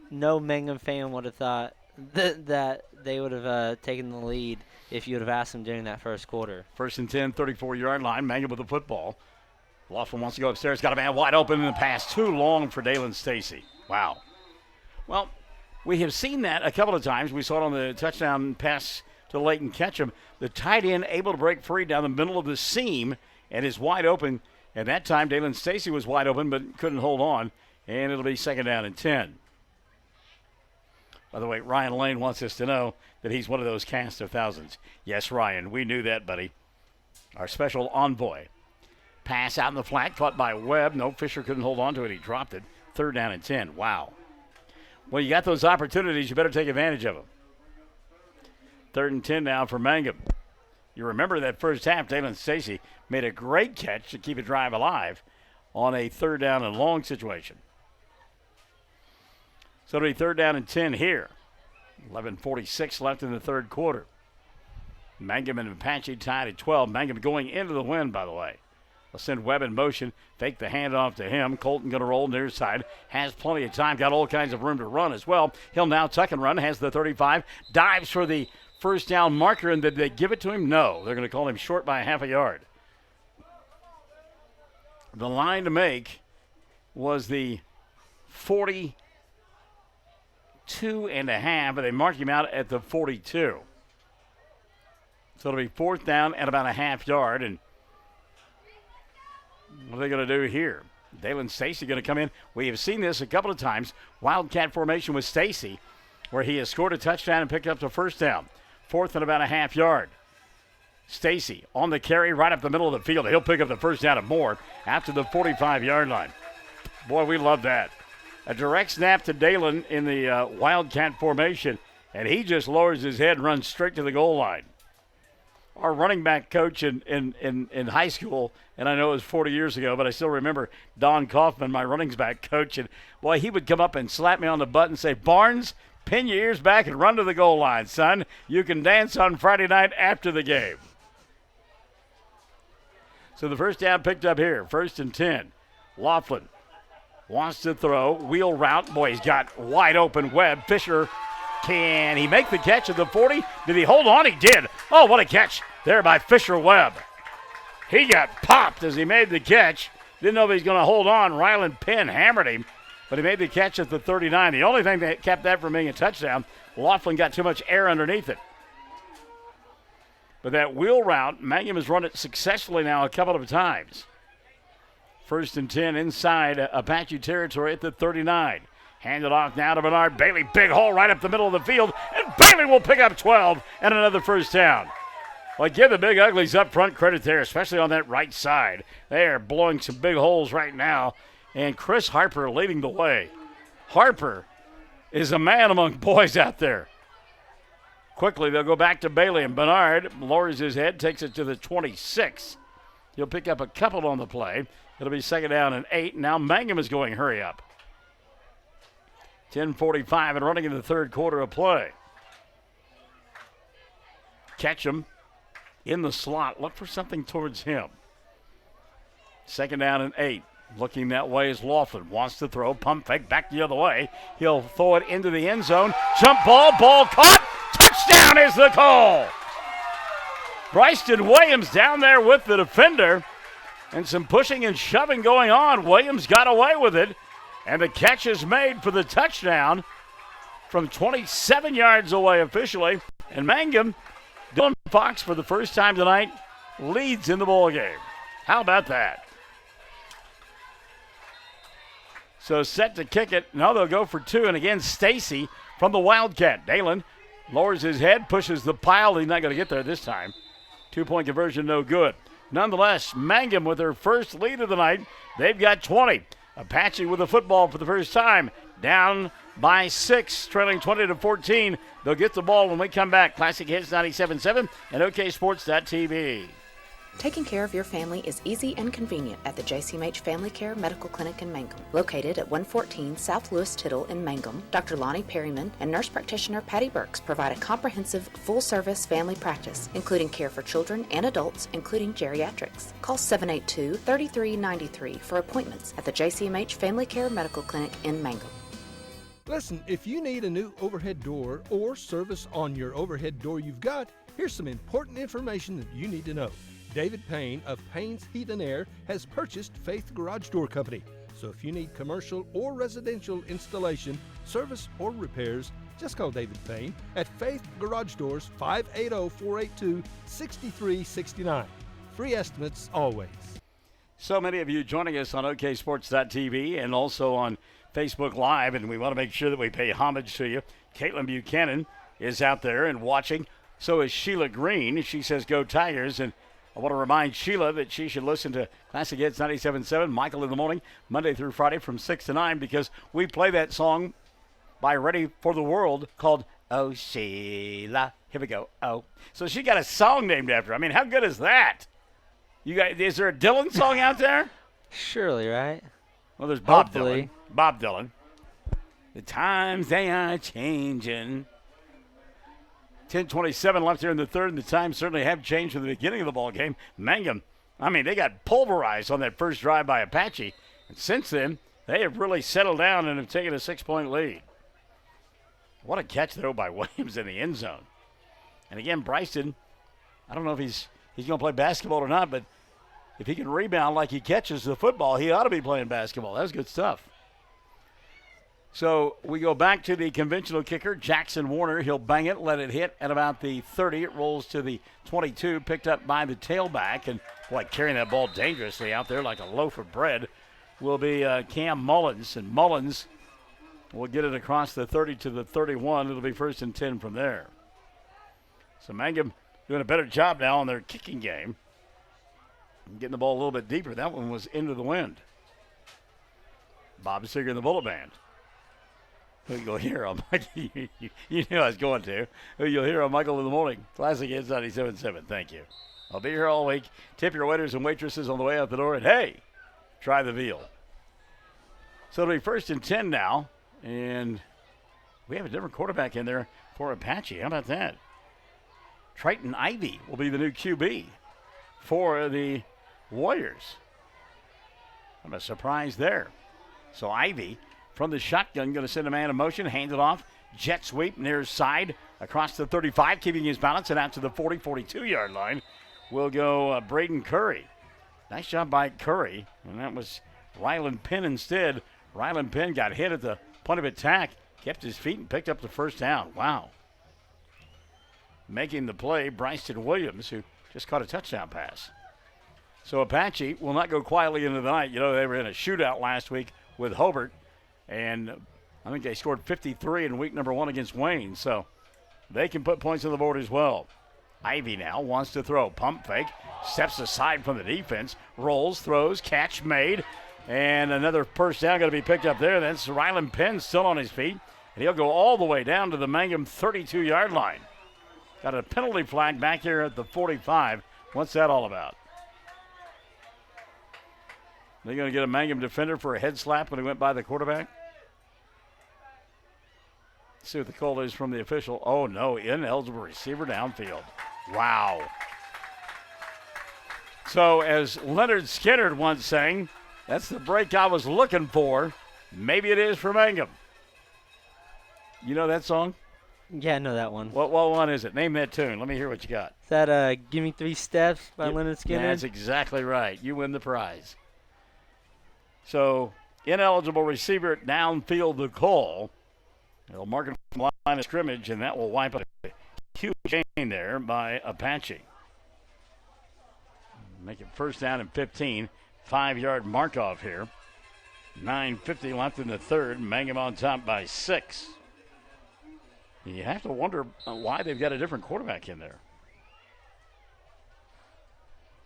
no Mangum fan would have thought that they would have taken the lead if you would have asked them during that first quarter. 1st and 10, 34-yard line. Mangum with the football. Laughlin wants to go upstairs. Got a man wide open in the pass. Too long for Dalen Stacy. Wow. Well, we have seen that a couple of times. We saw it on the touchdown pass to Leighton Ketchum. The tight end able to break free down the middle of the seam and is wide open. At that time, Dalen Stacy was wide open but couldn't hold on, and it'll be 2nd down and 10. By the way, Ryan Lane wants us to know that he's one of those cast of thousands. Yes, Ryan, we knew that, buddy. Our special envoy. Pass out in the flat, caught by Webb. No, Fisher couldn't hold on to it. He dropped it. 3rd down and 10. Wow. Well, you got those opportunities. You better take advantage of them. 3rd and 10 now for Mangum. You remember that first half, Dalen Stacy made a great catch to keep a drive alive on a 3rd down and long situation. So it'll be 3rd down and 10 here. 11:46 left in the third quarter. Mangum and Apache tied at 12. Mangum going into the win, by the way. They'll send Webb in motion, fake the handoff to him. Colton going to roll near side. Has plenty of time, got all kinds of room to run as well. He'll now tuck and run, has the 35. Dives for the first down marker, and did they give it to him? No. They're going to call him short by half a yard. The line to make was the 42.5, but they marked him out at the 42. So it'll be fourth down at about a half yard, and what are they going to do here? Dalen Stacy going to come in. We have seen this a couple of times. Wildcat formation with Stacy, where he has scored a touchdown and picked up the first down. Fourth and about a half yard. Stacy on the carry right up the middle of the field. He'll pick up the first down and more after the 45-yard line. Boy, we love that. A direct snap to Dalen in the Wildcat formation, and he just lowers his head and runs straight to the goal line. Our running back coach in high school, and I know it was 40 years ago, but I still remember Don Kaufman, my running back coach, and boy, he would come up and slap me on the butt and say, "Barnes, pin your ears back and run to the goal line, son. You can dance on Friday night after the game." So the first down picked up here, 1st and 10. Laughlin wants to throw, wheel route. Boy, he's got wide open Webb. Fisher, can he make the catch at the 40? Did he hold on? He did. Oh, what a catch there by Fisher Webb. He got popped as he made the catch. Didn't know if he was going to hold on. Ryland Penn hammered him, but he made the catch at the 39. The only thing that kept that from being a touchdown, Laughlin got too much air underneath it. But that wheel route, Mangum has run it successfully now a couple of times. 1st and 10 inside Apache territory at the 39. Hand it off now to Bernard Bailey. Big hole right up the middle of the field. And Bailey will pick up 12 and another first down. Well, give the Big Uglies up front credit there, especially on that right side. They are blowing some big holes right now. And Chris Harper leading the way. Harper is a man among boys out there. Quickly, they'll go back to Bailey. And Bernard lowers his head, takes it to the 26. He'll pick up a couple on the play. It'll be 2nd down and 8. Now Mangum is going hurry up. 10:45 and running in the third quarter of play. Ketchum in the slot. Look for something towards him. 2nd down and 8. Looking that way is Laughlin. Wants to throw. Pump fake back the other way. He'll throw it into the end zone. Jump ball. Ball caught. Touchdown is the call. Bryson Williams down there with the defender. And some pushing and shoving going on. Williams got away with it. And the catch is made for the touchdown from 27 yards away officially. And Mangum, Dylan Fox for the first time tonight, leads in the ballgame. How about that? So set to kick it. Now they'll go for 2. And again, Stacy from the Wildcat. Dalen lowers his head, pushes the pile. He's not going to get there this time. 2-point conversion, no good. Nonetheless, Mangum with their first lead of the night. They've got 20. Apache with the football for the first time. Down by 6, trailing 20-14. They'll get the ball when we come back. Classic Hits 97.7 and OKSports.tv. Taking care of your family is easy and convenient at the JCMH Family Care Medical Clinic in Mangum. Located at 114 South Lewis Tittle in Mangum, Dr. Lonnie Perryman and nurse practitioner Patty Burks provide a comprehensive, full-service family practice, including care for children and adults, including geriatrics. Call 782-3393 for appointments at the JCMH Family Care Medical Clinic in Mangum. Listen, if you need a new overhead door or service on your overhead door you've got, here's some important information that you need to know. David Payne of Payne's Heat and Air has purchased Faith Garage Door Company. So if you need commercial or residential installation, service, or repairs, just call David Payne at Faith Garage Doors, 580-482-6369. Free estimates always. So many of you joining us on OKSports.tv and also on Facebook Live, and we want to make sure that we pay homage to you. Caitlin Buchanan is out there and watching. So is Sheila Green. She says, "Go Tigers," and I want to remind Sheila that she should listen to Classic Hits 97.7, Michael in the Morning, Monday through Friday from 6 to 9, because we play that song by Ready for the World called "Oh Sheila." Here we go. Oh. So she got a song named after her. I mean, how good is that? You guys, is there a Dylan song out there? Surely, right? Well, there's Bob Hopefully. Dylan. Bob Dylan. The times they are changing. 10:27 left here in the third, and the times certainly have changed from the beginning of the ball game. Mangum, they got pulverized on that first drive by Apache. And since then, they have really settled down and have taken a 6-point lead. What a catch, though, by Williams in the end zone. And again, Bryson, I don't know if he's going to play basketball or not, but if he can rebound like he catches the football, he ought to be playing basketball. That was good stuff. So we go back to the conventional kicker, Jackson Warner. He'll bang it, let it hit at about the 30. It rolls to the 22, picked up by the tailback. And, boy, carrying that ball dangerously out there like a loaf of bread will be Cam Mullins. And Mullins will get it across the 30 to the 31. It'll be 1st and 10 from there. So Mangum doing a better job now on their kicking game. Getting the ball a little bit deeper. That one was into the wind. Bob Seger in the bullet band. Who you'll hear on Mikey. You knew I was going to. Who you'll hear on Michael in the Morning. Classic Hits 97.7. Thank you. I'll be here all week. Tip your waiters and waitresses on the way out the door. And, hey, try the veal. So it'll be 1st and 10 now. And we have a different quarterback in there for Apache. How about that? Triton Ivey will be the new QB for the Warriors. I'm a surprise there. So Ivey from the shotgun going to send a man in motion, hand it off, jet sweep near side across the 35, keeping his balance, and out to the 40, 42-yard line will go Braden Curry. Nice job by Curry, and that was Ryland Penn instead. Ryland Penn got hit at the point of attack, kept his feet, and picked up the first down. Wow. Making the play, Bryson Williams, who just caught a touchdown pass. So Apache will not go quietly into the night. You know, they were in a shootout last week with Hobart, and I think they scored 53 in week number 1 against Wayne, so they can put points on the board as well. Ivy now wants to throw. Pump fake, steps aside from the defense, rolls, throws, catch made, and another first down going to be picked up there. That's Ryland Penn still on his feet, and he'll go all the way down to the Mangum 32-yard line. Got a penalty flag back here at the 45. What's that all about? They're going to get a Mangum defender for a head slap when he went by the quarterback. Let's see what the call is from the official. Oh, no, ineligible receiver downfield. Wow. So as Leonard Skinner once sang, that's the break I was looking for. Maybe it is for Mangum. You know that song? Yeah, I know that one. What one is it? Name that tune. Let me hear what you got. Is that Give Me 3 Steps by Leonard Skinner? That's exactly right. You win the prize. So, ineligible receiver downfield the call. They'll mark it from the line of scrimmage, and that will wipe up a huge gain there by Apache. Make it first down and 15. 5-yard mark off here. 9:50 left in the third. Mangum on top by 6. You have to wonder why they've got a different quarterback in there.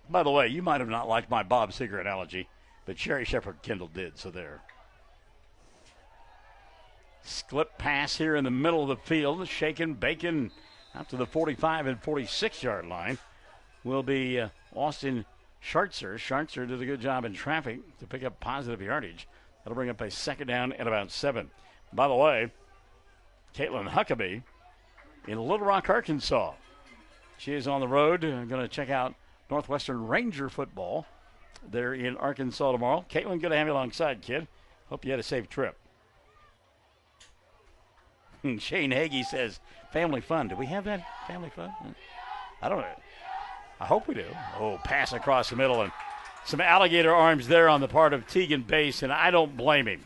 By the way, you might have not liked my Bob Seger analogy, but Sherry Shepherd Kendall did, so there. Slip pass here in the middle of the field. Shaken, bacon out to the 45 and 46-yard line will be Austin Schartzer. Schartzer did a good job in traffic to pick up positive yardage. That'll bring up a second down at about 7. By the way, Caitlin Huckabee in Little Rock, Arkansas. She is on the road. Going to check out Northwestern Ranger football. They're in Arkansas tomorrow. Caitlin, good to have you alongside, kid. Hope you had a safe trip. Shane Hagee says, family fun. Do we have that family fun? I don't know. I hope we do. Oh, pass across the middle and some alligator arms there on the part of Tegan Bass, and I don't blame him.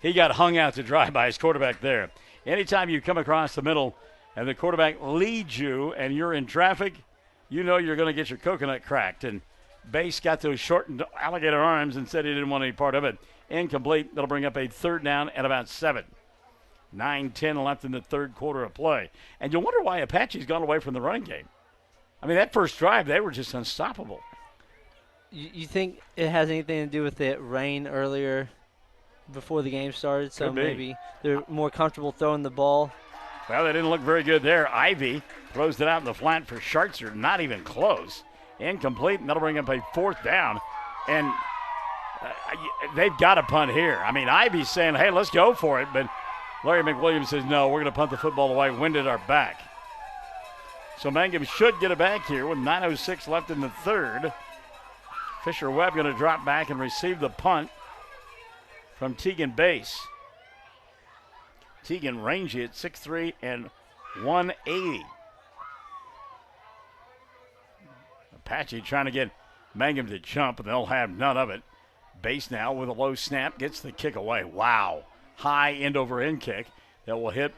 He got hung out to dry by his quarterback there. Anytime you come across the middle and the quarterback leads you and you're in traffic, you know you're going to get your coconut cracked. And Bass got those shortened alligator arms and said he didn't want any part of it. Incomplete. That'll bring up a third down at about 7. 9:10 left in the third quarter of play. And you'll wonder why Apache's gone away from the running game. I mean, that first drive, they were just unstoppable. You think it has anything to do with it rain earlier before the game started? So maybe they're more comfortable throwing the ball. Well, they didn't look very good there. Ivy throws it out in the flat for Schartzer. Not even close. Incomplete, and that'll bring up a fourth down. And they've got to punt here. I mean, Ivy's saying, hey, let's go for it. But Larry McWilliams says, no, we're going to punt the football away, wind at our back. So Mangum should get it back here with 9:06 left in the third. Fisher Webb going to drop back and receive the punt from Tegan Bass. Tegan rangy at 6'3" and 180. Apache trying to get Mangum to jump, and they'll have none of it. Bass now with a low snap gets the kick away. Wow. High end-over-end kick that will hit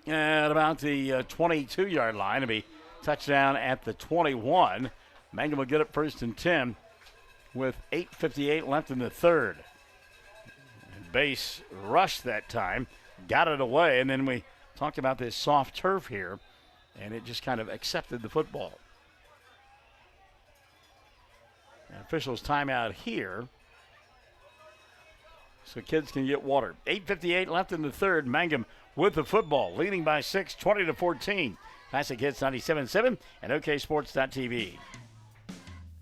at about the 22-yard line. It'll be touchdown at the 21. Mangum will get it 1st and 10 with 8:58 left in the third. And Bass rushed that time, got it away, and then we talked about this soft turf here, and it just kind of accepted the football. And officials timeout here, so kids can get water. 8:58 left in the third. Mangum with the football, leading by 6, 20-14. Classic Hits 97.7 and OKSports.tv.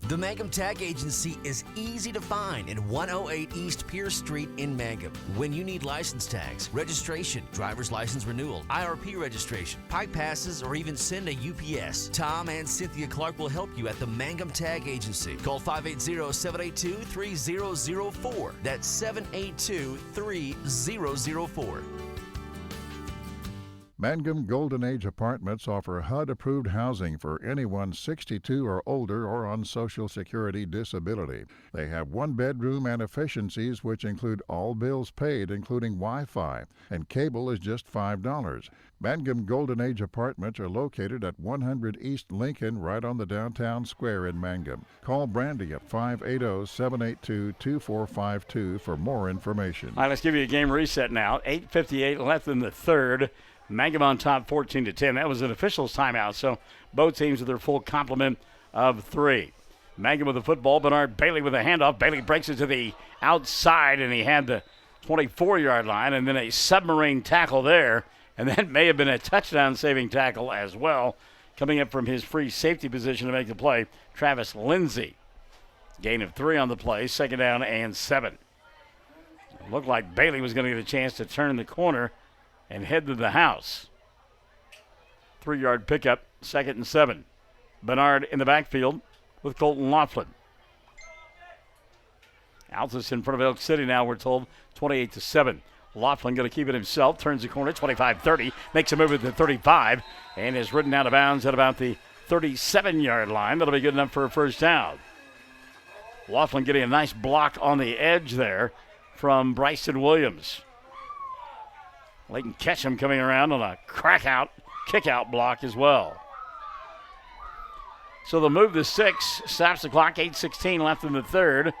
The Mangum Tag Agency is easy to find in 108 East Pierce Street in Mangum. When you need license tags, registration, driver's license renewal, IRP registration, pipe passes, or even send a UPS, Tom and Cynthia Clark will help you at the Mangum Tag Agency. Call 580-782-3004. That's 782-3004. Mangum Golden Age Apartments offer HUD-approved housing for anyone 62 or older or on Social Security disability. They have one-bedroom and efficiencies which include all bills paid, including Wi-Fi, and cable is just $5. Mangum Golden Age Apartments are located at 100 East Lincoln, right on the downtown square in Mangum. Call Brandy at 580-782-2452 for more information. All right, let's give you a game reset now. 8:58 left in the third. Mangum on top 14-10. That was an official's timeout, so both teams with their full complement of 3. Mangum with the football. Bernard Bailey with a handoff. Bailey breaks it to the outside, and he had the 24-yard line, and then a submarine tackle there, and that may have been a touchdown-saving tackle as well. Coming up from his free safety position to make the play, Travis Lindsay. Gain of 3 on the play, 2nd down and 7. It looked like Bailey was going to get a chance to turn the corner and head to the house. 3-yard pickup, 2nd and 7. Bernard in the backfield with Colton Laughlin. Altus in front of Elk City now, we're told, 28-7. Laughlin going to keep it himself, turns the corner, 25-30, makes a move at the 35, and is ridden out of bounds at about the 37-yard line. That'll be good enough for a first down. Laughlin getting a nice block on the edge there from Bryson Williams. Leighton Ketchum coming around on a kick-out block as well. So the move to 6 stops the clock. 8:16 left in the third.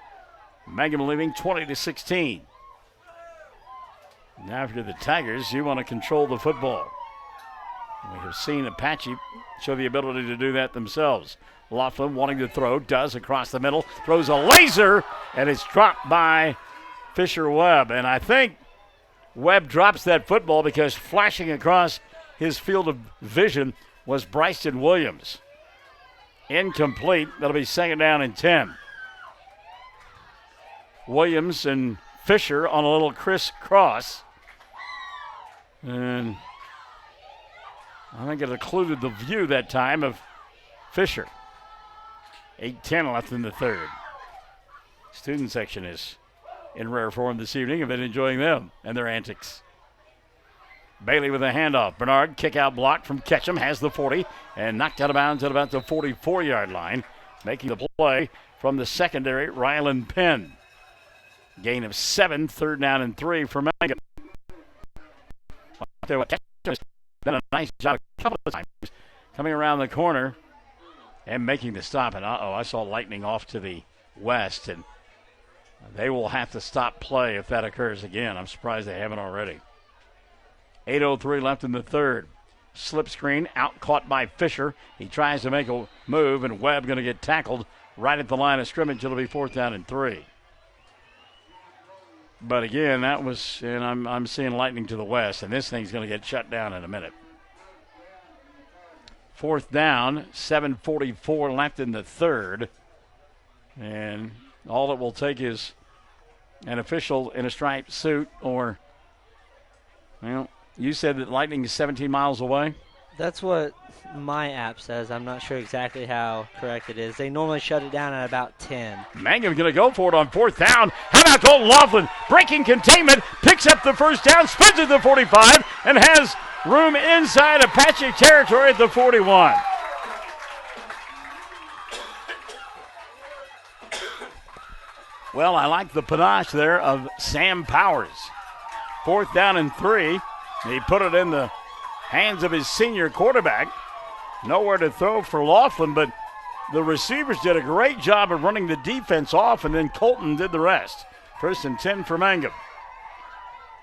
Mangum leading 20-16. Now if you're the Tigers, you want to control the football. We have seen Apache show the ability to do that themselves. Laughlin wanting to throw, does across the middle, throws a laser, and it's dropped by Fisher Webb. And I think Webb drops that football because flashing across his field of vision was Bryson Williams. Incomplete. That'll be 2nd down and 10. Williams and Fisher on a little crisscross. And I think it occluded the view that time of Fisher. 8:10 left in the third. Student section is in rare form this evening. I've been enjoying them and their antics. Bailey with a handoff. Bernard, kick out block from Ketchum, has the 40 and knocked out of bounds at about the 44-yard line. Making the play from the secondary, Rylan Penn. Gain of 7, 3rd down and 3 for Mangum. Ketchum's done a nice job a couple of times coming around the corner and making the stop. And I saw lightning off to the west, and they will have to stop play if that occurs again. I'm surprised they haven't already. 8:03 left in the third. Slip screen, out caught by Fisher. He tries to make a move, and Webb going to get tackled right at the line of scrimmage. It'll be 4th down and 3. But again, that was, and I'm seeing lightning to the west, and this thing's going to get shut down in a minute. 4th down, 7:44 left in the third. And all it will take is an official in a striped suit, or, well, you said that lightning is 17 miles away? That's what my app says. I'm not sure exactly how correct it is. They normally shut it down at about 10. Mangum going to go for it on 4th down. How about Colton Laughlin breaking containment, picks up the first down, spins at the 45, and has room inside Apache territory at the 41. Well, I like the panache there of Sam Powers. 4th down and 3. He put it in the hands of his senior quarterback. Nowhere to throw for Laughlin, but the receivers did a great job of running the defense off, and then Colton did the rest. 1st and 10 for Mangum.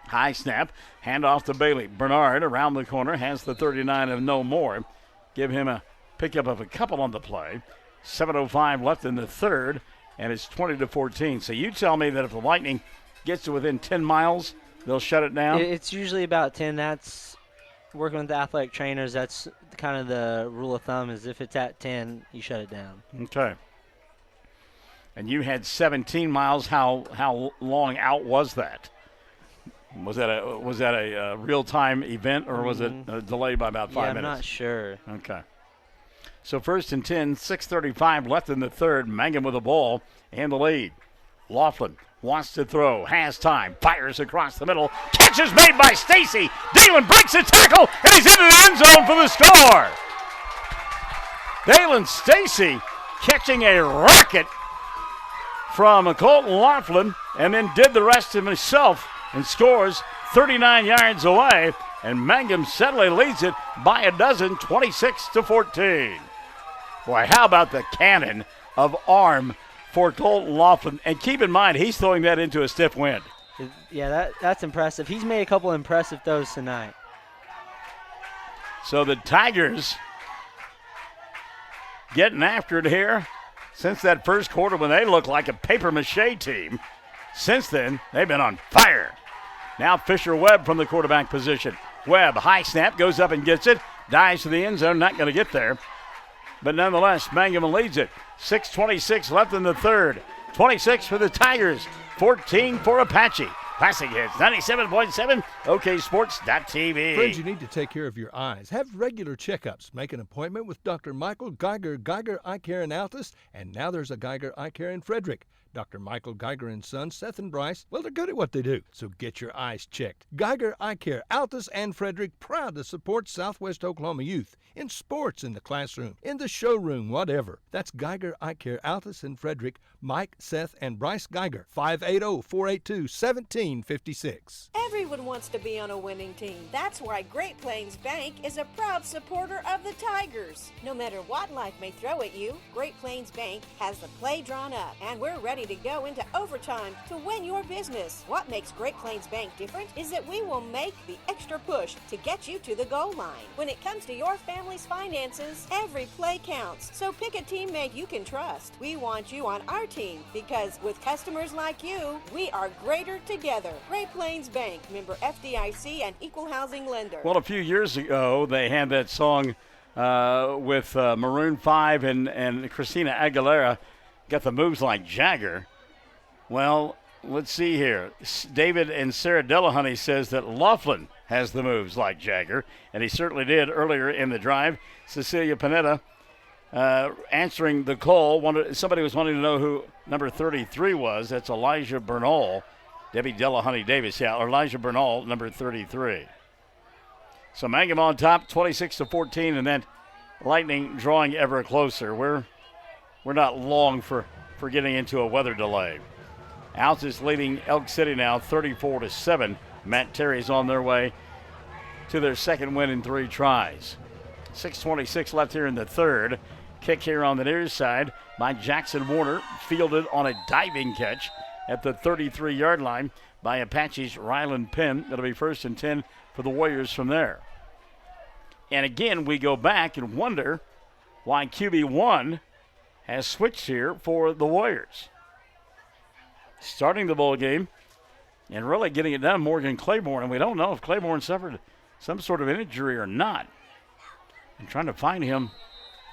High snap, hand off to Bailey. Bernard around the corner has the 39 of no more. Give him a pickup of a couple on the play. 7:05 left in the third, and it's 20-14. So you tell me that if the Lightning gets to within 10 miles, they'll shut it down? It's usually about 10. That's working with the athletic trainers. That's kind of the rule of thumb, is if it's at 10, you shut it down. Okay. And you had 17 miles. How long out was that? Was that a real-time event, or was it delayed by about 5 minutes? I'm not sure. Okay. So 1st and 10, 6:35 left in the third. Mangum with the ball and the lead. Laughlin wants to throw, has time, fires across the middle. Catch is made by Stacy. Dalen breaks the tackle, and he's into the end zone for the score. Dalen Stacy catching a rocket from Colton Laughlin, and then did the rest himself and scores 39 yards away. And Mangum steadily leads it by a dozen, 26-14. Boy, how about the cannon of arm for Colton Laughlin? And keep in mind, he's throwing that into a stiff wind. Yeah, that's impressive. He's made a couple impressive throws tonight. So the Tigers getting after it here since that first quarter when they looked like a papier-mâché team. Since then, they've been on fire. Now Fisher-Webb from the quarterback position. Webb, high snap, goes up and gets it. Dives to the end zone, not going to get there. But nonetheless, Mangum leads it. 6:26 left in the third. 26 for the Tigers, 14 for Apache. Classic Hits, 97.7, OKSports.tv. Friends, you need to take care of your eyes. Have regular checkups. Make an appointment with Dr. Michael Geiger, Geiger Eye Care in Altus, and now there's a Geiger Eye Care in Frederick. Dr. Michael Geiger and Sons, Seth and Bryce, well, they're good at what they do, so get your eyes checked. Geiger Eye Care, Altus and Frederick, proud to support Southwest Oklahoma youth in sports, in the classroom, in the showroom, whatever. That's Geiger Eye Care, Altus and Frederick. Mike, Seth, and Bryce Geiger, 580-482-1756. Everyone wants to be on a winning team. That's why Great Plains Bank is a proud supporter of the Tigers. No matter what life may throw at you, Great Plains Bank has the play drawn up, and we're ready to go into overtime to win your business. What makes Great Plains Bank different is that we will make the extra push to get you to the goal line. When it comes to your family's finances, every play counts. So pick a teammate you can trust. We want you on our team because with customers like you, we are greater together. Great Plains Bank, member FDIC and equal housing lender. Well, a few years ago, they had that song with Maroon 5 and Christina Aguilera, Got the Moves Like Jagger. Well, let's see here. David and Sarah Delahunty says that Laughlin has the moves like Jagger, and he certainly did earlier in the drive. Cecilia Panetta answering the call. Somebody was wanting to know who number 33 was. That's Elijah Bernal. Debbie Delahunty Davis, yeah, or Elijah Bernal, number 33. So Mangum on top, 26-14, and then Lightning drawing ever closer. We're not long for getting into a weather delay. Altus leading Elk City now 34-7. Matt Terry's on their way to their second win in 3 tries. 6:26 left here in the third. Kick here on the near side by Jackson Warner, fielded on a diving catch at the 33-yard line by Apache's Ryland Penn. That'll be 1st and 10 for the Warriors from there. And again, we go back and wonder why QB1 has switched here for the Warriors. Starting the bowl game and really getting it done, Morgan Claiborne. And we don't know if Claiborne suffered some sort of an injury or not. And trying to find him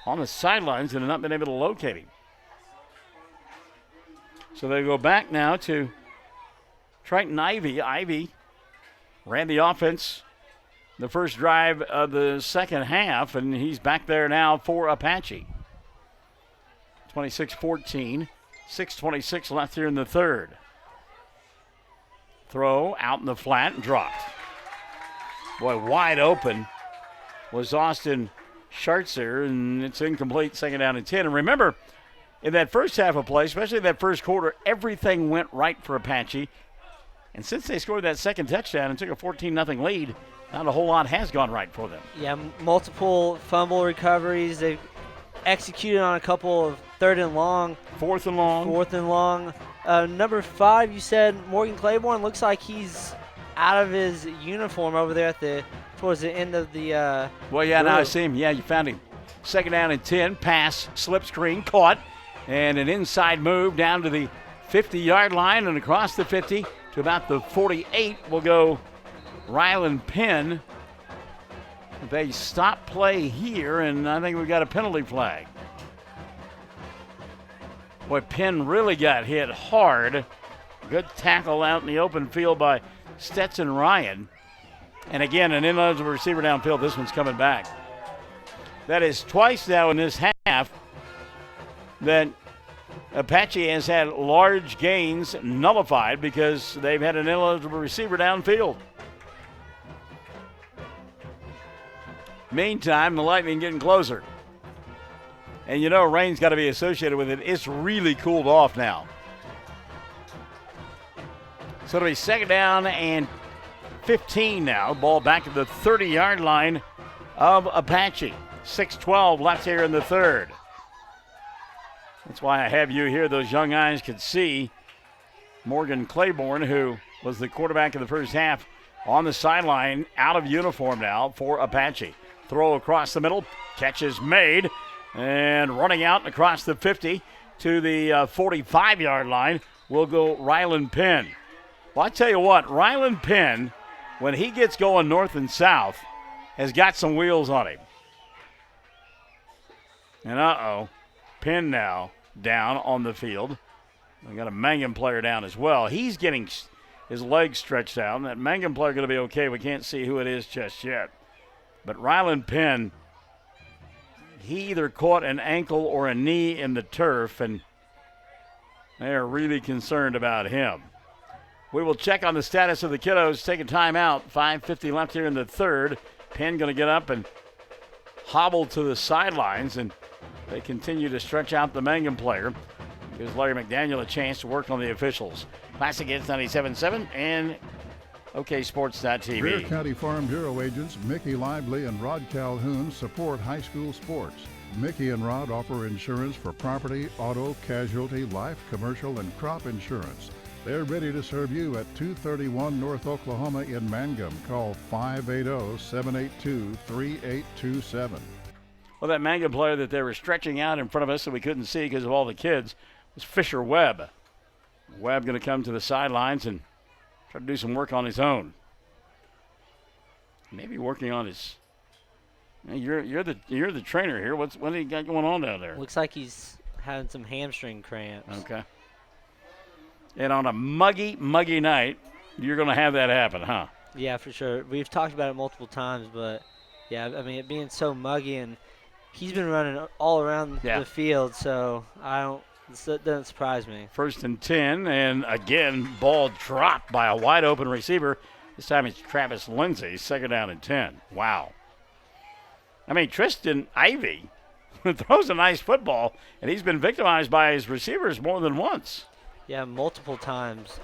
on the sidelines and have not been able to locate him. So they go back now to Triton Ivy. Ivy ran the offense the first drive of the second half, and he's back there now for Apache. 26-14, 6:26 left here in the third. Throw out in the flat and dropped. Boy, wide open was Austin Schartzer, and it's incomplete, 2nd down and 10. And remember, in that first half of play, especially that first quarter, everything went right for Apache. And since they scored that second touchdown and took a 14-0 lead, not a whole lot has gone right for them. Yeah, multiple fumble recoveries. They've executed on a couple of 3rd and long. 4th and long. 4th and long. Number 5, you said Morgan Claiborne, looks like he's out of his uniform over there towards the end of the well, yeah, now I see him. Yeah, you found him. 2nd down and 10. Pass, slip screen, caught. And an inside move down to the 50-yard line and across the 50 to about the 48 will go Rylan Penn. They stop play here, and I think we've got a penalty flag. Boy, Penn really got hit hard. Good tackle out in the open field by Stetson Ryan. And again, an ineligible receiver downfield. This one's coming back. That is twice now in this half that Apache has had large gains nullified because they've had an ineligible receiver downfield. Meantime, the Lightning getting closer. And you know rain's got to be associated with it. It's really cooled off now. So it'll be 2nd down and 15 now. Ball back at the 30-yard line of Apache. 6:12 left here in the third. That's why I have you here. Those young eyes could see Morgan Claiborne, who was the quarterback of the first half, on the sideline, out of uniform now for Apache. Throw across the middle. Catch is made. And running out across the 50 to the 45-yard line will go Rylan Penn. Well, I tell you what, Rylan Penn, when he gets going north and south, has got some wheels on him. And Penn now down on the field. We got a Mangum player down as well. He's getting his legs stretched out. That Mangum player going to be okay. We can't see who it is just yet. But Rylan Penn, he either caught an ankle or a knee in the turf, and they are really concerned about him. We will check on the status of the kiddos. Take a timeout. 5:50 left here in the third. Penn going to get up and hobble to the sidelines, and they continue to stretch out the Mangum player. Gives Larry McDaniel a chance to work on the officials. Classic Hits 97.7 and OKSports.tv. Greer County Farm Bureau agents Mickey Lively and Rod Calhoun support high school sports. Mickey and Rod offer insurance for property, auto, casualty, life, commercial, and crop insurance. They're ready to serve you at 231 North Oklahoma in Mangum. Call 580-782-3827. Well, that Mangum player that they were stretching out in front of us that we couldn't see because of all the kids was Fisher Webb. Webb going to come to the sidelines and try to do some work on his own. Maybe working on his. You're the trainer here. What do you got going on down there? Looks like he's having some hamstring cramps. Okay. And on a muggy night, you're going to have that happen, huh? Yeah, for sure. We've talked about it multiple times, but yeah, I mean, it being so muggy, and he's been running all around the field, so it doesn't surprise me. 1st and 10, and again, ball dropped by a wide open receiver. This time it's Travis Lindsay, 2nd down and 10. Wow. I mean, Tristan Ivey throws a nice football, and he's been victimized by his receivers more than once. Yeah, multiple times.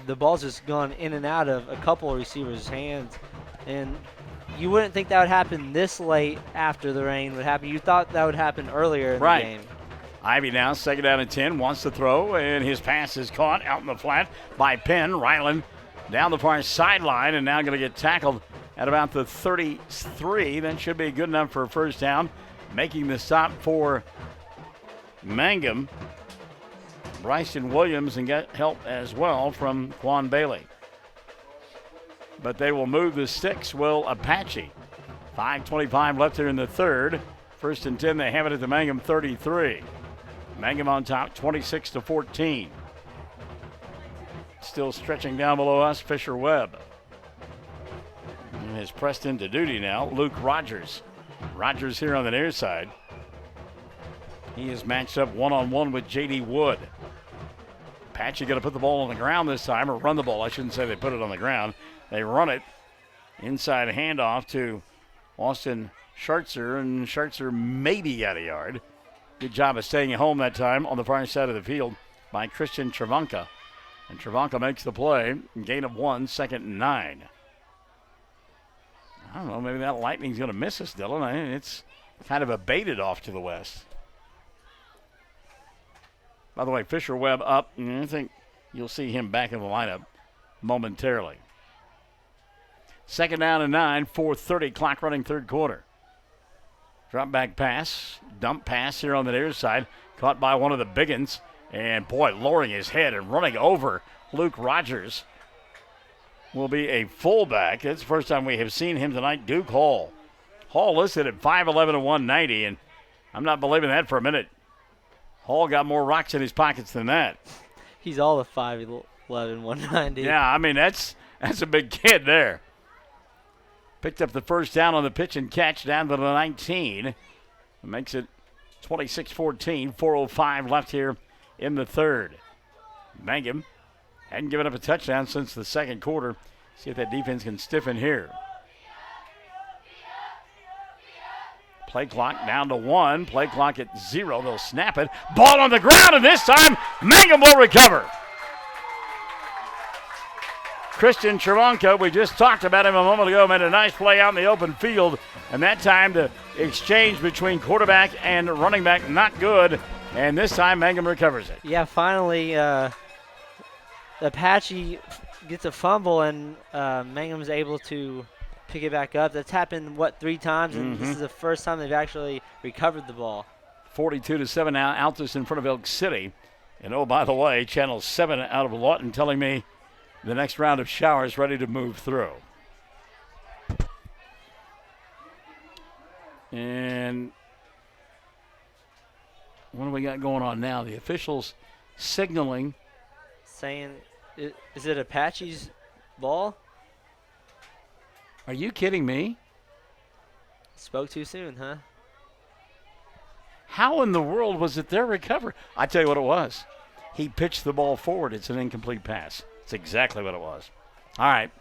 The ball's just gone in and out of a couple of receivers' hands, and you wouldn't think that would happen this late after the rain would happen. You thought that would happen earlier in the game. Ivy now, 2nd down and 10, wants to throw, and his pass is caught out in the flat by Penn. Rylan down the far sideline, and now going to get tackled at about the 33. That should be good enough for a first down. Making the stop for Mangum, Bryson Williams, and get help as well from Quan Bailey. But they will move the sticks, will Apache. 5:25 left here in the third. 1st and 10, they have it at the Mangum 33. Mangum on top, 26-14. Still stretching down below us, Fisher Webb. has pressed into duty now. Luke Rogers. Rogers here on the near side. He is matched up one-on-one with J.D. Wood. Apache going to put the ball on the ground this time, or run the ball. I shouldn't say they put it on the ground. They run it. Inside handoff to Austin Schartzer, and Schartzer maybe got a yard. Good job of staying at home that time on the far side of the field by Christian Travanka. And Travanka makes the play. Gain of 1, 2nd and 9. I don't know, maybe that lightning's going to miss us, Dylan. It's kind of abated off to the west. By the way, Fisher Webb up, and I think you'll see him back in the lineup momentarily. 2nd down and 9, 4:30 clock running third quarter. Drop back pass, dump pass here on the near side, caught by one of the biggins, and boy, lowering his head and running over Luke Rogers will be a fullback. It's the first time we have seen him tonight. Duke Hall. Hall listed at 5'11" and 190, and I'm not believing that for a minute. Hall got more rocks in his pockets than that. He's all the 5'11", 190. Yeah, I mean, that's a big kid there. Picked up the first down on the pitch and catch down to the 19. It makes it 26-14, 4:05 left here in the third. Mangum hadn't given up a touchdown since the second quarter. See if that defense can stiffen here. Play clock down to 1. Play clock at 0. They'll snap it. Ball on the ground, and this time Mangum will recover. Christian Travanka, we just talked about him a moment ago, made a nice play out in the open field, and that time the exchange between quarterback and running back not good, and this time Mangum recovers it. Yeah, finally Apache gets a fumble, and Mangum's able to pick it back up. That's happened, 3 times, and this is the first time they've actually recovered the ball. 42-7 now, Altus in front of Elk City. And oh, by the way, Channel 7 out of Lawton telling me the next round of showers ready to move through. And what do we got going on now? The officials signaling. Saying, is it Apache's ball? Are you kidding me? Spoke too soon, huh? How in the world was it their recovery? I tell you what it was. He pitched the ball forward. It's an incomplete pass. That's exactly what it was. All right.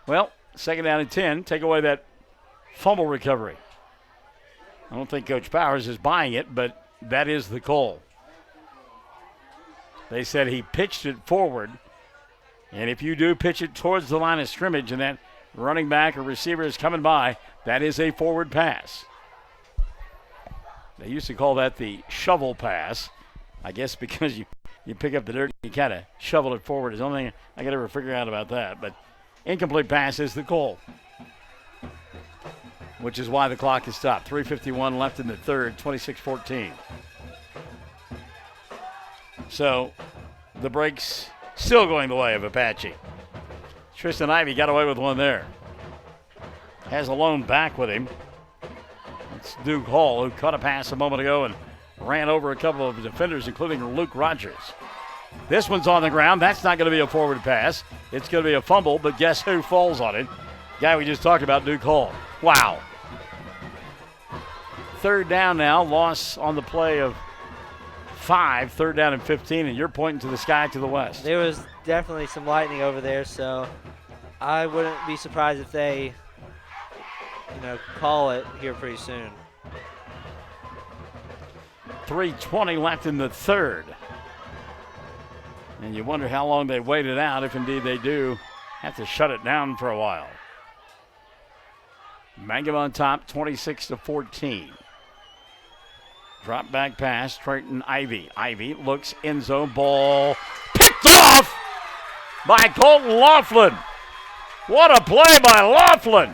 Well, 2nd down and 10. Take away that fumble recovery. I don't think Coach Powers is buying it, but that is the call. They said he pitched it forward, and if you do pitch it towards the line of scrimmage and that running back or receiver is coming by, that is a forward pass. They used to call that the shovel pass, I guess because you pick up the dirt and you kind of shovel it forward. Is the only thing I could ever figure out about that. But incomplete pass is the call, which is why the clock is stopped. 3:51 left in the third, 26-14. So the break's still going the way of Apache. Tristan Ivey got away with one there. Has a lone back with him. It's Duke Hall, who caught a pass a moment ago and ran over a couple of defenders, including Luke Rogers. This one's on the ground. That's not going to be a forward pass. It's going to be a fumble, but guess who falls on it? Guy we just talked about, Duke Hall. Wow. 3rd down now. Loss on the play of 5. 3rd down and 15, and you're pointing to the sky to the west. There was definitely some lightning over there, so I wouldn't be surprised if they, call it here pretty soon. 3:20 left in the third. And you wonder how long they waited out, if indeed they do have to shut it down for a while. Mangum on top, 26-14. Drop back pass, Trenton Ivey. Ivey looks end zone, ball picked off by Colton Laughlin. What a play by Laughlin.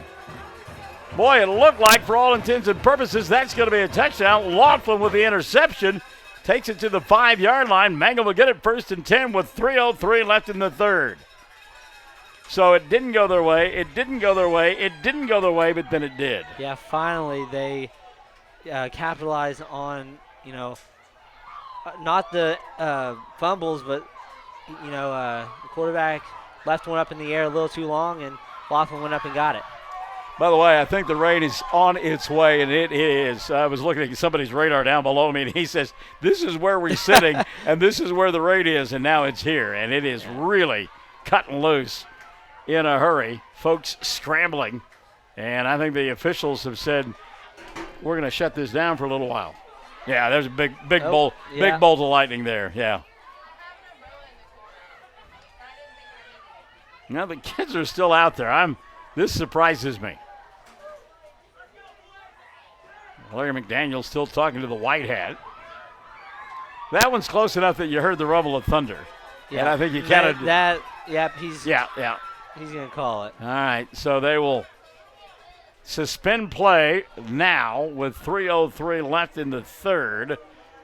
Boy, it looked like, for all intents and purposes, that's going to be a touchdown. Laughlin with the interception takes it to the 5-yard line. Mangum will get it 1st and 10 with 3:03 left in the third. So it didn't go their way. It didn't go their way. It didn't go their way, but then it did. Yeah, finally they capitalized on, not the fumbles, but, the quarterback left one up in the air a little too long, and Laughlin went up and got it. By the way, I think the rain is on its way, and it is. I was looking at somebody's radar down below me, and he says, this is where we're sitting, and this is where the rain is, and now it's here. And it is really cutting loose in a hurry. Folks scrambling. And I think the officials have said, we're going to shut this down for a little while. Yeah, there's a big bolt of lightning there, yeah. Now the kids are still out there. This surprises me. Larry McDaniel still talking to the white hat. That one's close enough that you heard the rumble of thunder. Yeah, and I think you kind of he's going to call it. All right, so they will suspend play now with 3:03 left in the third.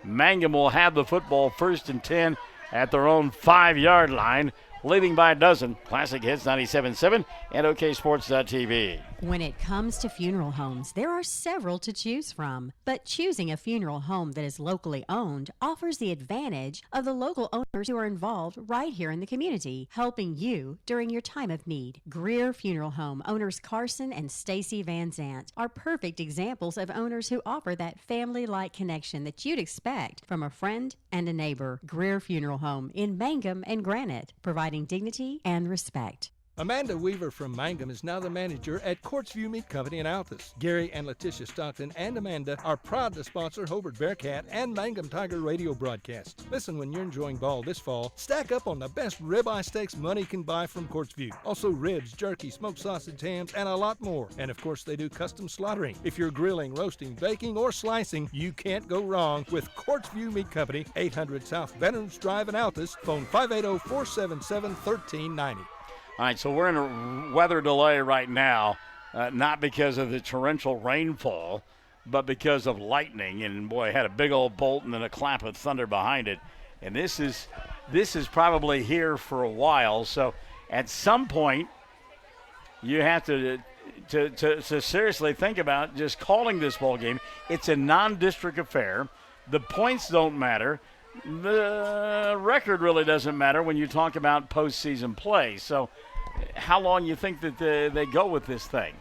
Mangum will have the football 1st and 10 at their own 5-yard line, leading by a dozen. Classic Hits 97.7 and OKSports.tv. When it comes to funeral homes, there are several to choose from, but choosing a funeral home that is locally owned offers the advantage of the local owners who are involved right here in the community, helping you during your time of need. Greer Funeral Home owners Carson and Stacy Van Zant are perfect examples of owners who offer that family-like connection that you'd expect from a friend and a neighbor. Greer Funeral Home in Mangum and Granite, providing dignity and respect. Amanda Weaver from Mangum is now the manager at Courtsview Meat Company in Altus. Gary and Letitia Stockton and Amanda are proud to sponsor Hobart Bearcat and Mangum Tiger radio broadcasts. Listen when you're enjoying ball this fall. Stack up on the best ribeye steaks money can buy from Courtsview. Also ribs, jerky, smoked sausage, hams, and a lot more. And of course they do custom slaughtering. If you're grilling, roasting, baking, or slicing, you can't go wrong with Courtsview Meat Company, 800 South Veterans Drive in Altus. Phone 580-477-1390. All right, so we're in a weather delay right now, not because of the torrential rainfall, but because of lightning. And, boy, it had a big old bolt and then a clap of thunder behind it. And this is probably here for a while. So at some point, you have to seriously think about just calling this ball game. It's a non-district affair. The points don't matter. The record really doesn't matter when you talk about postseason play. So how long you think that they go with this thing?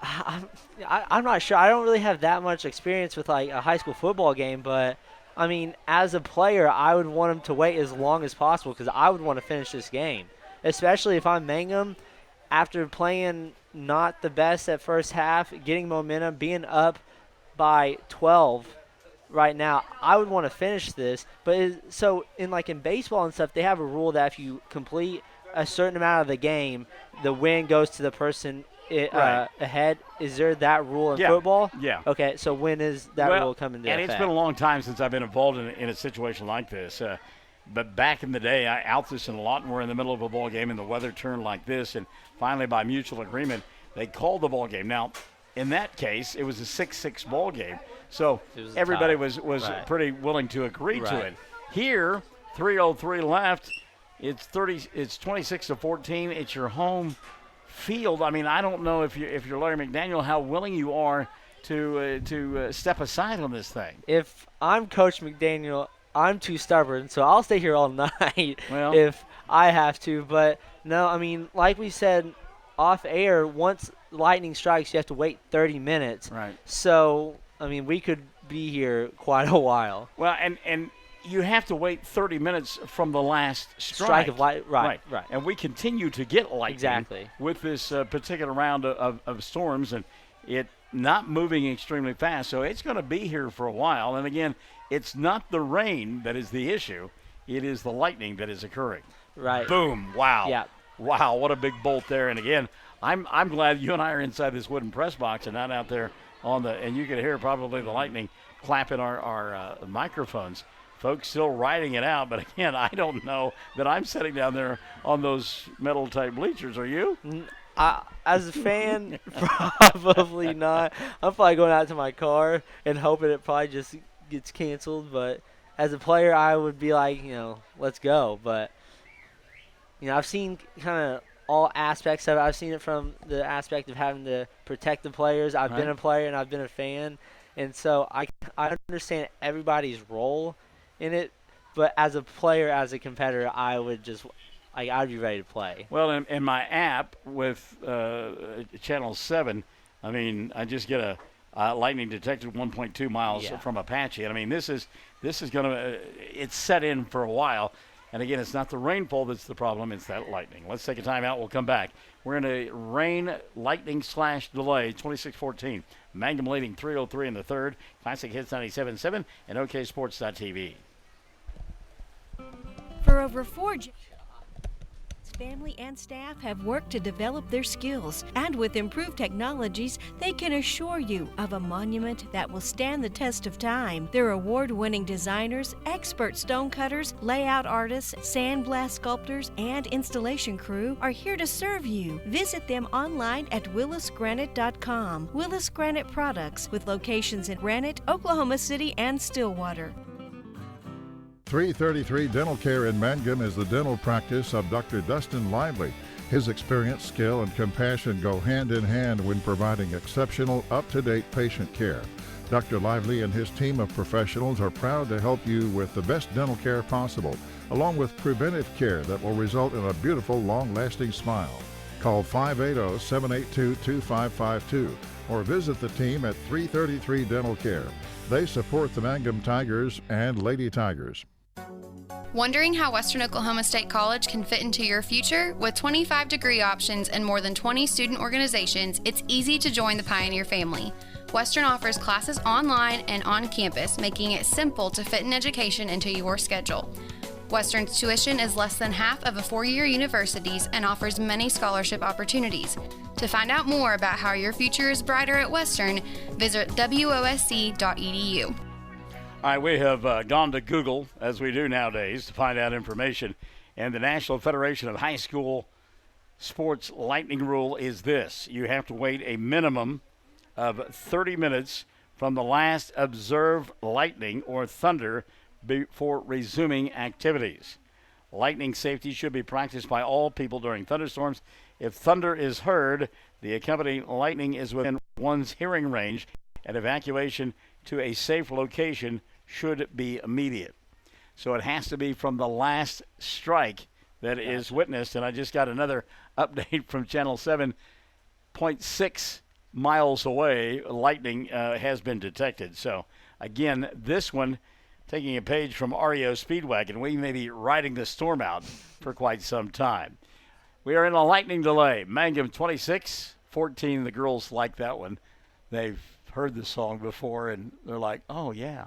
I'm not sure. I don't really have that much experience with like a high school football game, but I mean, as a player, I would want them to wait as long as possible because I would want to finish this game, especially if I'm Mangum. After playing not the best at first half, getting momentum, being up by 12 right now, I would want to finish this. But so in baseball and stuff, they have a rule that if you complete a certain amount of the game, the win goes to the person ahead. Is there that rule in football? Yeah. Okay, so when is that rule coming into effect? And it's been a long time since I've been involved in a situation like this. But back in the day, Altus and Lawton were in the middle of a ball game, and the weather turned like this, and finally, by mutual agreement, they called the ball game. Now, in that case, it was a 6-6 ball game, so everybody was pretty willing to agree to it. Here, 3:03 left. It's 26-14. It's your home field. I mean, I don't know if you're Larry McDaniel, how willing you are to step aside on this thing. If I'm Coach McDaniel, I'm too stubborn, so I'll stay here all night if I have to. But no, I mean, like we said off air, once lightning strikes, you have to wait 30 minutes. Right. So, I mean, we could be here quite a while. Well, and you have to wait 30 minutes from the last strike of light. Right. And we continue to get lightning with this particular round of storms, and it not moving extremely fast. So it's going to be here for a while. And again, it's not the rain that is the issue. It is the lightning that is occurring. Right. Boom. Wow. Yeah. Wow, what a big bolt there. And again, I'm glad you and I are inside this wooden press box and not out there and you could hear probably the lightning clapping our microphones. Folks still riding it out, but again, I don't know that I'm sitting down there on those metal-type bleachers. Are you? As a fan, probably not. I'm probably going out to my car and hoping it probably just gets canceled. But as a player, I would be like, let's go. But, I've seen kind of all aspects of it. I've seen it from the aspect of having to protect the players. I've been a player and I've been a fan. And so I understand everybody's role in it, but as a player, as a competitor, I I'd be ready to play. Well, in my app with Channel 7, I mean, I just get a lightning detected 1.2 miles from Apache. And I mean, this is going to it's set in for a while. And again, it's not the rainfall that's the problem, it's that lightning. Let's take a timeout. We'll come back. We're in a rain, lightning / delay, 26-14. Mangum leading 3:03 in the third. Classic Hits 97.7 and OKSports.tv. For over 4 family and staff have worked to develop their skills, and with improved technologies, they can assure you of a monument that will stand the test of time. Their award-winning designers, expert stone cutters, layout artists, sandblast sculptors, and installation crew are here to serve you. Visit them online at willisgranite.com. Willis Granite Products, with locations in Granite, Oklahoma City, and Stillwater. 333 Dental Care in Mangum is the dental practice of Dr. Dustin Lively. His experience, skill, and compassion go hand in hand when providing exceptional, up-to-date patient care. Dr. Lively and his team of professionals are proud to help you with the best dental care possible, along with preventive care that will result in a beautiful, long-lasting smile. Call 580-782-2552 or visit the team at 333 Dental Care. They support the Mangum Tigers and Lady Tigers. Wondering how Western Oklahoma State College can fit into your future? With 25 degree options and more than 20 student organizations, it's easy to join the Pioneer family. Western offers classes online and on campus, making it simple to fit an education into your schedule. Western's tuition is less than half of a four-year university's and offers many scholarship opportunities. To find out more about how your future is brighter at Western, visit wosc.edu. All right, we have gone to Google, as we do nowadays, to find out information. And the National Federation of High School Sports lightning rule is this. You have to wait a minimum of 30 minutes from the last observed lightning or thunder before resuming activities. Lightning safety should be practiced by all people during thunderstorms. If thunder is heard, the accompanying lightning is within one's hearing range, and evacuation to a safe location should be immediate. So it has to be from the last strike that is witnessed. And I just got another update from Channel 7. 0.6 miles away, lightning has been detected. So, again, this one, taking a page from REO Speedwagon, we may be riding the storm out for quite some time. We are in a lightning delay. Mangum 26-14. The girls like that one. They've heard the song before, and they're like, oh, yeah.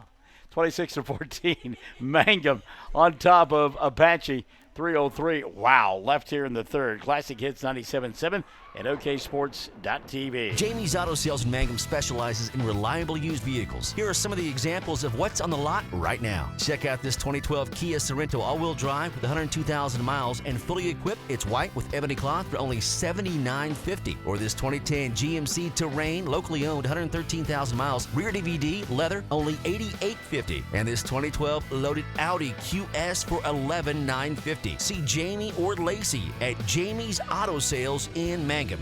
26-14. Mangum on top of Apache. 3:03. Wow, left here in the third. Classic Hits 97.7 and OKSports.tv. Jamie's Auto Sales in Mangum specializes in reliable used vehicles. Here are some of the examples of what's on the lot right now. Check out this 2012 Kia Sorento all-wheel drive with 102,000 miles and fully equipped. It's white with ebony cloth for only $79.50. Or this 2010 GMC Terrain, locally owned, 113,000 miles, rear DVD, leather, only $88.50. And this 2012 loaded Audi QS for $11,950. See Jamie or Lacey at Jamie's Auto Sales in Mangum.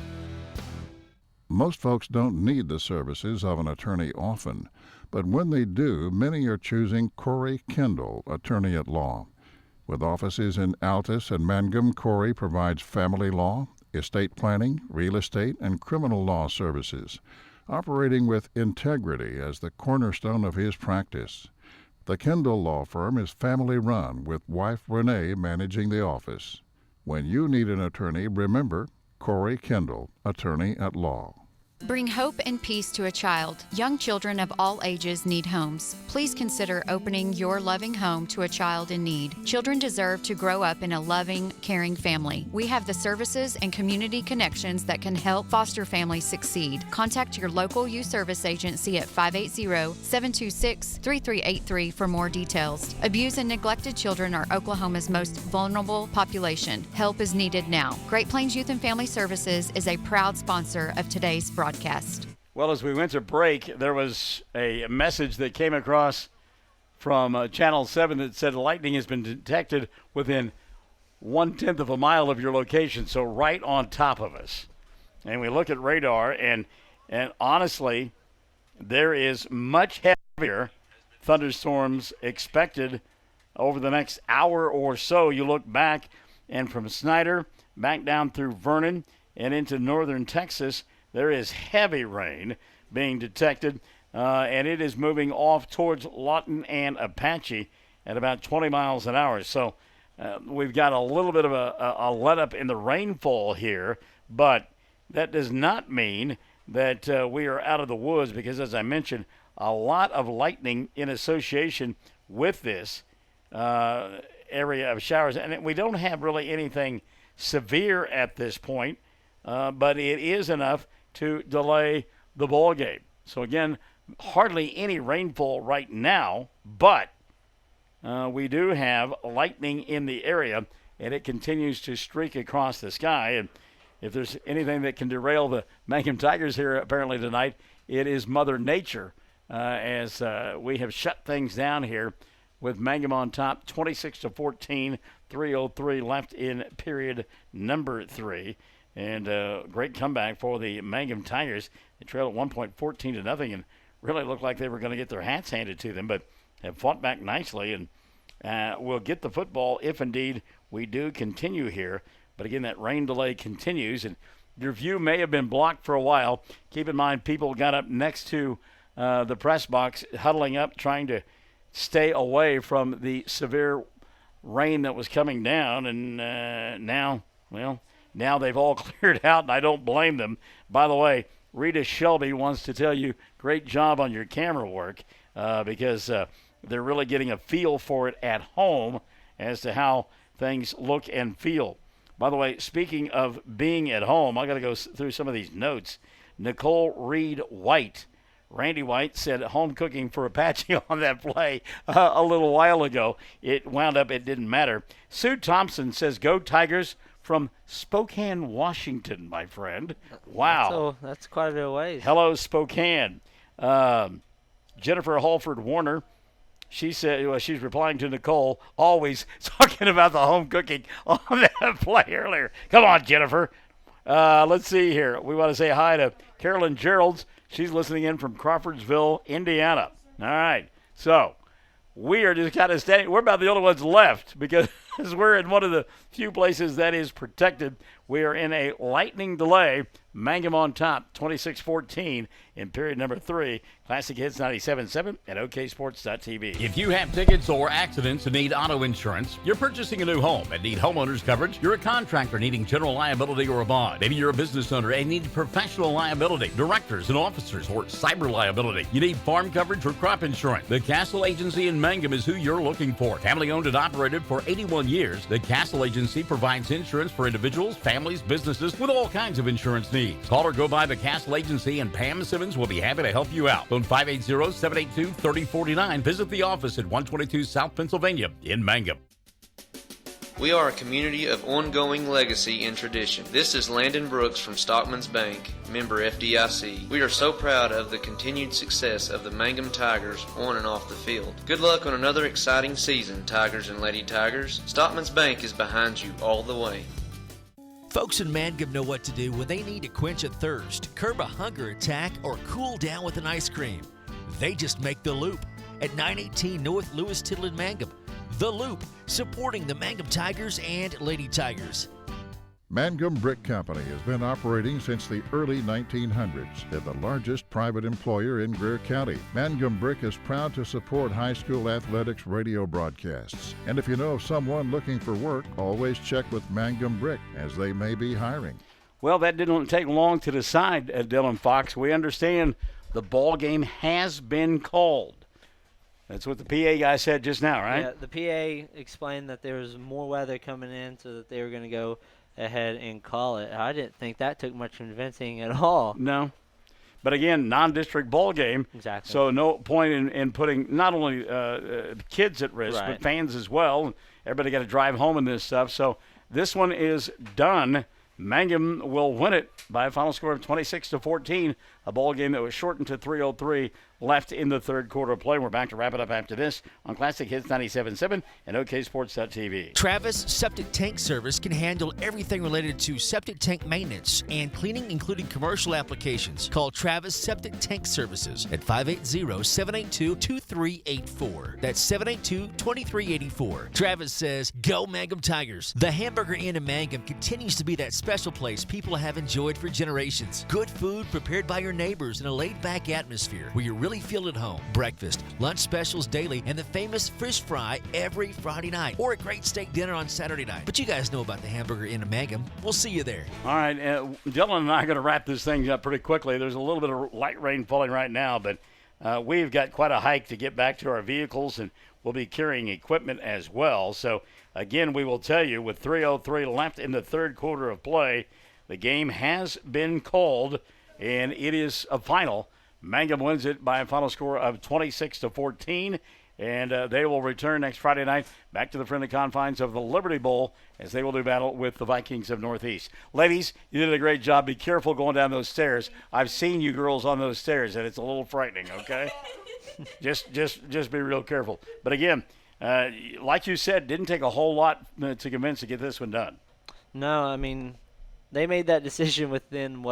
Most folks don't need the services of an attorney often, but when they do, many are choosing Corey Kendall, attorney at law. With offices in Altus and Mangum, Corey provides family law, estate planning, real estate, and criminal law services, operating with integrity as the cornerstone of his practice. The Kendall Law Firm is family-run, with wife Renee managing the office. When you need an attorney, remember Corey Kendall, attorney at law. Bring hope and peace to a child. Young children of all ages need homes. Please consider opening your loving home to a child in need. Children deserve to grow up in a loving, caring family. We have the services and community connections that can help foster families succeed. Contact your local youth service agency at 580-726-3383 for more details. Abused and neglected children are Oklahoma's most vulnerable population. Help is needed now. Great Plains Youth and Family Services is a proud sponsor of today's broadcast. Well, as we went to break, there was a message that came across from Channel 7 that said lightning has been detected within 1/10 of a mile of your location, so right on top of us. And we look at radar, and honestly, there is much heavier thunderstorms expected over the next hour or so. You look back And from Snyder back down through Vernon and into northern Texas, there is heavy rain being detected, and it is moving off towards Lawton and Apache at about 20 miles an hour. So we've got a little bit of a let-up in the rainfall here, but that does not mean that we are out of the woods because, as I mentioned, a lot of lightning in association with this area of showers. And we don't have really anything severe at this point, but it is enough to delay the ball game. So, again, hardly any rainfall right now, but we do have lightning in the area, and it continues to streak across the sky. And if there's anything that can derail the Mangum Tigers here apparently tonight, it is Mother Nature, as we have shut things down here with Mangum on top, 26-14, 3:03 left in period number 3. And great comeback for the Mangum Tigers. They trailed at one point 14-0 and really looked like they were going to get their hats handed to them, but have fought back nicely and will get the football if indeed we do continue here. But again, that rain delay continues, and your view may have been blocked for a while. Keep in mind, people got up next to the press box, huddling up, trying to stay away from the severe rain that was coming down, and now they've all cleared out, and I don't blame them. By the way, Rita Shelby wants to tell you, great job on your camera work, because they're really getting a feel for it at home as to how things look and feel. By the way, speaking of being at home, I got to go through some of these notes. Nicole Reed White. Randy White said home cooking for Apache on that play a little while ago. It wound up, it didn't matter. Sue Thompson says, go Tigers from Spokane, Washington, my friend. Wow. That's quite a bit of ways. Hello, Spokane. Jennifer Halford Warner, she said, she's replying to Nicole, always talking about the home cooking on that play earlier. Come on, Jennifer. Let's see here. We want to say hi to Carolyn Geralds. She's listening in from Crawfordsville, Indiana. All right. So we are just kind of standing. We're about the only ones left because we're in one of the few places that is protected. We are in a lightning delay. Mangum on top, 26-14 in period number 3. Classic Hits 97.7 and OKSports.tv. If you have tickets or accidents and need auto insurance, you're purchasing a new home and need homeowners coverage, you're a contractor needing general liability or a bond, maybe you're a business owner and need professional liability, directors and officers, or cyber liability, you need farm coverage or crop insurance, the Castle Agency in Mangum is who you're looking for. Family owned and operated for 81 years, the Castle Agency provides insurance for individuals, families, businesses with all kinds of insurance needs. Call or go by the Castle Agency, and Pam Simmons will be happy to help you out. Phone 580-782-3049. Visit the office at 122 South Pennsylvania in Mangum. We are a community of ongoing legacy and tradition. This is Landon Brooks from Stockman's Bank, member FDIC. We are so proud of the continued success of the Mangum Tigers on and off the field. Good luck on another exciting season, Tigers and Lady Tigers. Stockman's Bank is behind you all the way. Folks in Mangum know what to do when they need to quench a thirst, curb a hunger attack, or cool down with an ice cream. They just make the Loop at 918 North Lewis Tittle in Mangum. The Loop, supporting the Mangum Tigers and Lady Tigers. Mangum Brick Company has been operating since the early 1900s. They're the largest private employer in Greer County. Mangum Brick is proud to support high school athletics radio broadcasts. And if you know of someone looking for work, always check with Mangum Brick, as they may be hiring. Well, that didn't take long to decide, Dylan Fox. We understand the ball game has been called. That's what the PA guy said just now, right? Yeah, the PA explained that there was more weather coming in, so that they were going to go ahead and call it. I didn't think that took much convincing at all. No. But again, non-district ball game. Exactly. So no point in putting not only kids at risk, Right. but fans as well. Everybody got to drive home in this stuff. So this one is done. Mangum will win it by a final score of 26-14, a ball game that was shortened to 3:03 left in the third quarter of play. We're back to wrap it up after this on Classic Hits 97.7 and OKSports.tv. Travis Septic Tank Service can handle everything related to septic tank maintenance and cleaning, including commercial applications. Call Travis Septic Tank Services at 580-782-2384. That's 782-2384. Travis says, "Go Mangum Tigers." The Hamburger Inn in Mangum continues to be that special place people have enjoyed for generations. Good food prepared by your neighbors in a laid-back atmosphere where you really feel at home. Breakfast, lunch specials daily, and the famous fish fry every Friday night, or a great steak dinner on Saturday night. But you guys know about the Hamburger Inn in Mangum. We'll see you there. All right, Dylan and I are going to wrap this thing up pretty quickly. There's a little bit of light rain falling right now, but we've got quite a hike to get back to our vehicles, and we'll be carrying equipment as well. So, again, we will tell you, with 3:03 left in the third quarter of play, the game has been called, and it is a final. Mangum wins it by a final score of 26-14, and they will return next Friday night back to the friendly confines of the Liberty Bowl as they will do battle with the Vikings of Northeast. Ladies, you did a great job. Be careful going down those stairs. I've seen you girls on those stairs, and it's a little frightening, okay? just be real careful. But again, like you said, didn't take a whole lot to convince to get this one done. No, I mean, they made that decision within,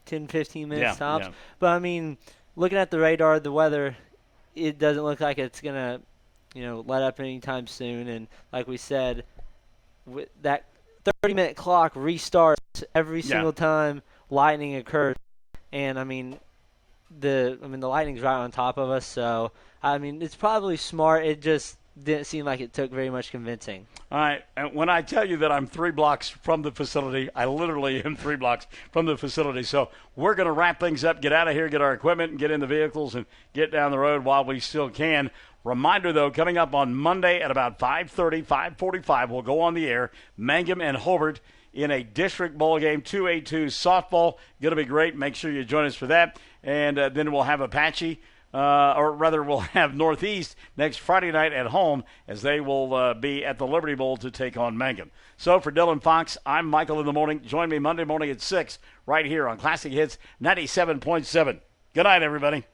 10, 15 minutes tops? Yeah. But, I mean, looking at the radar, the weather, it doesn't look like it's going to, let up anytime soon. And like we said, that 30-minute clock restarts every single time lightning occurs. And, the lightning's right on top of us. So, it's probably smart. It just didn't seem like it took very much convincing. All right. And when I tell you that I'm 3 blocks from the facility, I literally am 3 blocks from the facility. So we're going to wrap things up, get out of here, get our equipment, and get in the vehicles and get down the road while we still can. Reminder, though, coming up on Monday at about 5:30, 5:45, we'll go on the air. Mangum and Hobart in a district bowl game, 2A2 softball. Going to be great. Make sure you join us for that. And then we'll have Apache. We'll have Northeast next Friday night at home as they will be at the Liberty Bowl to take on Mangum. So for Dylan Fox, I'm Michael in the morning. Join me Monday morning at 6 right here on Classic Hits 97.7. Good night, everybody.